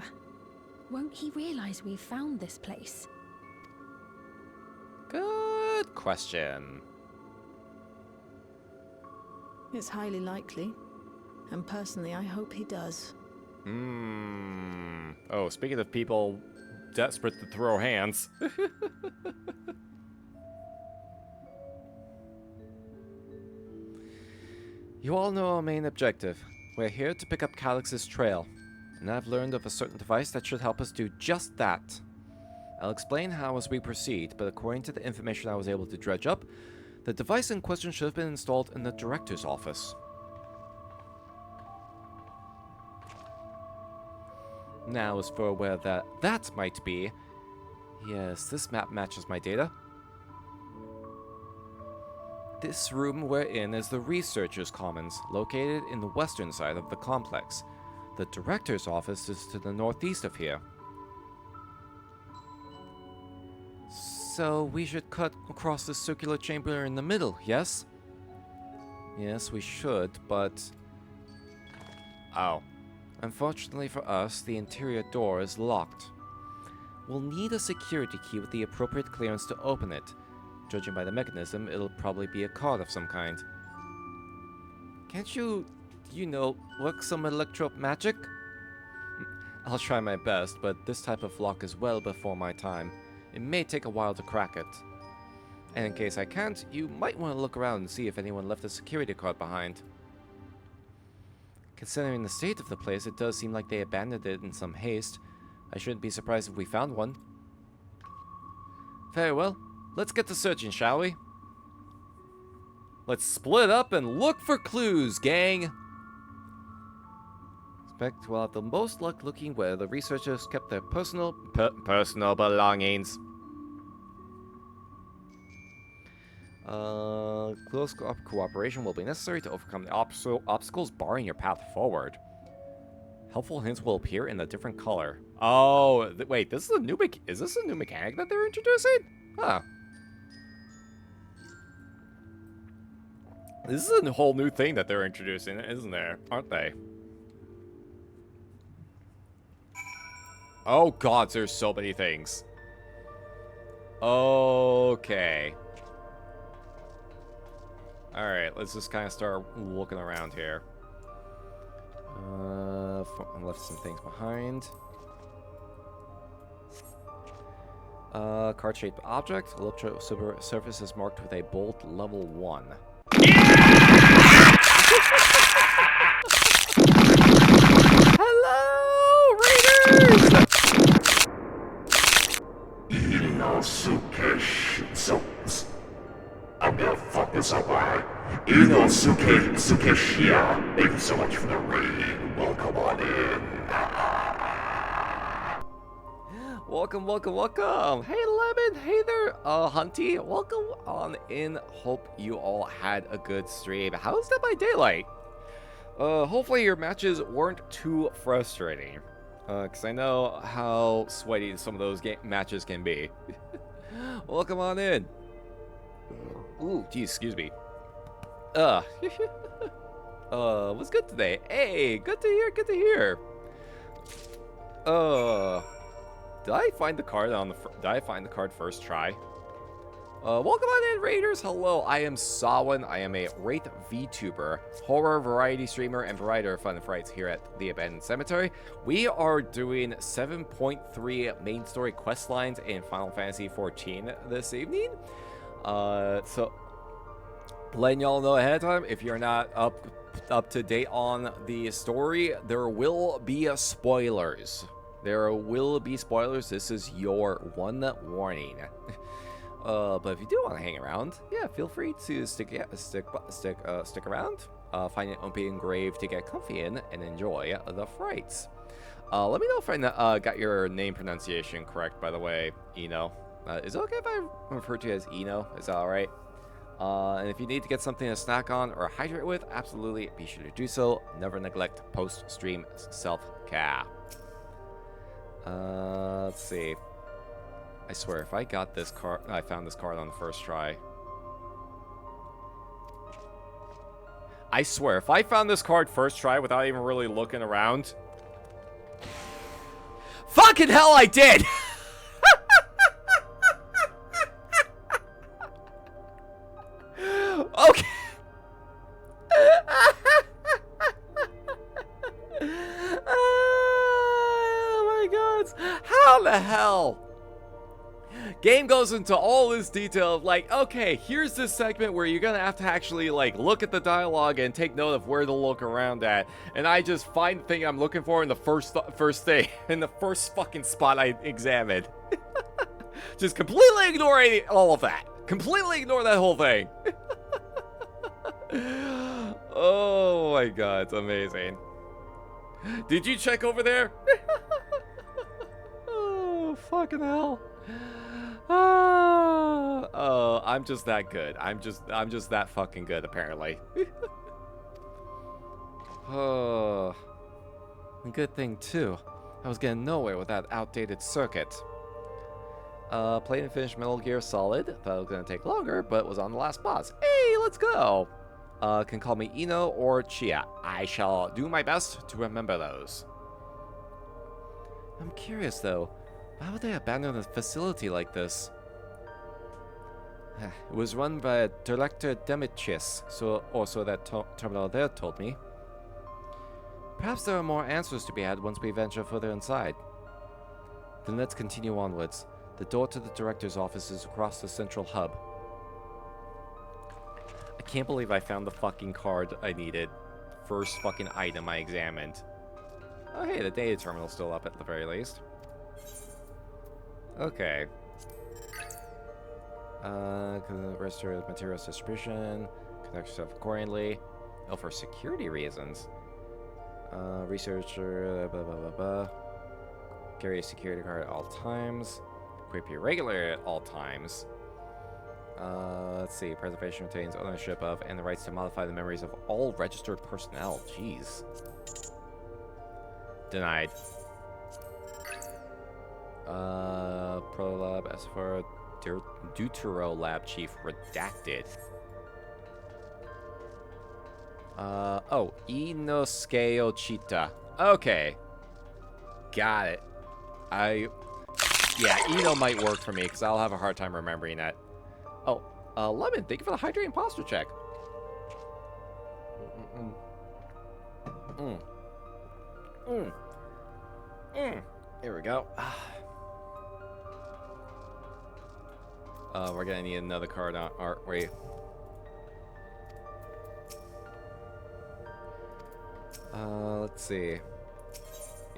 won't he realize we've found this place? Good question. It's highly likely, and personally I hope he does. Oh, speaking of people desperate to throw hands. You all know our main objective. We're here to pick up Calyx's trail, and I've learned of a certain device that should help us do just that. I'll explain how as we proceed, but according to the information I was able to dredge up, the device in question should have been installed in the director's office. Now, as for where that might be, yes, this map matches my data. This room we're in is the Researchers' Commons, located in the western side of the complex. The director's office is to the northeast of here. So we should cut across the circular chamber in the middle, yes? Yes, we should, but... Oh. Unfortunately for us, the interior door is locked. We'll need a security key with the appropriate clearance to open it. Judging by the mechanism, it'll probably be a card of some kind. Can't you work some electro magic? I'll try my best, but this type of lock is well before my time. It may take a while to crack it. And in case I can't, you might want to look around and see if anyone left a security card behind. Considering the state of the place, it does seem like they abandoned it in some haste. I shouldn't be surprised if we found one. Very well. Let's get to searching, shall we? Let's split up and look for clues, gang! Expect we'll have the most luck looking where the researchers kept their personal belongings. Close cooperation will be necessary to overcome the obstacles barring your path forward. Helpful hints will appear in a different color. Oh, wait, this is a new is this a new mechanic that they're introducing? Huh. This is a whole new thing that they're introducing, isn't there? Aren't they? Oh god, there's so many things. Okay. Alright, let's just kind of start looking around here. I left some things behind. Card-shaped object. Elliptical surface is marked with a bold level 1. Hello, Raiders! I'm gonna fuck this up, alright? Inosuke Tsukeshia. Thank you so much for the raid. Welcome on in. Welcome, welcome, welcome. Hey, Lemon. Hey there, Hunty. Welcome on in. Hope you all had a good stream. How's Dead by Daylight? Hopefully your matches weren't too frustrating. Because I know how sweaty some of those matches can be. Welcome on in. Ooh, geez, excuse me. What's good today? Hey, good to hear, good to hear. Did I find the card on the did I find the card first try? Welcome on in, Raiders. Hello, I am Sawin. I am a Wraith VTuber, horror variety streamer, and provider of fun and frights here at the Abandoned Cemetery. We are doing 7.3 main story quest lines in Final Fantasy XIV this evening. So letting y'all know ahead of time, if you're not up to date on the story, there will be spoilers. There will be spoilers. This is your one warning. But if you do want to hang around, yeah, feel free to stick around. Find an open grave to get comfy in and enjoy the frights. Let me know if I got your name pronunciation correct, by the way, Eno. Is it okay if I refer to you as Eno? Is that alright? And if you need to get something to snack on or hydrate with, absolutely be sure to do so. Never neglect post-stream self-care. Let's see. I swear, if I got this card, I found this card on the first try. I swear, if I found this card first try without even really looking around. Fucking hell, I did! Okay. Oh my god. How the hell? Game goes into all this detail of like, okay, here's this segment where you're gonna have to actually like look at the dialogue and take note of where to look around at, and I just find the thing I'm looking for in the first thing, in the first fucking spot I examined. Just completely ignore all of that. Completely ignore that whole thing. Oh my god, it's amazing. Did you check over there? Oh, fucking hell. Oh, I'm just that good. I'm just that fucking good, apparently. Oh, a good thing too. I was getting nowhere with that outdated circuit. Played and finished Metal Gear Solid. Thought it was gonna take longer, but was on the last boss. Hey, let's go. Can call me Eno or Chia. I shall do my best to remember those. I'm curious though. Why would they abandon a facility like this? It was run by Director Demetrius, so that terminal there told me. Perhaps there are more answers to be had once we venture further inside. Then let's continue onwards. The door to the director's office is across the central hub. I can't believe I found the fucking card I needed. First fucking item I examined. Oh hey, the data terminal's still up at the very least. Okay. Register materials distribution. Conduct yourself accordingly. Oh, for security reasons. Researcher, blah, blah, blah, blah. Carry a security card at all times. Equip your regular at all times. Let's see. Preservation retains ownership of and the rights to modify the memories of all registered personnel. Jeez. Denied. Prolab, as for Deutero Lab Chief, redacted. Oh, Inosuke Ochita. Okay. Got it. Yeah, Ino might work for me, because I'll have a hard time remembering that. Oh, Lemon, thank you for the hydrating posture check. Here we go. We're gonna need another card on art. Wait. Let's see.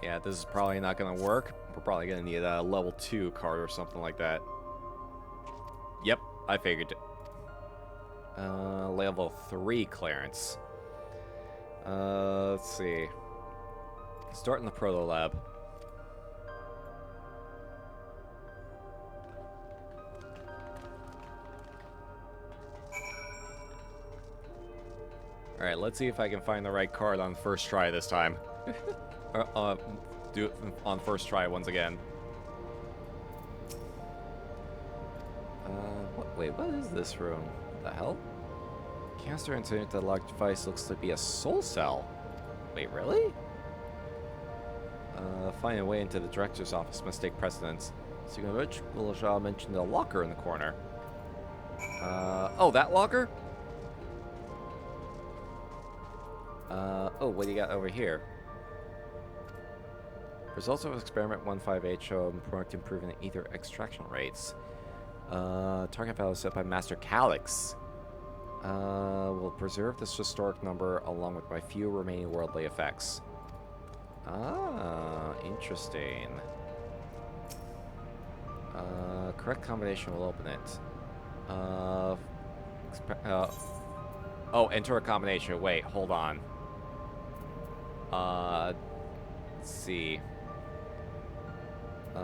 Yeah, this is probably not gonna work. We're probably gonna need a level 2 card or something like that. Yep, I figured it. Level 3 clearance. Let's see. Start in the Proto Lab. Alright, let's see if I can find the right card on first try this time. Do it on first try once again. Wait, what is this room? What the hell? Canister insert the locked device looks to be a soul cell. Wait, really? Find a way into the director's office must take precedence. Speaking of which, Willishaw mentioned a locker in the corner. Oh, that locker? Oh, what do you got over here? Results of experiment 158 show marked improvement in ether extraction rates. Target value set by Master Calyx. Will preserve this historic number along with my few remaining worldly effects. Ah, interesting. Correct combination will open it. Oh, enter a combination. Wait, hold on. Let's see. Do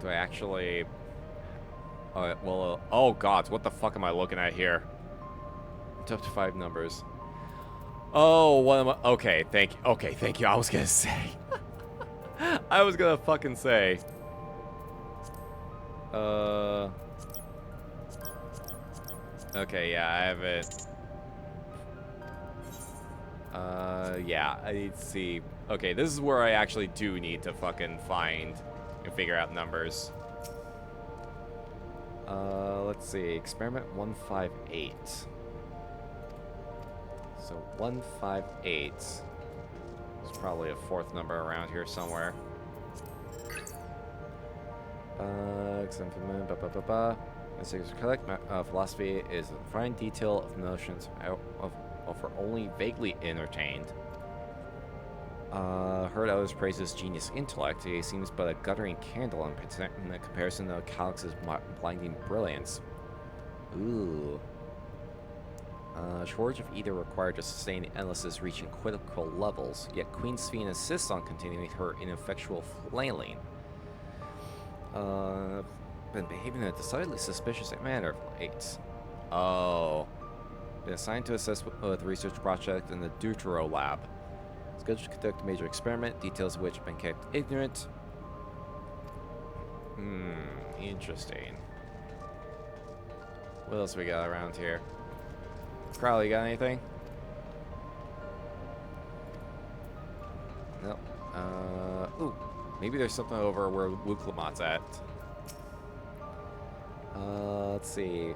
I actually... well, oh god, what the fuck am I looking at here? Up to 5 numbers. Oh, what am I... Okay, thank you. Okay, thank you. I was gonna say. I was gonna fucking say. Okay, yeah, I have it. Yeah, I need to see. Okay, this is where I actually do need to fucking find and figure out numbers. Let's see. Experiment 158. So 158. There's probably a 4th number around here somewhere. Philosophy is the fine detail of notions of for only vaguely entertained. Heard others praise his genius intellect. He seems but a guttering candle in comparison to Calyx's blinding brilliance. Ooh. Shortage of either required to sustain endlessness reaching critical levels, yet Queen Sphene insists on continuing her ineffectual flailing. Been behaving in a decidedly suspicious manner of late. Oh. Been assigned to assist with the research project in the Deutero Lab. Scheduled to conduct a major experiment, details of which have been kept ignorant. Interesting. What else we got around here? Crowley, got anything? Nope. Ooh. Maybe there's something over where Luke Lamont's at. Let's see.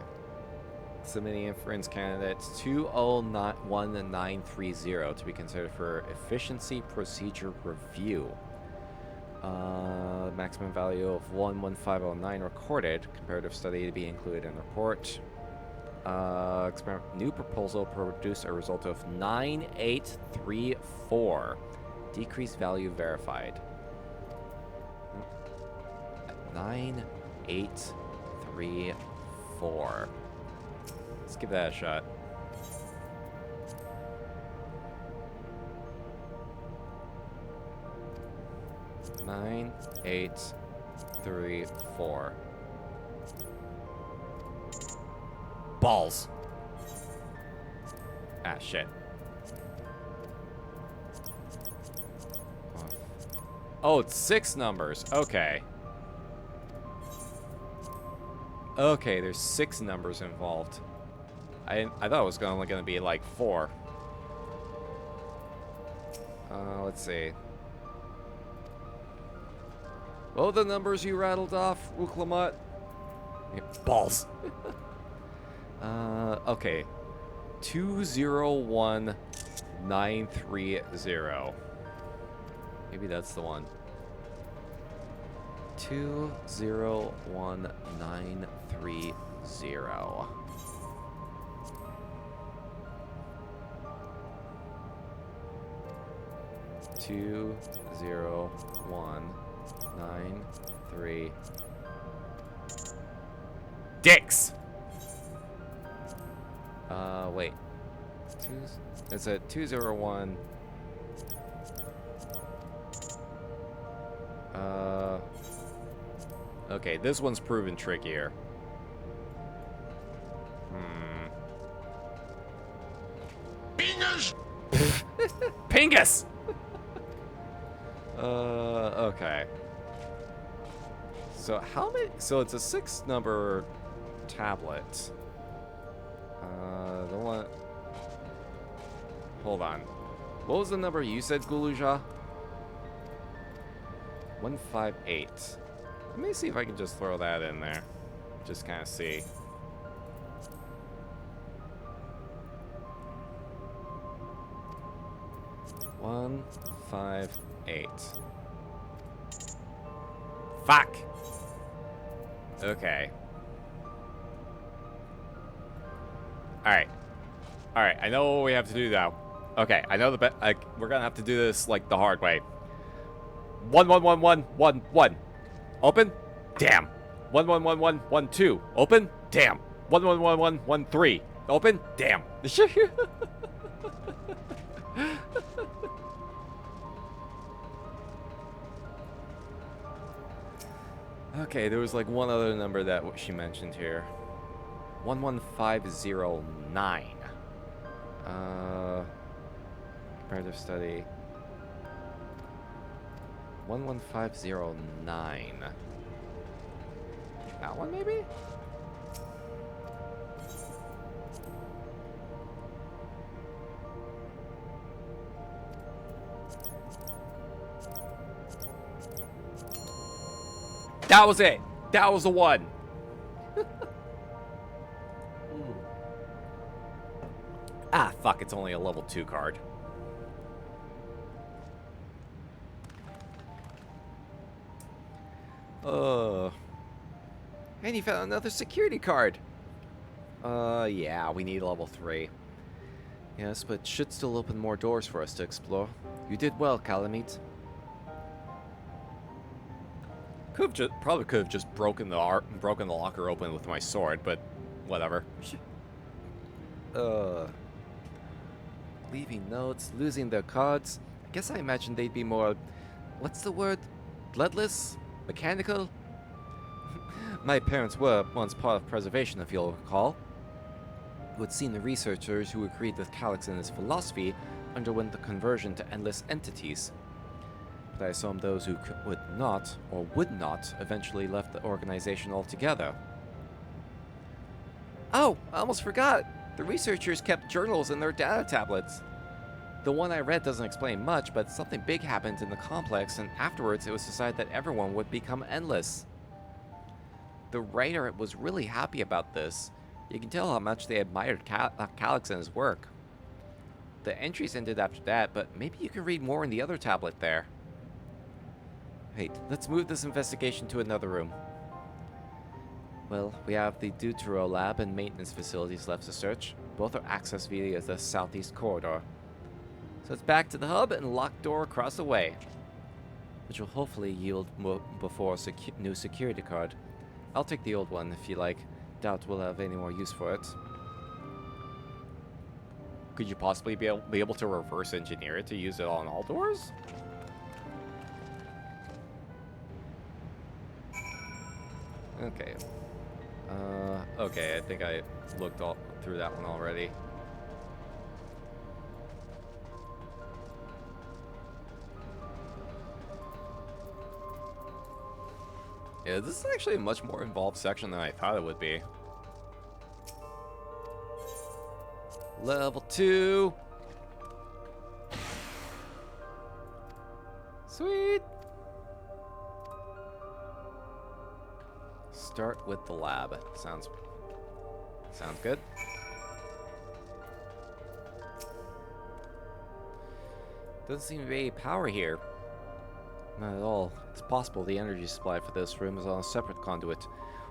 Submitting inference candidates 201930 to be considered for efficiency procedure review. Maximum value of 11509 recorded. Comparative study to be included in report. New proposal produced a result of 9834. Decreased value verified. 9834. Let's give that a shot. Nine, 8, 3, 4. Balls. Ah, shit. Oh, it's 6 numbers. Okay. Okay, there's 6 numbers involved. I thought it was only gonna be like 4. Let's see. What were the numbers you rattled off, Uklamat? Yeah, balls. Okay. 201930. Maybe that's the one. 201930. 201930. Dicks! Wait. It's a 201. Okay, this one's proven trickier. Pingus! Pingus! Okay. So how many? So it's a 6-number tablet. The one. Hold on. What was the number you said, Guluja? 158. Let me see if I can just throw that in there. Just kind of see. One, 5, 8. Fuck. Okay. Alright. Alright, I know what we have to do now. Okay, I know we're gonna have to do this like the hard way. 1 1 1 1 1 1. Open. Damn. 1 1 1 1 1 2. Open. Damn. 1 1 1 1 1 3. Open. Damn. Okay, there was like one other number that she mentioned here. 11509. Comparative study. 11509. That one, maybe? That was it. That was the one. Ah, fuck, it's only a level 2 card. And you found another security card. Yeah, we need level 3. Yes, but should still open more doors for us to explore. You did well, Calamite. Probably could have just broken the locker open with my sword, but whatever. Leaving notes, losing their cards. I guess I imagined they'd be more, what's the word? Bloodless? Mechanical? My parents were once part of preservation, if you'll recall. Who had seen the researchers who agreed with Calyx and his philosophy underwent the conversion to endless entities. But I assume those who would not eventually left the organization altogether. Oh, I almost forgot! The researchers kept journals in their data tablets. The one I read doesn't explain much, but something big happened in the complex, and afterwards it was decided that everyone would become endless. The writer was really happy about this. You can tell how much they admired Calyx and his work. The entries ended after that, but maybe you can read more in the other tablet there. Wait, let's move this investigation to another room. Well, we have the Deutero lab and maintenance facilities left to search. Both are accessed via the southeast corridor. So it's back to the hub and locked door across the way, which will hopefully yield before a new security card. I'll take the old one if you like. Doubt we'll have any more use for it. Could you possibly be able to reverse engineer it to use it on all doors? Okay. Okay, I think I looked all through that one already. Yeah, this is actually a much more involved section than I thought it would be. Level 2. Sweet. Start with the lab. Sounds good. Doesn't seem to be any power here. Not at all. It's possible the energy supply for this room is on a separate conduit,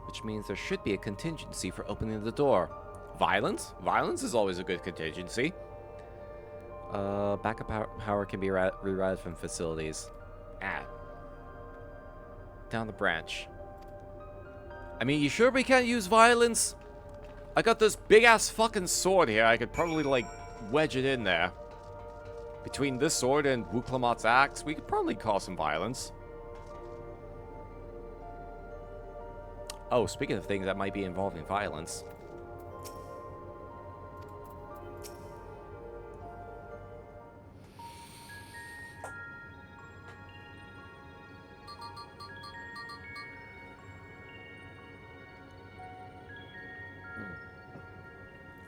which means there should be a contingency for opening the door. Violence? Violence is always a good contingency. Backup power can be rerouted from facilities. Down the branch. I mean, you sure we can't use violence? I got this big-ass fucking sword here. I could probably, like, wedge it in there. Between this sword and Wuklamot's axe, we could probably cause some violence. Oh, speaking of things that might be involving violence.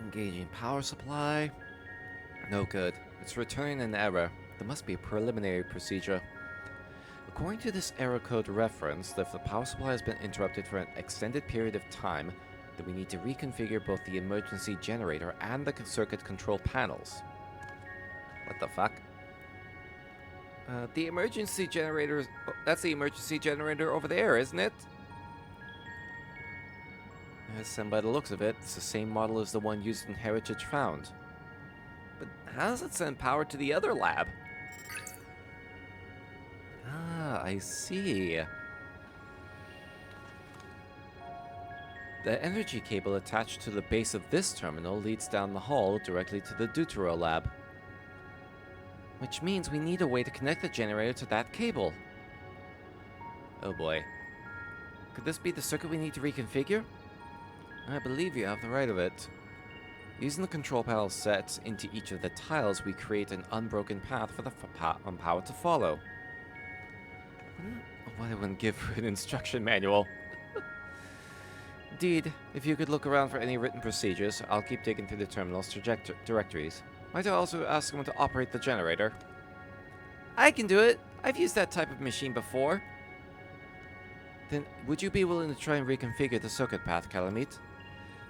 Engaging power supply. No good. It's returning an error. There must be a preliminary procedure. According to this error code reference, if the power supply has been interrupted for an extended period of time, then we need to reconfigure both the emergency generator and the circuit control panels. What the fuck? The emergency generator... Oh, that's the emergency generator over there, isn't it? Yes, and by the looks of it, it's the same model as the one used in Heritage Found. But how does it send power to the other lab? Ah, I see. The energy cable attached to the base of this terminal leads down the hall directly to the Deutero lab. Which means we need a way to connect the generator to that cable. Oh boy. Could this be the circuit we need to reconfigure? I believe you have the right of it. Using the control panel set into each of the tiles, we create an unbroken path for the power to follow. What I wouldn't give for an instruction manual. Indeed, if you could look around for any written procedures, I'll keep digging through the terminal's directories. Might I also ask someone to operate the generator? I can do it. I've used that type of machine before. Then, would you be willing to try and reconfigure the circuit path, Calamite?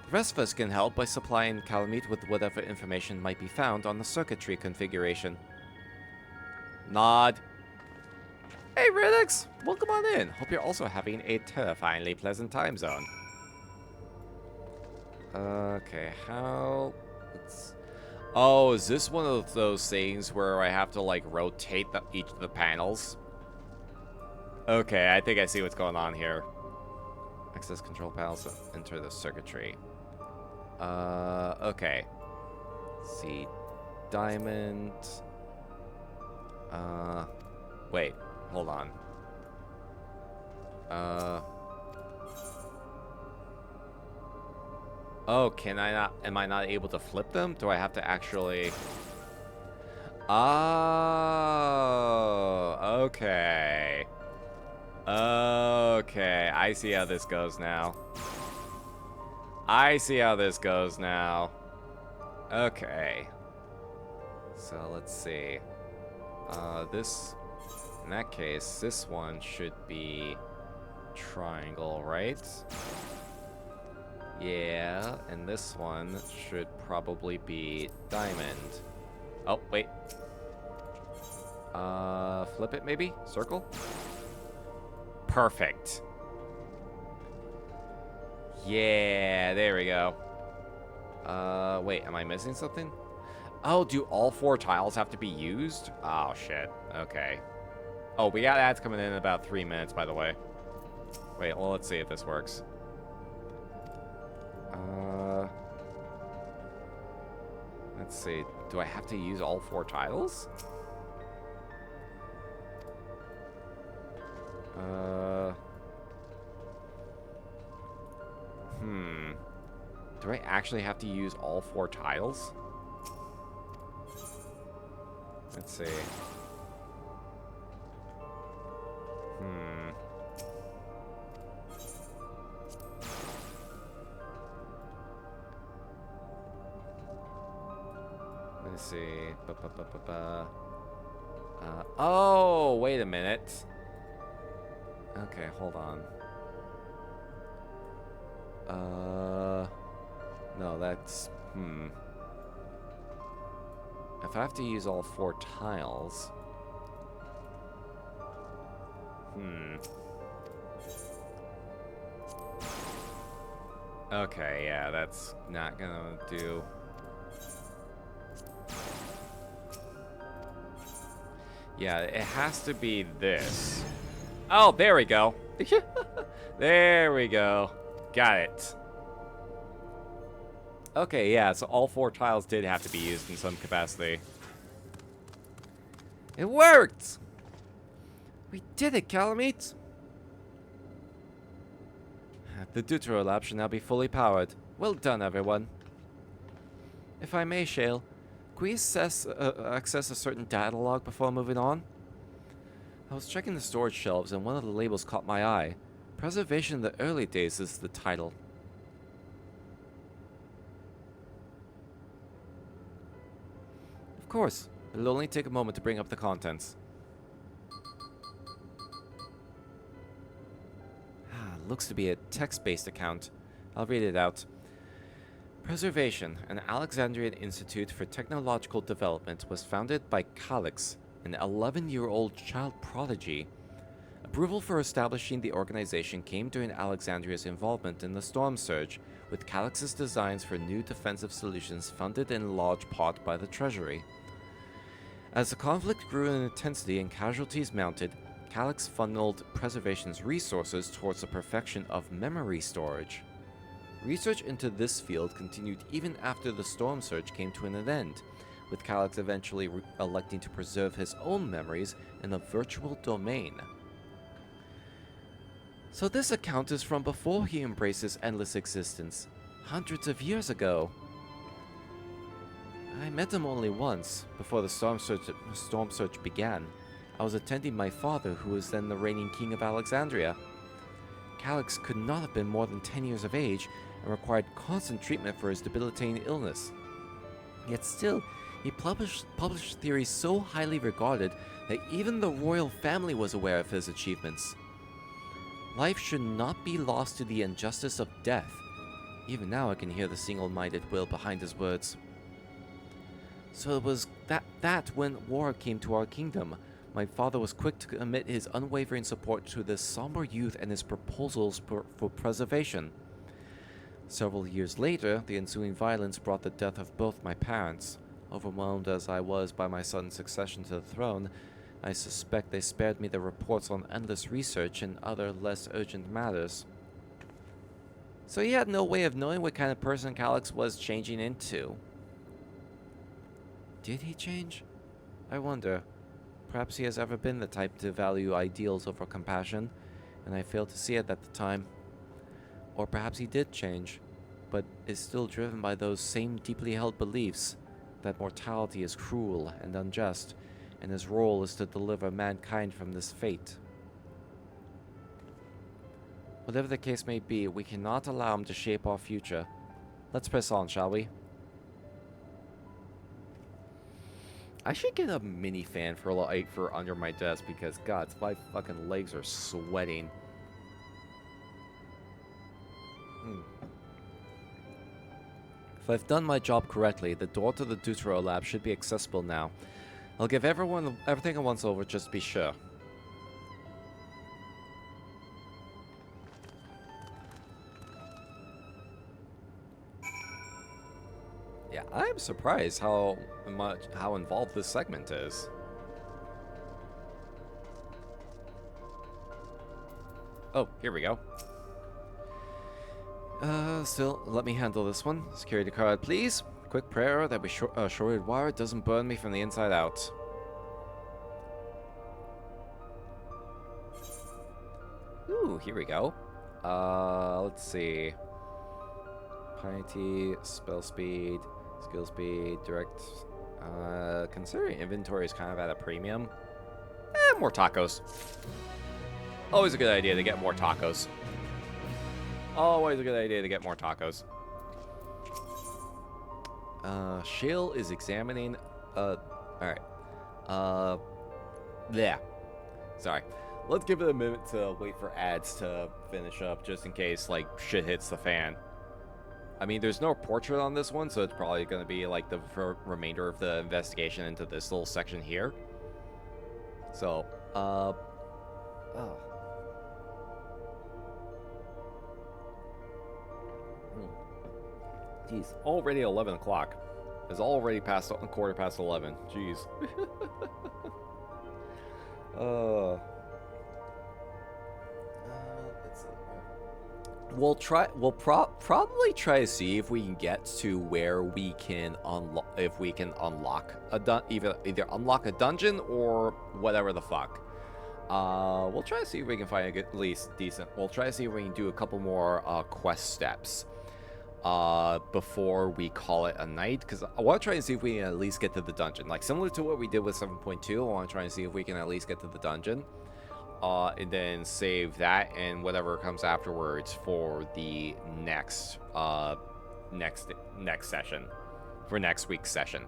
The rest of us can help by supplying Calamite with whatever information might be found on the circuitry configuration. Nod. Hey, Ridix! Welcome on in. Hope you're also having a terrifyingly pleasant time zone. Okay, how... Oh, is this one of those things where I have to, like, rotate each of the panels? Okay, I think I see what's going on here. Access control panels to enter the circuitry. Okay. Let's see. Diamond. Wait. Hold on. Oh, can I not... Am I not able to flip them? Do I have to actually... Oh, okay. Okay, I see how this goes now. I see how this goes now. Okay. So, let's see. This... In that case, this one should be triangle, right? Yeah, and this one should probably be diamond. Oh, wait. Flip it maybe? Circle? Perfect. Yeah, there we go. Wait, am I missing something? Oh, do all 4 tiles have to be used? Oh, shit. Okay. Oh, we got ads coming in about 3 minutes, by the way. Wait, well, let's see if this works. Let's see. Do I have to use all 4 tiles? Do I actually have to use all 4 tiles? Let's see. Let's see. Oh, wait a minute. Okay, hold on. No, that's... If I have to use all 4 tiles... Okay, yeah, that's not gonna do. Yeah, it has to be this. Oh, there we go. There we go. Got it. Okay, yeah, so all 4 tiles did have to be used in some capacity. It worked! We did it, Calamite! The Deutero lab should now be fully powered. Well done, everyone. If I may, Shale, can we access a certain data log before moving on? I was checking the storage shelves and one of the labels caught my eye. Preservation in the early days is the title. Of course, it'll only take a moment to bring up the contents. Looks to be a text-based account. I'll read it out. Preservation, an Alexandrian Institute for Technological Development, was founded by Calyx, an 11-year-old child prodigy. Approval for establishing the organization came during Alexandria's involvement in the Storm Surge, with Calyx's designs for new defensive solutions funded in large part by the Treasury. As the conflict grew in intensity and casualties mounted, Calyx funneled Preservation's resources towards the perfection of memory storage. Research into this field continued even after the Storm Surge came to an end, with Calyx eventually electing to preserve his own memories in a virtual domain. So this account is from before he embraced his endless existence, hundreds of years ago. I met him only once, before the Storm Surge began. I was attending my father, who was then the reigning king of Alexandria. Calyx could not have been more than 10 years of age and required constant treatment for his debilitating illness. Yet still, he published theories so highly regarded that even the royal family was aware of his achievements. Life should not be lost to the injustice of death. Even now I can hear the single-minded will behind his words. So it was that when war came to our kingdom, my father was quick to commit his unwavering support to this somber youth and his proposals for preservation. Several years later, the ensuing violence brought the death of both my parents. Overwhelmed as I was by my son's succession to the throne, I suspect they spared me the reports on endless research and other less urgent matters. So he had no way of knowing what kind of person Calyx was changing into. Did he change? I wonder. Perhaps he has ever been the type to value ideals over compassion, and I failed to see it at the time. Or perhaps he did change, but is still driven by those same deeply held beliefs, that mortality is cruel and unjust, and his role is to deliver mankind from this fate. Whatever the case may be, we cannot allow him to shape our future. Let's press on, shall we? I should get a mini fan for under my desk because, God, my fucking legs are sweating. If I've done my job correctly, the door to the Deutero lab should be accessible now. I'll give everything a once over just to be sure. Yeah, I'm surprised how involved this segment is. Oh, here we go. Still, let me handle this one. Security card, please. Quick prayer that shorted wire doesn't burn me from the inside out. Ooh, here we go. Let's see. Piety, spell speed, skill speed, direct. Considering inventory is kind of at a premium. More tacos. Always a good idea to get more tacos. Always a good idea to get more tacos. Shale is examining. Alright. Yeah. Sorry. Let's give it a minute to wait for ads to finish up, just in case, like, shit hits the fan. I mean, there's no portrait on this one, so it's probably going to be, like, the remainder of the investigation into this little section here. So, oh. Jeez, already 11 o'clock. It's already past quarter past 11. Jeez. We'll probably try to see if we can get to where we can unlock, if we can unlock a either unlock a dungeon or whatever the fuck. We'll try to see if we can find at least decent. We'll try to see if we can do a couple more quest steps before we call it a night, because I want to try and see if we can at least get to the dungeon, like similar to what we did with 7.2. I want to try and see if we can at least get to the dungeon. And then save that and whatever comes afterwards for the next session, for next week's session.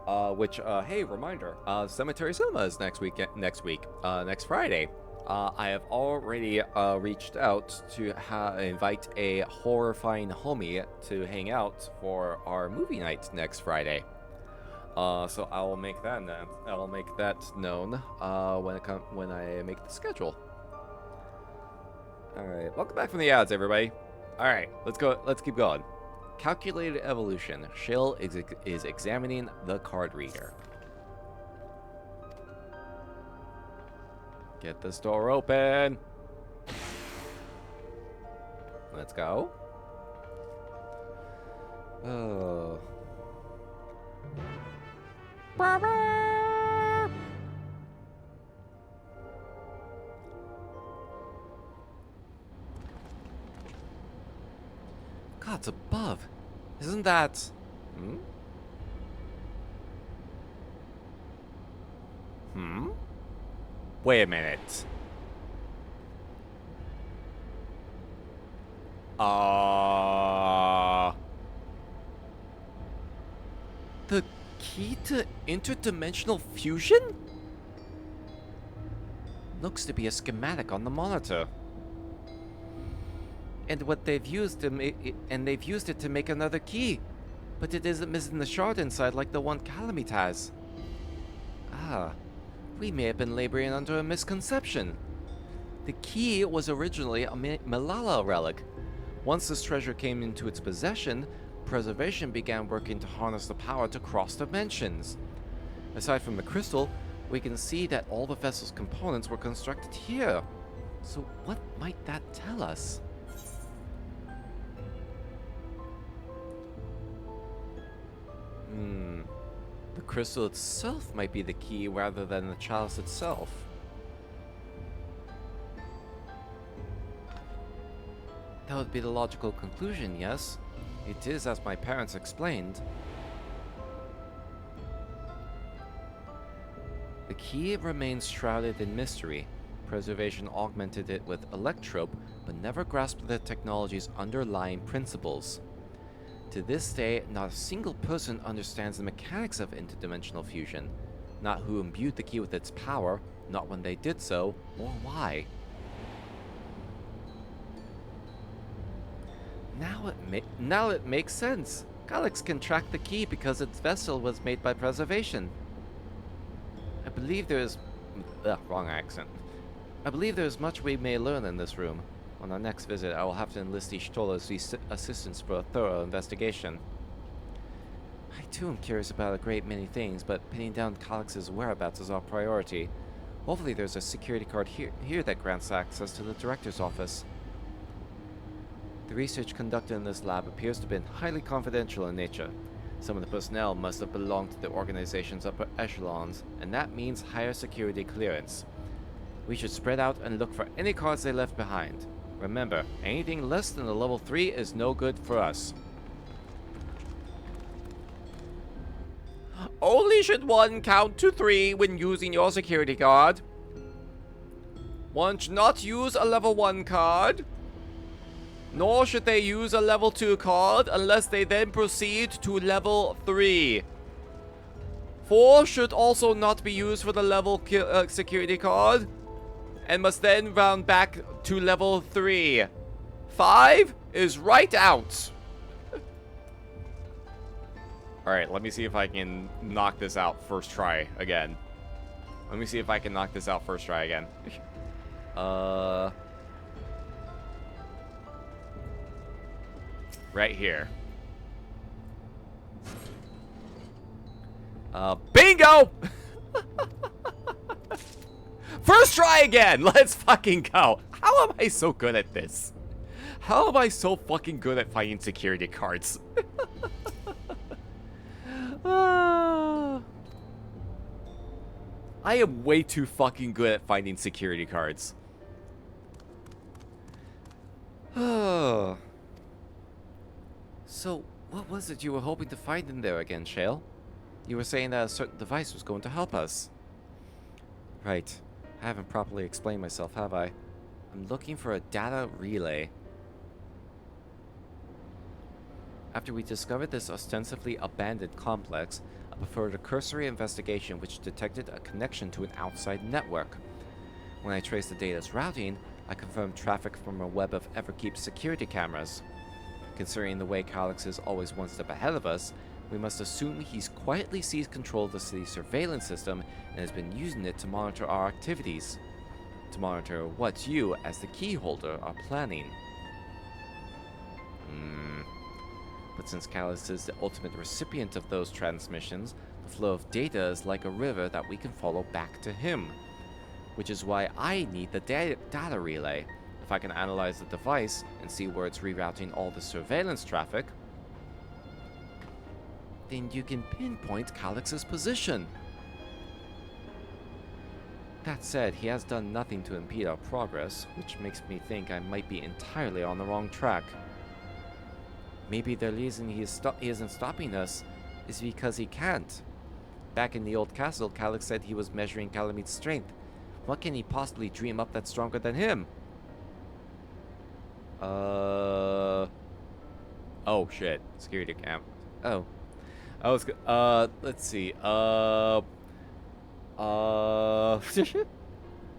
Hey, reminder, Cemetery Cinema is next next Friday. I have already reached out to invite a horrifying homie to hang out for our movie night next Friday. So I will make that known when I make the schedule. All right, welcome back from the ads, everybody. All right, let's go. Let's keep going. Calculated evolution. Shale is examining the card reader. Get this door open. Let's go. Oh. God, it's above. Isn't that... Wait a minute. The key to interdimensional fusion? Looks to be a schematic on the monitor. And what they've used to they've used it to make another key. But it isn't missing the shard inside like the one Calamite has. Ah, we may have been laboring under a misconception. The key was originally a Malala relic. Once this treasure came into its possession, Preservation began working to harness the power to cross dimensions. Aside from the crystal, we can see that all the vessel's components were constructed here. So what might that tell us? The crystal itself might be the key rather than the chalice itself. That would be the logical conclusion, yes? It is as my parents explained. The key remains shrouded in mystery. Preservation augmented it with electrope, but never grasped the technology's underlying principles. To this day, not a single person understands the mechanics of interdimensional fusion. Not who imbued the key with its power, not when they did so, or why. Now it makes sense. Calyx can track the key because its vessel was made by Preservation. I believe there is... wrong accent. I believe there is much we may learn in this room. On our next visit, I will have to enlist Ishtola's assistance for a thorough investigation. I too am curious about a great many things, but pinning down Calyx's whereabouts is our priority. Hopefully there's a security card here that grants access to the director's office. The research conducted in this lab appears to have been highly confidential in nature. Some of the personnel must have belonged to the organization's upper echelons, and that means higher security clearance. We should spread out and look for any cards they left behind. Remember, anything less than a level 3 is no good for us. Only should one count to 3 when using your security card. One should not use a level 1 card. Nor should they use a level 2 card unless they then proceed to level 3. 4 should also not be used for the level security card, and must then round back to level 3. 5 is right out. Alright, let me see if I can knock this out first try again. Let me see if I can knock this out first try again. Right here. Bingo! First try again! Let's fucking go! How am I so good at this? How am I so fucking good at finding security cards? I am way too fucking good at finding security cards. So, what was it you were hoping to find in there again, Shale? You were saying that a certain device was going to help us. Right. I haven't properly explained myself, have I? I'm looking for a data relay. After we discovered this ostensibly abandoned complex, I preferred a cursory investigation which detected a connection to an outside network. When I traced the data's routing, I confirmed traffic from a web of Everkeep's security cameras. Considering the way Calyx is always one step ahead of us, we must assume he's quietly seized control of the city's surveillance system and has been using it to monitor our activities. To monitor what you, as the key holder, are planning. But since Calyx is the ultimate recipient of those transmissions, the flow of data is like a river that we can follow back to him. Which is why I need the data relay. If I can analyze the device and see where it's rerouting all the surveillance traffic, then you can pinpoint Calyx's position. That said, he has done nothing to impede our progress, which makes me think I might be entirely on the wrong track. Maybe the reason he isn't stopping us is because he can't. Back in the old castle, Calyx said he was measuring Calamit's strength. What can he possibly dream up that's stronger than him? Oh shit. Security cam. Oh. I was let's see.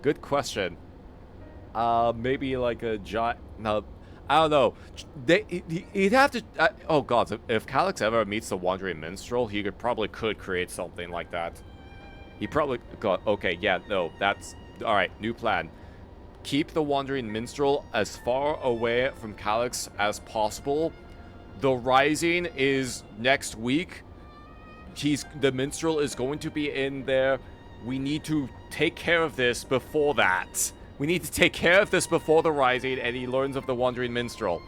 Good question. Maybe like a no, I don't know. He'd have to. Oh god, if Calyx ever meets the Wandering Minstrel, he probably could create something like that. He probably. God. Okay. Yeah. No. That's all right. New plan. Keep the Wandering Minstrel as far away from Calyx as possible. The Rising is next week. The Minstrel is going to be in there. We need to take care of this before that. We need to take care of this before the Rising, and he learns of the Wandering Minstrel.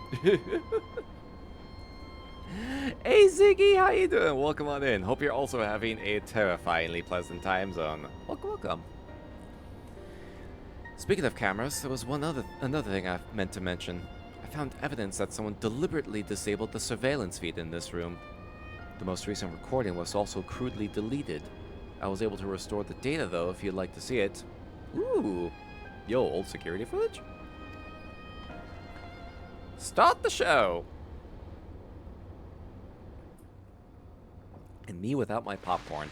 Hey Ziggy, how you doing? Welcome on in. Hope you're also having a terrifyingly pleasant time zone. Welcome, welcome. Speaking of cameras, there was another thing I meant to mention. I found evidence that someone deliberately disabled the surveillance feed in this room. The most recent recording was also crudely deleted. I was able to restore the data though, if you'd like to see it. Ooh. Yo, old security footage? Start the show! And me without my popcorn.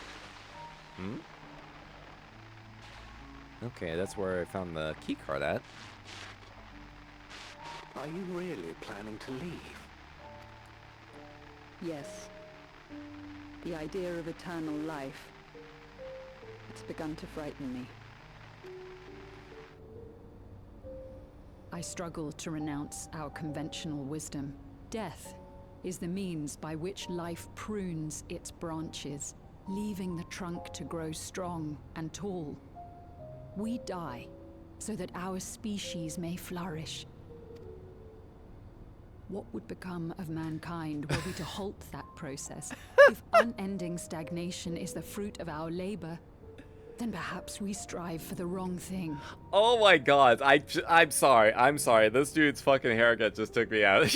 Okay, that's where I found the keycard at. Are you really planning to leave? Yes. The idea of eternal life. It's begun to frighten me. I struggle to renounce our conventional wisdom. Death is the means by which life prunes its branches, leaving the trunk to grow strong and tall. We die so that our species may flourish. What would become of mankind were we to halt that process? If unending stagnation is the fruit of our labor, then perhaps we strive for the wrong thing. Oh my god, I'm sorry. This dude's fucking haircut just took me out.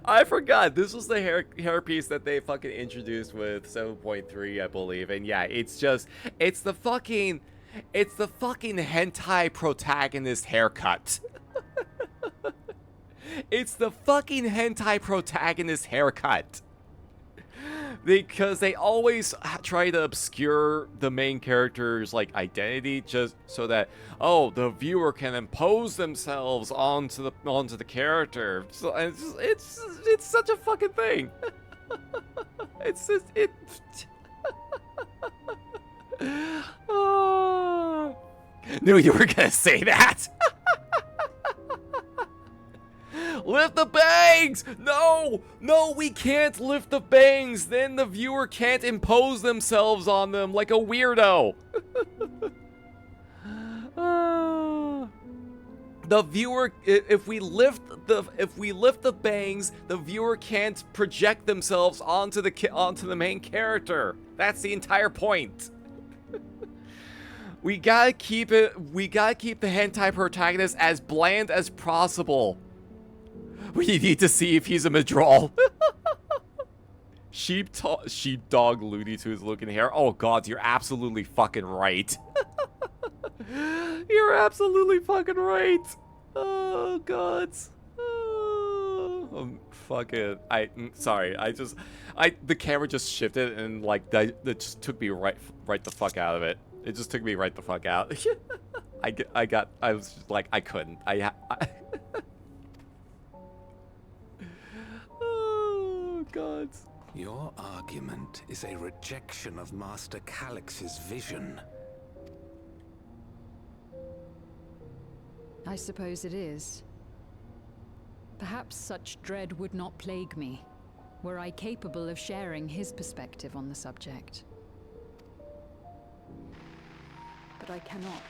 I forgot. This was the hairpiece that they fucking introduced with 7.3, I believe. And yeah, it's the fucking hentai protagonist haircut. It's the fucking hentai protagonist haircut. Because they always try to obscure the main character's like identity just so that the viewer can impose themselves onto the character. So it's such a fucking thing. It's just oh. Knew you were gonna say that. Lift the bangs! No! No, we can't lift the bangs! Then the viewer can't impose themselves on them like a weirdo! The viewer, if we lift the bangs, the viewer can't project themselves onto the main character. That's the entire point. We gotta keep the hentai protagonist as bland as possible. We need to see if he's a Madral. Sheepdog Looney Tunes looking hair. Oh god, you're absolutely fucking right. You're absolutely fucking right. Oh god. Oh, fuck it. Sorry. The camera just shifted and like that just took me right the fuck out of it. It just took me right the fuck out. I was just like I couldn't. God. Your argument is a rejection of Master Calyx's vision. I suppose it is. Perhaps such dread would not plague me, were I capable of sharing his perspective on the subject. But I cannot.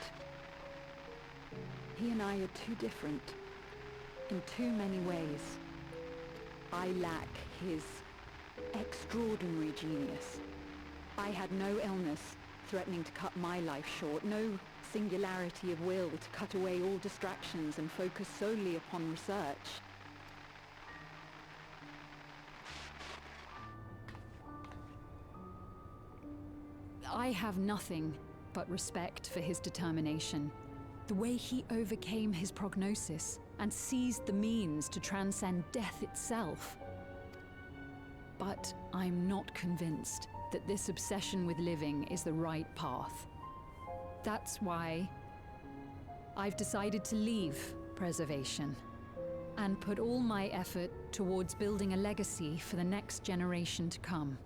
He and I are too different, in too many ways. I lack his extraordinary genius. I had no illness threatening to cut my life short, no singularity of will to cut away all distractions and focus solely upon research. I have nothing but respect for his determination. The way he overcame his prognosis and seized the means to transcend death itself. But I'm not convinced that this obsession with living is the right path. That's why I've decided to leave preservation and put all my effort towards building a legacy for the next generation to come.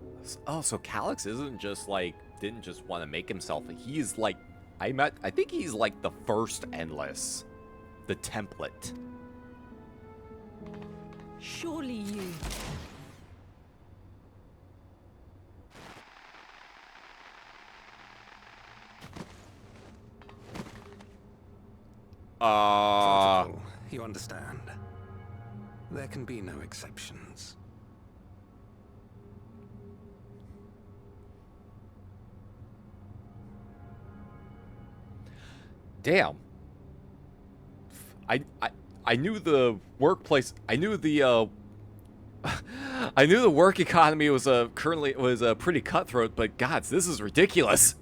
Oh, so Calyx didn't just want to make himself. He's like, I think he's like the first Endless. The template. Surely you... Protocol, you understand. There can be no exceptions. Damn. I knew the workplace. I knew the I knew the work economy was currently pretty cutthroat, but gods, this is ridiculous.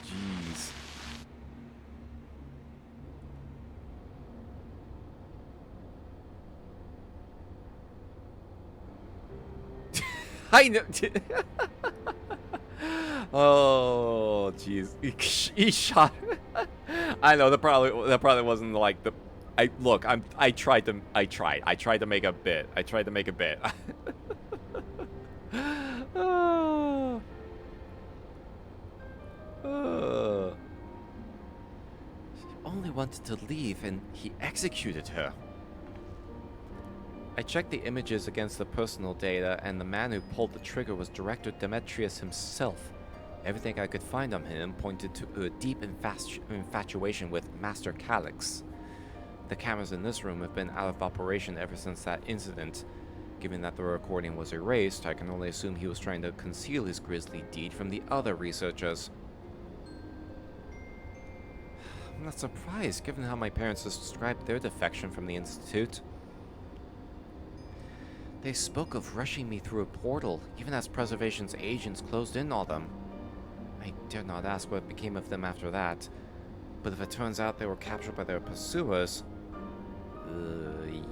Jeez. I know. Oh, jeez. He shot. I know that probably wasn't like the. I tried to make a bit. She only wanted to leave, and he executed her. I checked the images against the personal data, and the man who pulled the trigger was Director Demetrius himself. Everything I could find on him pointed to a deep infatuation with Master Calyx. The cameras in this room have been out of operation ever since that incident. Given that the recording was erased, I can only assume he was trying to conceal his grisly deed from the other researchers. I'm not surprised, given how my parents described their defection from the Institute. They spoke of rushing me through a portal, even as Preservation's agents closed in on them. I dare not ask what became of them after that, but if it turns out they were captured by their pursuers...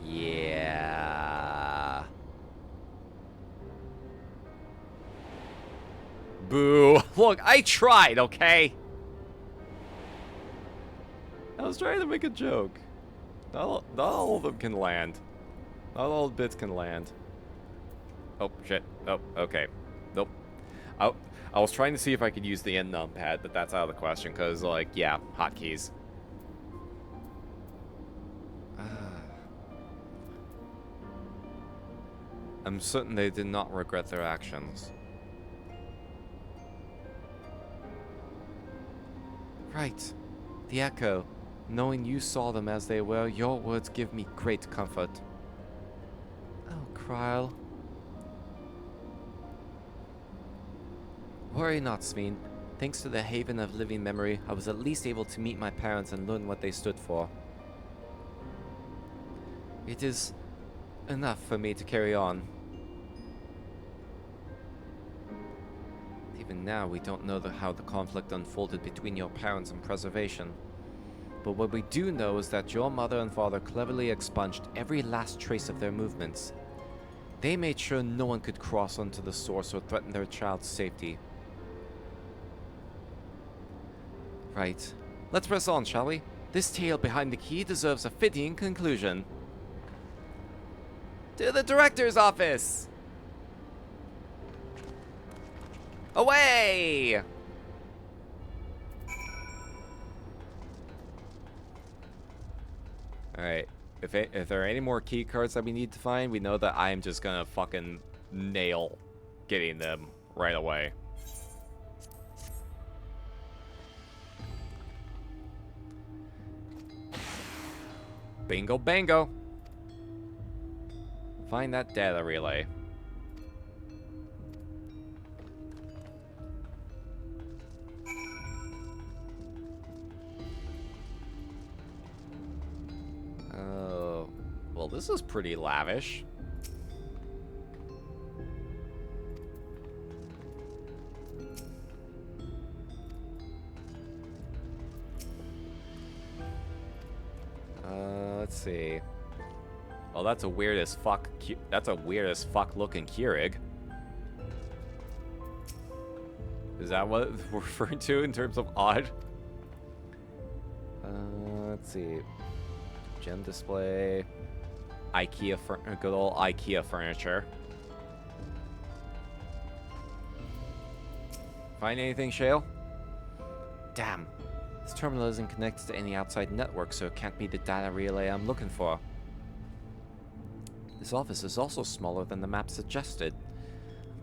yeah... Boo! Look, I tried, okay? I was trying to make a joke. Not all of them can land. Not all bits can land. Oh, shit. Oh, okay. Nope. I was trying to see if I could use the end numpad, but that's out of the question, because, like, yeah, hotkeys. I'm certain they did not regret their actions. Right. The Echo. Knowing you saw them as they were, your words give me great comfort. Oh, Kryle. Worry not, Sveen. Thanks to the Haven of Living Memory, I was at least able to meet my parents and learn what they stood for. It is enough for me to carry on. Even now, we don't know how the conflict unfolded between your parents and Preservation. But what we do know is that your mother and father cleverly expunged every last trace of their movements. They made sure no one could cross onto the source or threaten their child's safety. Right. Let's press on, shall we? This tale behind the key deserves a fitting conclusion. To the director's office! Away! Alright, if there are any more key cards that we need to find, we know that I am just gonna fucking nail getting them right away. Bingo bango! Find that data relay. Well, this is pretty lavish. Let's see. Oh, that's a weird as fuck. That's a weird as fuck looking Keurig. Is that what we're referring to in terms of odd? Let's see. Gem display. IKEA, good old IKEA furniture. Find anything, Shale? Damn. This terminal isn't connected to any outside network, so it can't be the data relay I'm looking for. This office is also smaller than the map suggested.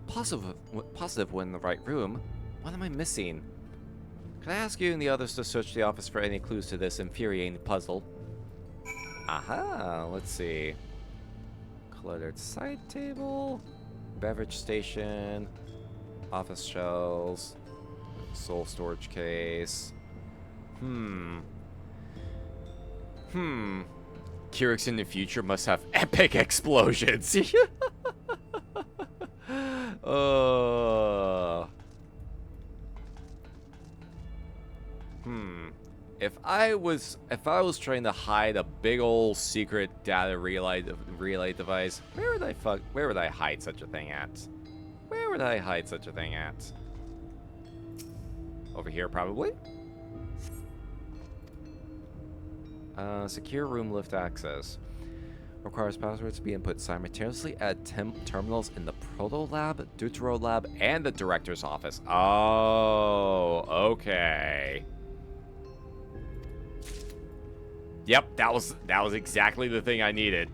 Positive we're in the right room. What am I missing? Can I ask you and the others to search the office for any clues to this infuriating puzzle? Aha, let's see. Cluttered side table, beverage station, office shelves, soul storage case. Calyx in the future must have epic explosions. If I was trying to hide a big old secret data relay device, where would I hide such a thing at? Where would I hide such a thing at? Over here, probably? Secure room lift access. Requires passwords to be input simultaneously at terminals in the Proto Lab, Deutero Lab, and the Director's office. Oh, okay. Yep, that was exactly the thing I needed.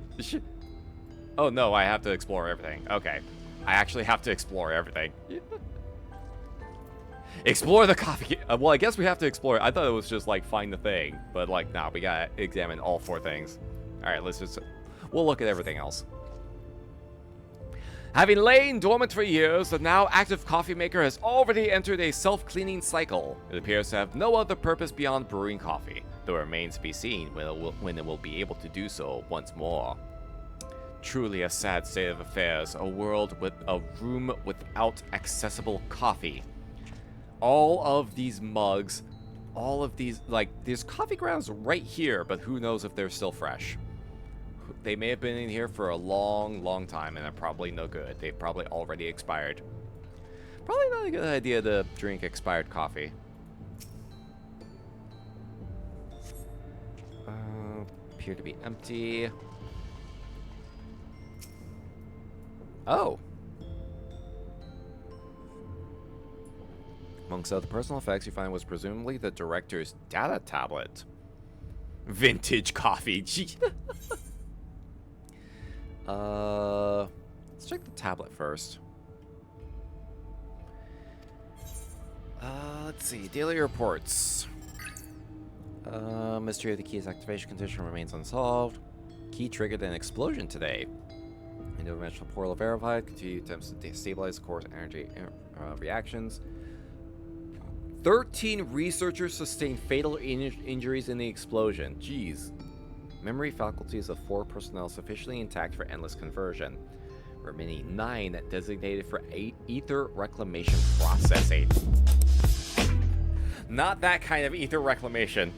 Oh no, I have to explore everything. Okay. I actually have to explore everything. Explore the coffee. Well, I guess we have to explore. I thought it was just like find the thing, but like, nah, we gotta examine all 4 things. All right, let's just. We'll look at everything else. Having lain dormant for years, the now active coffee maker has already entered a self-cleaning cycle. It appears to have no other purpose beyond brewing coffee, though it remains to be seen when it will be able to do so once more. Truly a sad state of affairs, a world with a room without accessible coffee. All of these mugs, all of these, like, there's coffee grounds right here, but who knows if they're still fresh. They may have been in here for a long time, and are probably no good. They've probably already expired. Probably not a good idea to drink expired coffee. Appear to be empty. Oh. Amongst other personal effects, you find was presumably the director's data tablet. Vintage coffee. Gee. Let's check the tablet first. Let's see. Daily reports. Mystery of the key's activation condition remains unsolved. Key triggered an explosion today. Interdimensional portal verified. Continue attempts to destabilize the core's energy reactions. 13 researchers sustained fatal injuries in the explosion. Jeez. Memory faculties of 4 personnel sufficiently intact for endless conversion. Remaining 9 designated for ether reclamation processing. Not that kind of ether reclamation.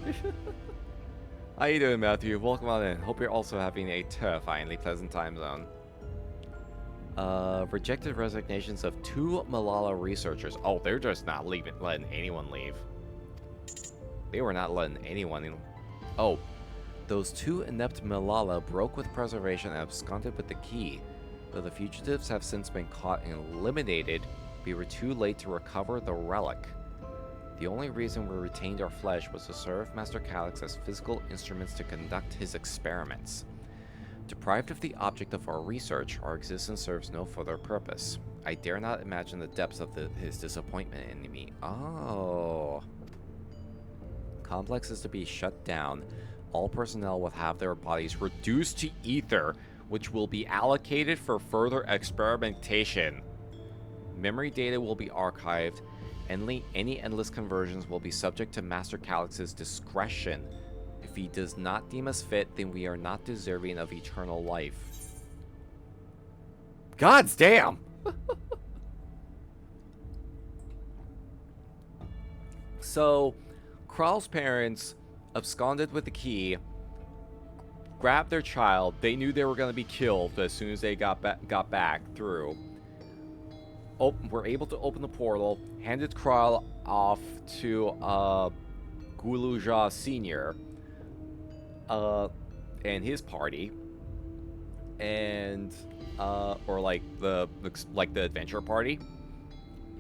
How you doing, Matthew? Welcome on in. Hope you're also having a terrifyingly pleasant time zone. Rejected resignations of 2 Malala researchers. Oh, they're just not letting anyone leave. They were not letting anyone in. Oh. Those 2 inept Malala broke with preservation and absconded with the key. Though the fugitives have since been caught and eliminated, we were too late to recover the relic. The only reason we retained our flesh was to serve Master Calyx as physical instruments to conduct his experiments. Deprived of the object of our research, our existence serves no further purpose. I dare not imagine the depths of his disappointment in me. Oh. Complex is to be shut down. All personnel will have their bodies reduced to ether, which will be allocated for further experimentation. Memory data will be archived, and any endless conversions will be subject to Master Calyx's discretion. If he does not deem us fit, then we are not deserving of eternal life. God's damn! So, Kral's parents absconded with the key, grabbed their child. They knew they were going to be killed as soon as they got back through. Were able to open the portal, handed Kral off to Guluja Sr. And his party, and or like the adventure party,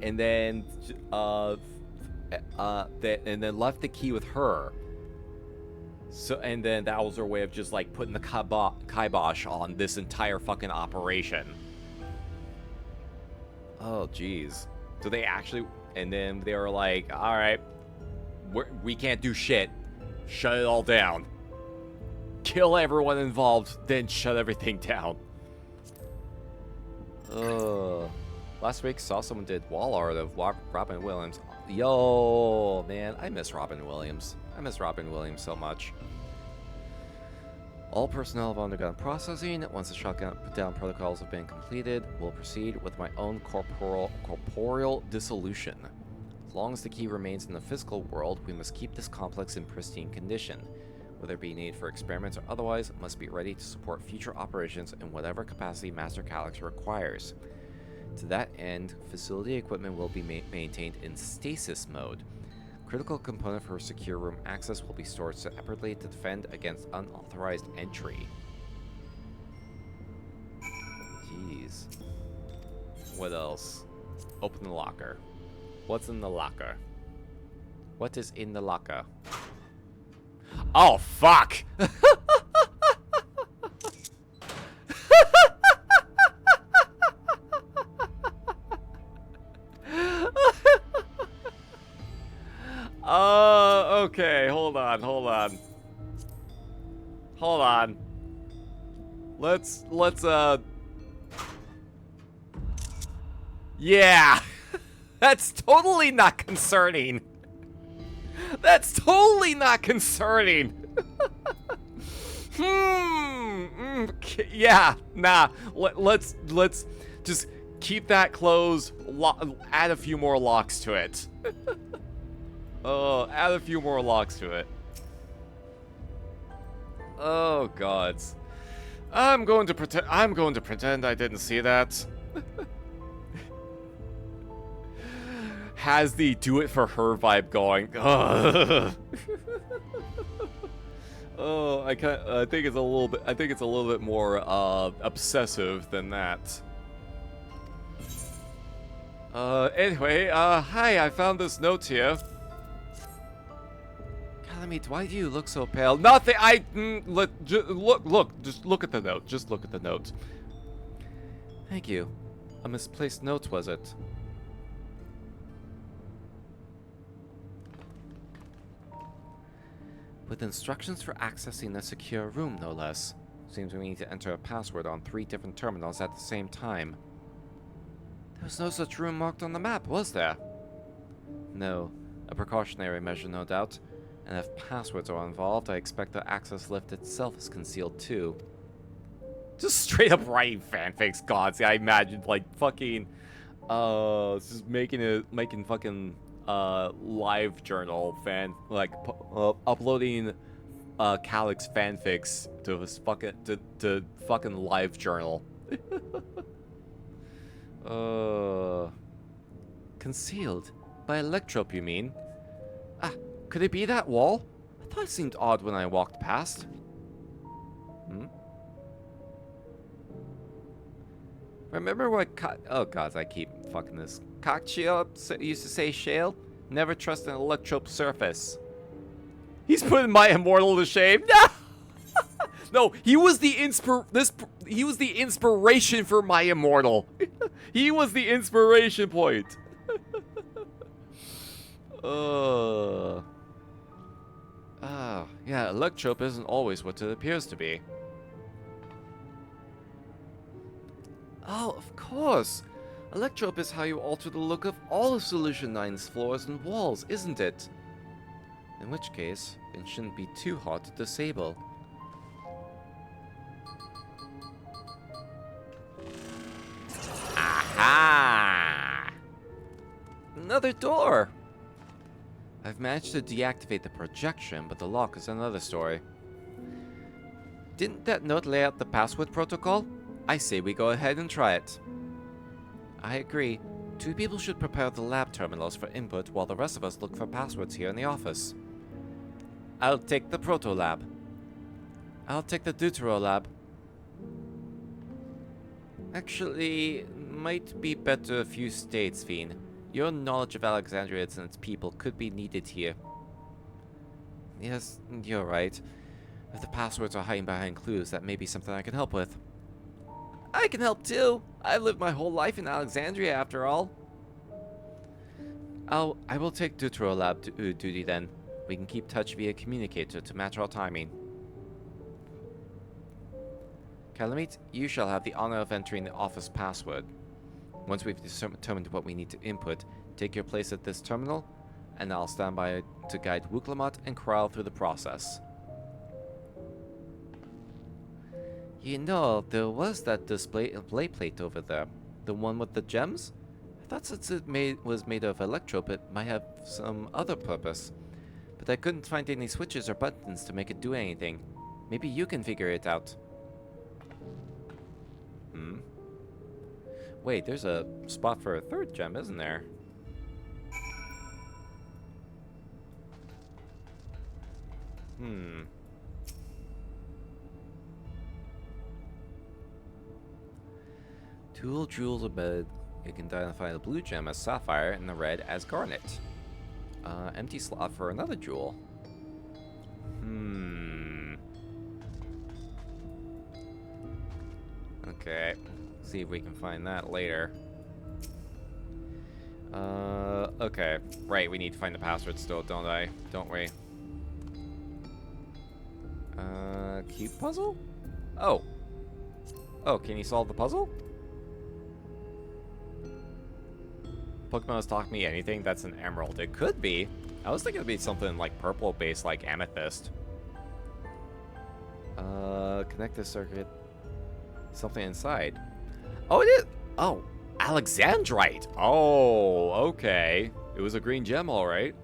and then and then left the key with her. So, and then that was their way of just like putting the kibosh on this entire fucking operation. Oh, jeez. So they actually, and then they were like, all right, we can't do shit. Shut it all down. Kill everyone involved, then shut everything down. Last week saw someone did wall art of Robin Williams. Yo, man, I miss Robin Williams. I miss Robin Williams so much. All personnel have undergone processing. Once the shutdown protocols have been completed, we'll proceed with my own corporeal dissolution. As long as the key remains in the physical world, we must keep this complex in pristine condition. Whether it be need for experiments or otherwise, it must be ready to support future operations in whatever capacity Master Calyx requires. To that end, facility equipment will be maintained in stasis mode. Critical component for secure room access will be stored separately to defend against unauthorized entry. Jeez. What else? Open the locker. What's in the locker? What is in the locker? Oh, fuck! Okay, hold on. Let's, yeah! That's totally not concerning. That's totally not concerning. Yeah, nah. Let's just keep that closed. Add a few more locks to it. Oh, add a few more locks to it. Oh gods. I'm going to pretend I didn't see that. Has the do it for her vibe going. Oh, I think it's a little bit more obsessive than that. Anyway, hi, I found this note here. Calamite, why do you look so pale? Nothing. Just look at the note. Just look at the note. Thank you. A misplaced note, was it? With instructions for accessing a secure room, no less. Seems we need to enter a password on 3 different terminals at the same time. There was no such room marked on the map, was there? No. A precautionary measure, no doubt. And if passwords are involved, I expect the access lift itself is concealed too. Just straight up writing fanfics, gods. I imagine, like, fucking, just making fucking, live journal uploading, Calyx fanfics to his fucking live journal. Concealed? By electrope, you mean? Ah, could it be that wall? I thought it seemed odd when I walked past. Remember what oh gods, I keep fucking this. Cocktail used to say, Shale, never trust an electrope surface. He's putting my immortal to shame. No! No, he was the inspiration for my immortal. He was the inspiration point. Yeah, electrope isn't always what it appears to be. Oh, of course. Electrope is how you alter the look of all of Solution 9's floors and walls, isn't it? In which case, it shouldn't be too hard to disable. Aha! Another door! I've managed to deactivate the projection, but the lock is another story. Didn't that note lay out the password protocol? I say we go ahead and try it. I agree. 2 people should prepare the lab terminals for input while the rest of us look for passwords here in the office. I'll take the proto lab. I'll take the deutero lab. Actually, might be better a few states, Fiend. Your knowledge of Alexandria and its people could be needed here. Yes, you're right. If the passwords are hiding behind clues, that may be something I can help with. I can help too. I've lived my whole life in Alexandria after all. I will take Deutero Lab duty then. We can keep touch via communicator to match our timing. Calamite, you shall have the honor of entering the office password. Once we've determined what we need to input, take your place at this terminal, and I'll stand by to guide Wuklamat and Kral through the process. You know, there was that display plate over there. The one with the gems? I thought since it was made of electrope, it might have some other purpose. But I couldn't find any switches or buttons to make it do anything. Maybe you can figure it out. Wait, there's a spot for a 3rd gem, isn't there? Tool jewels embedded. You can identify the blue gem as sapphire and the red as garnet. Empty slot for another jewel. Okay. See if we can find that later. Okay. Right, we need to find the password still, don't I? Don't we? Cube puzzle? Oh. Oh, can you solve the puzzle? Pokemon has taught me anything that's an emerald. It could be. I was thinking it'd be something like purple based like amethyst. Connect the circuit. Something inside. Oh, it is. Oh, Alexandrite. Oh, okay. It was a green gem, all right.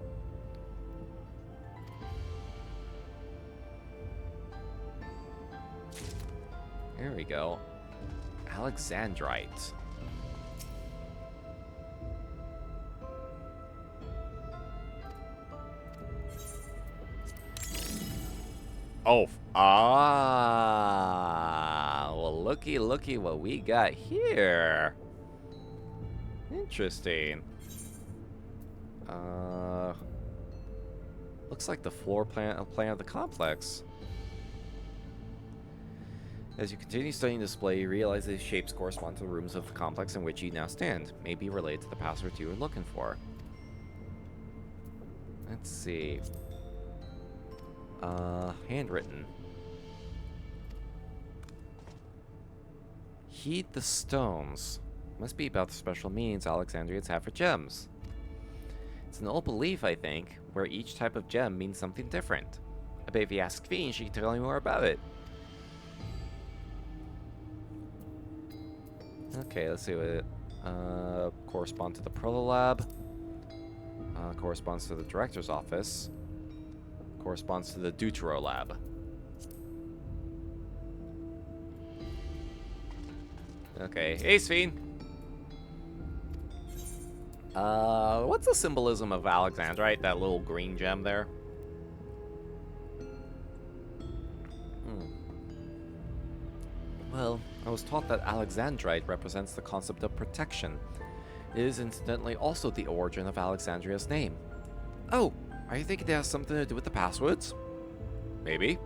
There we go. Alexandrite. Oh, well, looky what we got here. Interesting. Looks like the floor plan of the complex. As you continue studying the display, you realize these shapes correspond to the rooms of the complex in which you now stand, may be related to the password you were looking for. Let's see. Handwritten. Heed the stones. Must be about the special meanings Alexandrians have for gems. It's an old belief, I think, where each type of gem means something different. I bet if you ask Fiend, she can tell you more about it. Okay, let's see what it corresponds to the Protolab. Corresponds to the director's office. Corresponds to the Deutero lab. Okay, hey Sphene. What's the symbolism of Alexandrite? That little green gem there? Well, I was taught that Alexandrite represents the concept of protection. It is incidentally also the origin of Alexandria's name. Oh, are you thinking it has something to do with the passwords? Maybe.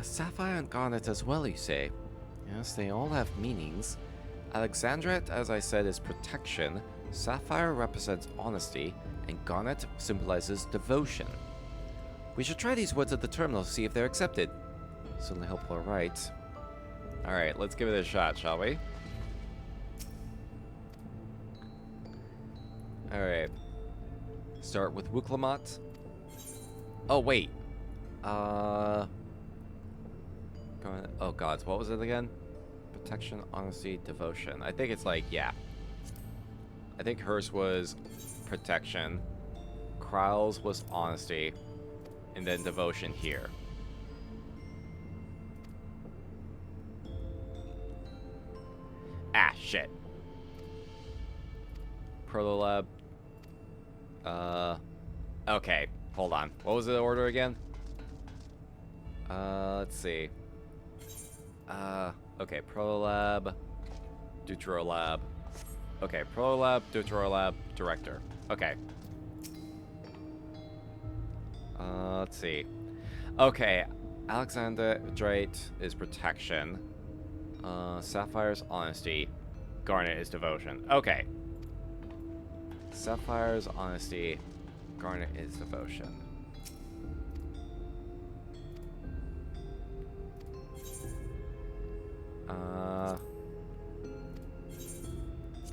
A sapphire and garnet as well, you say? Yes, they all have meanings. Alexandrite, as I said, is protection, sapphire represents honesty, and garnet symbolizes devotion. We should try these words at the terminal to see if they're accepted. Certainly helpful, right? Alright, let's give it a shot, shall we? Alright. Start with Wuklamot. Oh, wait. Oh god, what was it again? Protection, honesty, devotion. I think it's like, yeah. I think hers was protection. Kryl's was honesty. And then devotion here. Ah, shit. Protolab. Okay. Hold on. What was the order again? Let's see. Okay. Protolab. Deuterolab. Okay. Protolab, Deuterolab, Director. Okay. Let's see. Okay. Alexandrite is protection. Sapphire's honesty. Garnet is devotion. Okay. Sapphire's honesty. Garnet is devotion.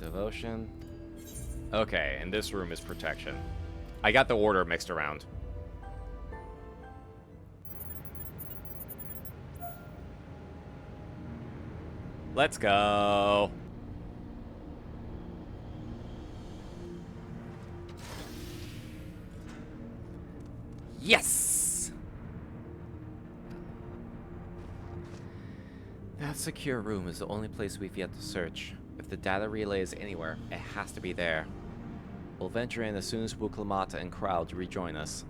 Devotion. Okay, and this room is protection. I got the order mixed around. Let's go. Yes! That secure room is the only place we've yet to search. If the data relay is anywhere, it has to be there. We'll venture in as soon as Wuklamata and Kral rejoin us.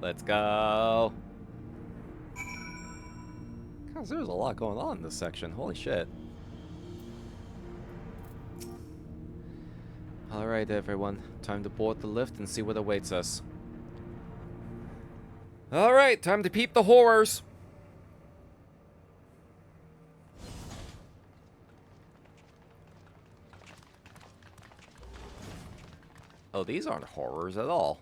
Let's go. God, there's a lot going on in this section. Holy shit. Alright, everyone. Time to board the lift and see what awaits us. Alright, time to peep the horrors. Oh, these aren't horrors at all.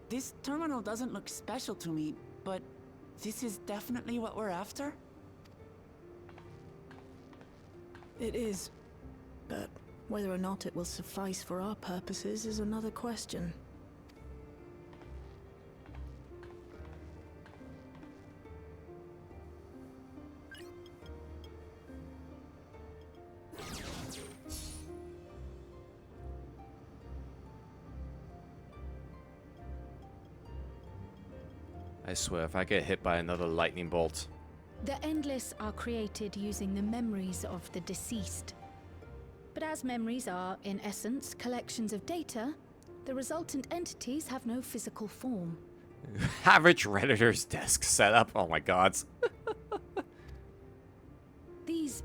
This terminal doesn't look special to me, but this is definitely what we're after? It is. But whether or not it will suffice for our purposes is another question. I swear, if I get hit by another lightning bolt. The Endless are created using the memories of the deceased. But as memories are, in essence, collections of data, the resultant entities have no physical form. Average Redditor's desk setup. Oh my god. These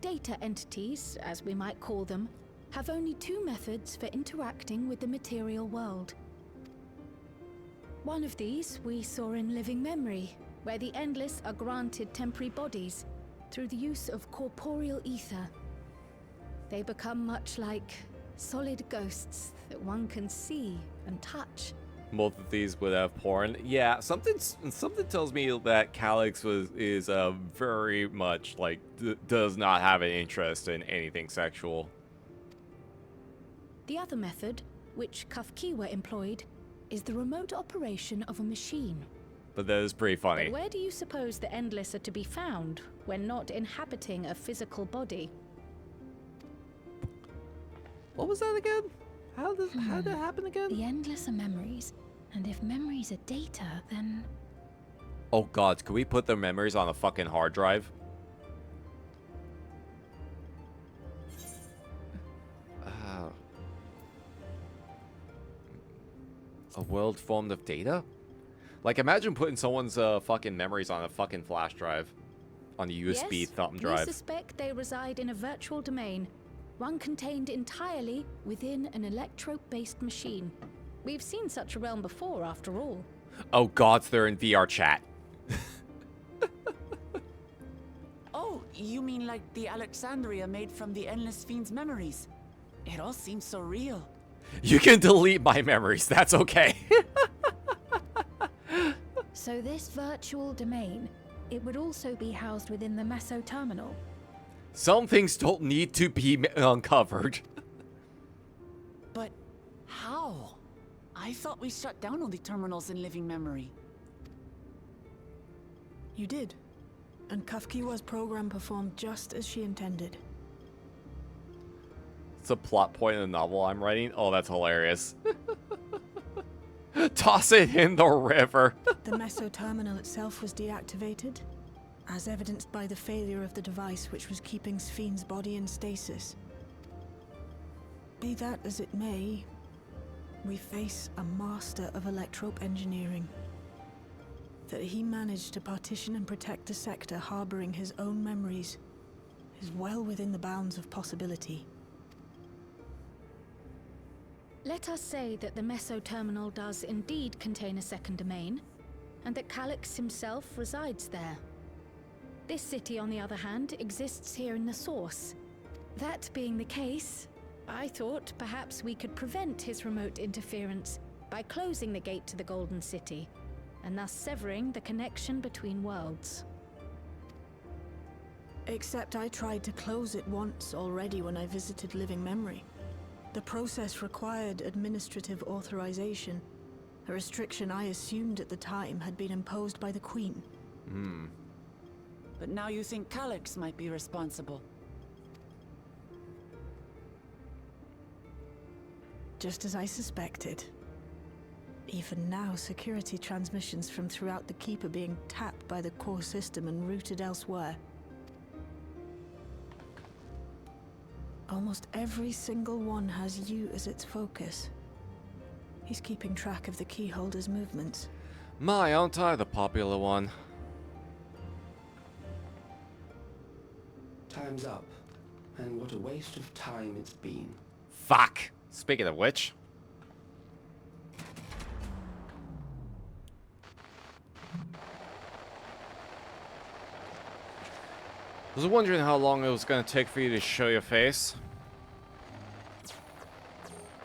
data entities, as we might call them, have only two methods for interacting with the material world. One of these we saw in Living Memory, where the Endless are granted temporary bodies through the use of corporeal ether. They become much like solid ghosts that one can see and touch. Both of these would have porn. Yeah, something tells me that Calyx is very much like does not have an interest in anything sexual. The other method, which Kafkiwa employed, is the remote operation of a machine. But that is pretty funny. But where do you suppose the Endless are to be found when not inhabiting a physical body? What was that again? How did that happen again? The Endless are memories, and if memories are data, then... Oh god, could we put their memories on a fucking hard drive? A world formed of data? Like, imagine putting someone's fucking memories on a fucking flash drive. On a USB thumb drive. We suspect they reside in a virtual domain, one contained entirely within an electro-based machine. We've seen such a realm before, after all. Oh god, they're in VR chat. Oh, you mean like the Alexandria made from the Endless Fiend's memories? It all seems so real. You can delete my memories, that's okay. So this virtual domain, it would also be housed within the Meso terminal. Some things don't need to be uncovered. But how? I thought we shut down all the terminals in Living Memory. You did. And Kafkiwa's program performed just as she intended. It's a plot point in the novel I'm writing. Oh, that's hilarious. Toss it in the river. The Meso terminal itself was deactivated, as evidenced by the failure of the device which was keeping Spheen's body in stasis. Be that as it may, we face a master of electrope engineering. That he managed to partition and protect a sector harboring his own memories is well within the bounds of possibility. Let us say that the Meso terminal does indeed contain a second domain, and that Calyx himself resides there. This city, on the other hand, exists here in the source. That being the case, I thought perhaps we could prevent his remote interference by closing the gate to the Golden City, and thus severing the connection between worlds. Except I tried to close it once already when I visited Living Memory. The process required administrative authorization, a restriction I assumed at the time had been imposed by the Queen. But now you think Calyx might be responsible. Just as I suspected. Even now, security transmissions from throughout the Keep are being tapped by the core system and routed elsewhere. Almost every single one has you as its focus. He's keeping track of the keyholder's movements. My, aren't I the popular one? Time's up. And what a waste of time it's been. Fuck! Speaking of which... I was wondering how long it was going to take for you to show your face.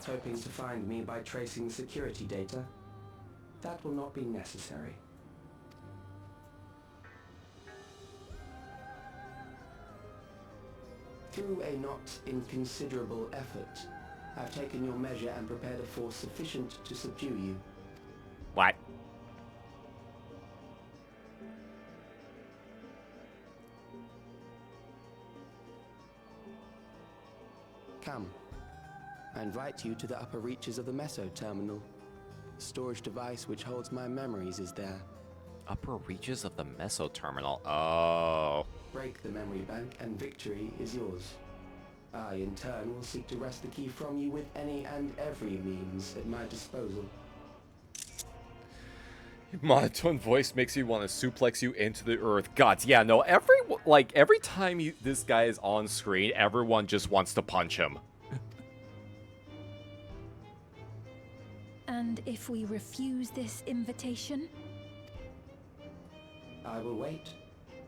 hoping to find me by tracing security data. That will not be necessary. Through a not inconsiderable effort, I've taken your measure and prepared a force sufficient to subdue you. What? Come. I invite you to the upper reaches of the Meso Terminal. The storage device which holds my memories is there. Upper reaches of the Meso Terminal. Oh. Break the memory bank and victory is yours. I, in turn, will seek to wrest the key from you with any and every means at my disposal. Monotone voice makes you want to suplex you into the earth. Gods, yeah, no, every time this guy is on screen, everyone just wants to punch him. And if we refuse this invitation? I will wait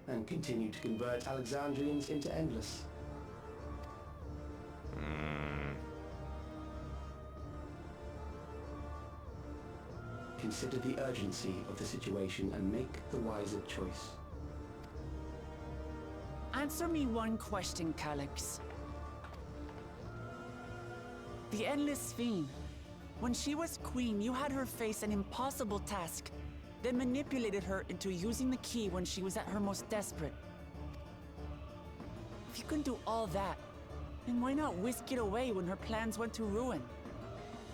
and continue to convert Alexandrians into Endless. Consider the urgency of the situation and make the wiser choice. Answer me one question, Calyx. The Endless Fiend. When she was queen, you had her face an impossible task, then manipulated her into using the key when she was at her most desperate. If you can do all that, then why not whisk it away when her plans went to ruin?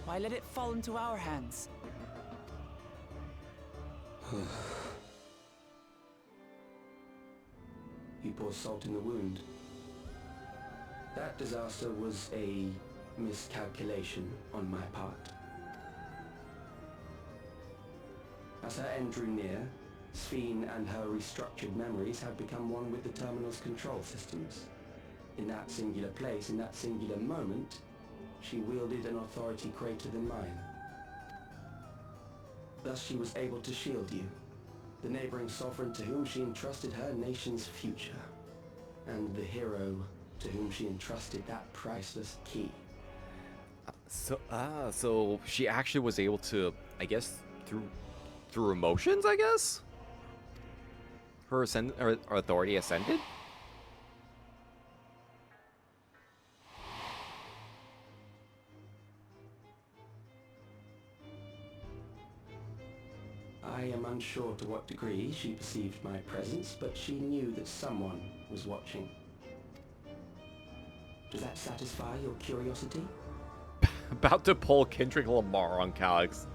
Why let it fall into our hands? You pour salt in the wound. That disaster was a miscalculation on my part. As her end drew near, Sphene and her restructured memories have become one with the terminal's control systems. In that singular place, in that singular moment, she wielded an authority greater than mine. Thus she was able to shield you, the neighboring sovereign to whom she entrusted her nation's future, and the hero to whom she entrusted that priceless key. So she actually was able to, I guess, through emotions, I guess? Her authority ascended? I am unsure to what degree she perceived my presence, but she knew that someone was watching. Does that satisfy your curiosity? About to pull Kendrick Lamar on Calyx.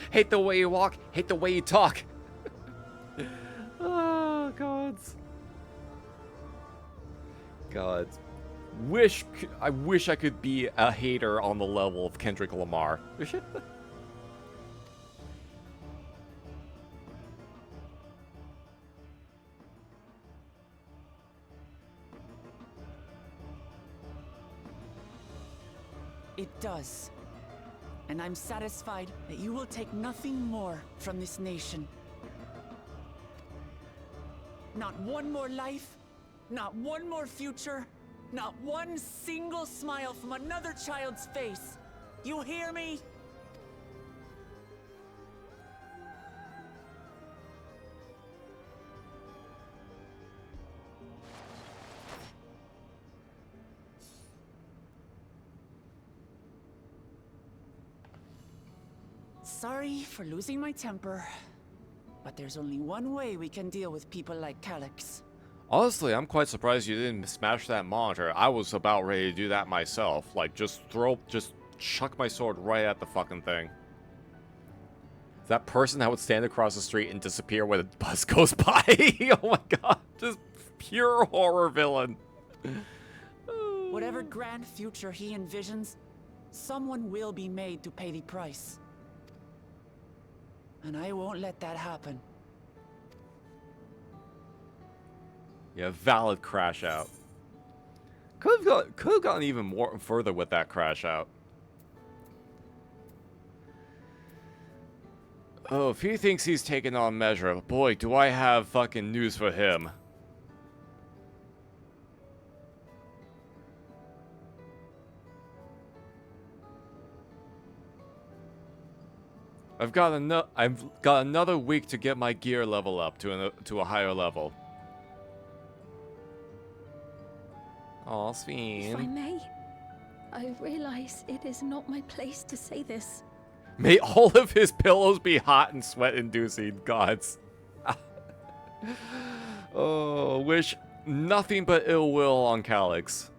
Hate the way you walk, hate the way you talk. Oh, gods. Gods. I wish I could be a hater on the level of Kendrick Lamar. It does. And I'm satisfied that you will take nothing more from this nation. Not one more life, not one more future, not one single smile from another child's face. You hear me? Sorry for losing my temper, but there's only one way we can deal with people like Calyx. Honestly, I'm quite surprised you didn't smash that monitor. I was about ready to do that myself. Like, just chuck my sword right at the fucking thing. That person that would stand across the street and disappear when a bus goes by. Oh my god, just pure horror villain. Whatever grand future he envisions, someone will be made to pay the price. And I won't let that happen. Yeah, valid crash out. Could have gotten even more further with that crash out. Oh, if he thinks he's taken on measure, boy, do I have fucking news for him. I've got another week to get my gear level up to a higher level. Aw, Sphene. If I may, I realize it is not my place to say this. May all of his pillows be hot and sweat-inducing, gods. Oh, wish nothing but ill will on Calyx.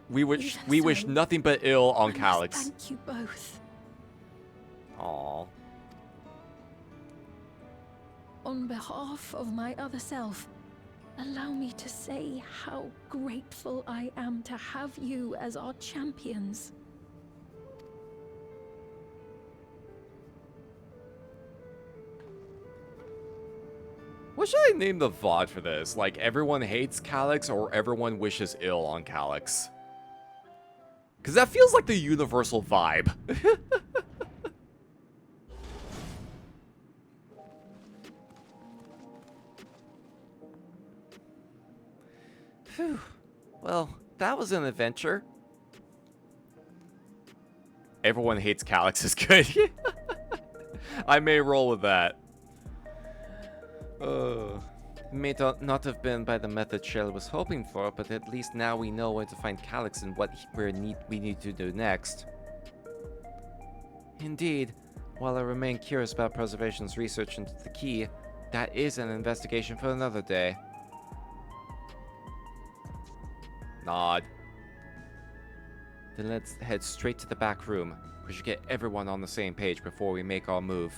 We wish nothing but ill on Calyx. Thank you both. Aww. On behalf of my other self, allow me to say how grateful I am to have you as our champions. What should I name the VOD for this? Like, everyone hates Calyx or everyone wishes ill on Calyx? Because that feels like the universal vibe. Phew. Well, that was an adventure. Everyone hates Calyx is good. I may roll with that. May not have been by the method Shell was hoping for, but at least now we know where to find Calyx and what we need to do next. Indeed, while I remain curious about Preservation's research into the key, that is an investigation for another day. Nod. Then let's head straight to the back room. We should get everyone on the same page before we make our move.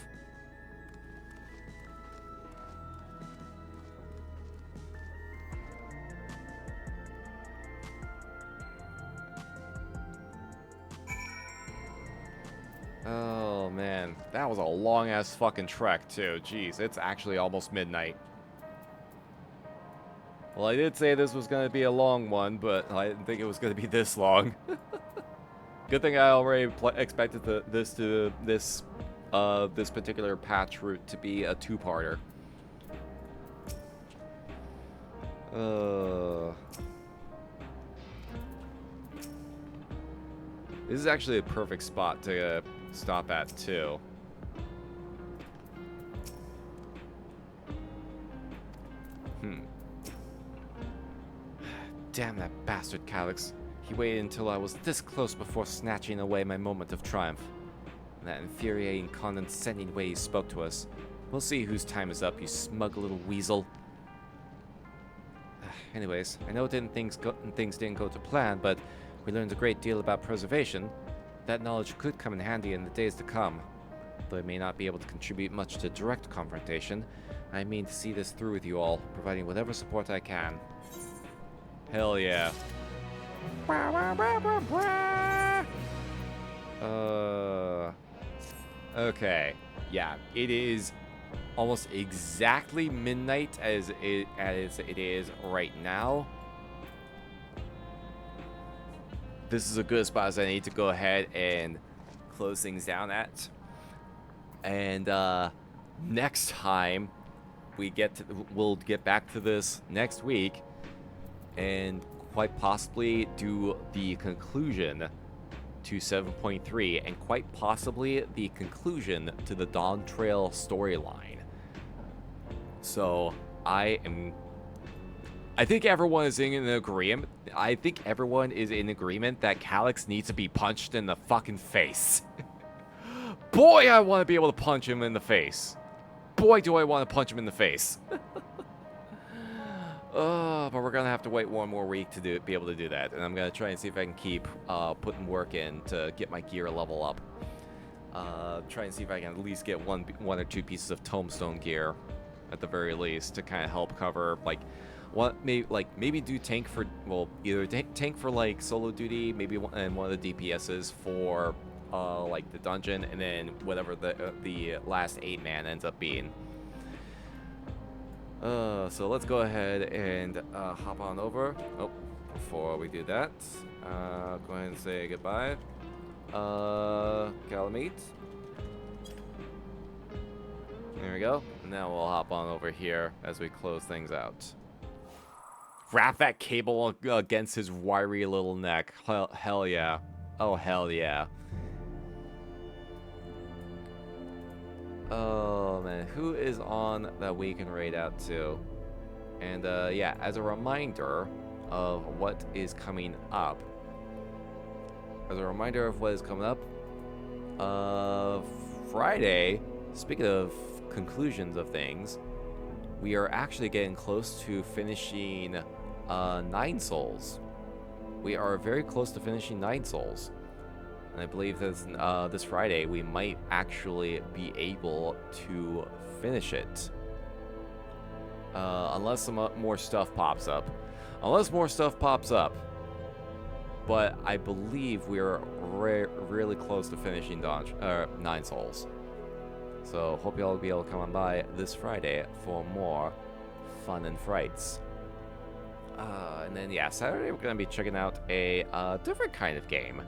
Oh man, that was a long ass fucking trek too. Jeez, it's actually almost midnight. Well, I did say this was gonna be a long one, but I didn't think it was gonna be this long. Good thing I already expected this particular patch route to be a two-parter. This is actually a perfect spot to stop at too. Damn that bastard Calyx. He waited until I was this close before snatching away my moment of triumph. And that infuriating, condescending way he spoke to us. We'll see whose time is up, you smug little weasel. Anyways, I know things didn't go to plan, but we learned a great deal about preservation. That knowledge could come in handy in the days to come. Though I may not be able to contribute much to direct confrontation, I mean to see this through with you all, providing whatever support I can. Hell yeah. Okay. Yeah, it is almost exactly midnight as it is right now. This is a good spot as I need to go ahead and close things down at. And next time we'll get back to this next week and quite possibly do the conclusion to 7.3 and quite possibly the conclusion to the Dawntrail storyline. So I think everyone is in agreement. I think everyone is in agreement that Calyx needs to be punched in the fucking face. Boy, I want to be able to punch him in the face. Boy, do I want to punch him in the face. But we're gonna have to wait one more week to be able to do that, and I'm gonna try and see if I can keep putting work in to get my gear level up. Try and see if I can at least get one or two pieces of tombstone gear, at the very least, to kind of help cover maybe do tank for either tank for like solo duty, maybe and one of the DPSs for like the dungeon, and then whatever the last 8-man ends up being. So let's go ahead and hop on over. Oh, before we do that, go ahead and say goodbye. Calamite. There we go. And now we'll hop on over here as we close things out. Wrap that cable against his wiry little neck. Hell yeah. Oh, hell yeah. Oh, man. Who is on that we can raid out to? And, yeah, as a reminder of what is coming up. Friday, speaking of conclusions of things, we are actually getting close to finishing 9 Souls. We are very close to finishing 9 Souls. And I believe this Friday we might actually be able to finish it. Unless some more stuff pops up. But I believe we're really close to finishing 9 Souls. So hope y'all will be able to come on by this Friday for more fun and frights. And then yeah, Saturday we're gonna be checking out a different kind of game.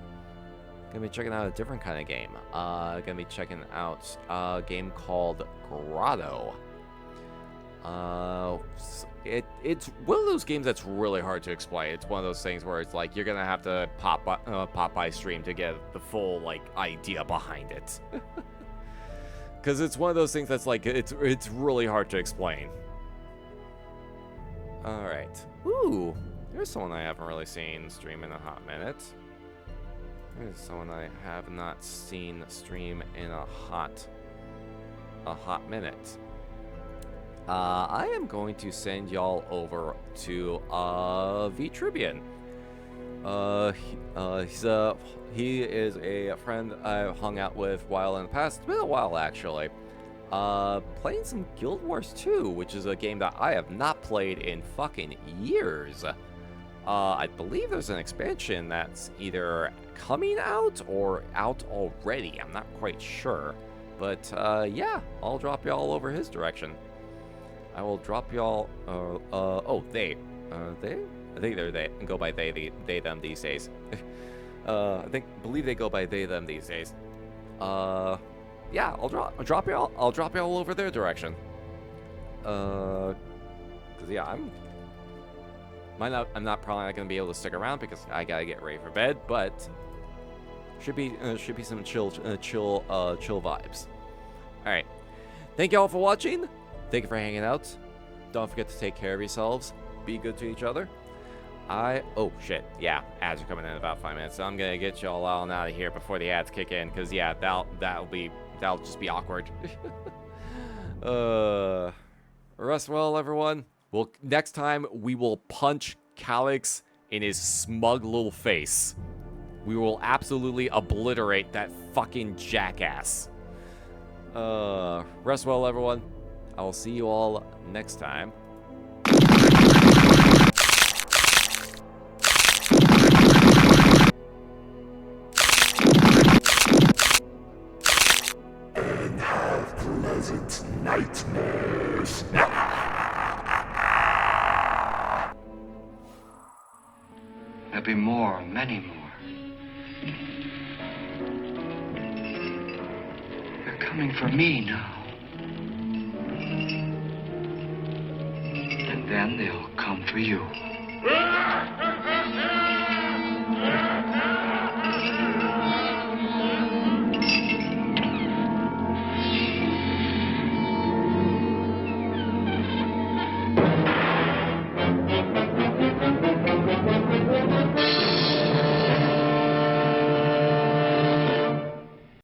Gonna be checking out a game called Grotto. It's one of those games that's really hard to explain. It's one of those things where it's like you're gonna have to pop by stream to get the full like idea behind it. Because it's one of those things that's like it's really hard to explain. All right. Ooh, there's someone I haven't really seen stream in a hot minute. There's someone I have not seen stream in a hot minute. I am going to send y'all over to V-Tribune. He is a friend I've hung out with while in the past. It's been a while actually. Playing some Guild Wars 2, which is a game that I have not played in fucking years. I believe there's an expansion that's either coming out or out already. I'm not quite sure. But yeah, I'll drop y'all over his direction. I will drop y'all. They. I think they're they. Go by they them these days. Believe they go by they them these days. Yeah, I'll drop y'all over their direction. Cause yeah, I'm probably not gonna be able to stick around because I gotta get ready for bed, but should be some chill vibes. All right, thank y'all for watching. Thank you for hanging out. Don't forget to take care of yourselves. Be good to each other. Oh shit, yeah, ads are coming in about 5 minutes, so I'm gonna get y'all all out of here before the ads kick in, cause yeah, that'll just be awkward. Rest well, everyone. Next time we will punch Calyx in his smug little face. We will absolutely obliterate that fucking jackass. Rest well, everyone. I will see you all next time. And have pleasant nightmares. There'll be more, many more. They're coming for me now. And then they'll come for you.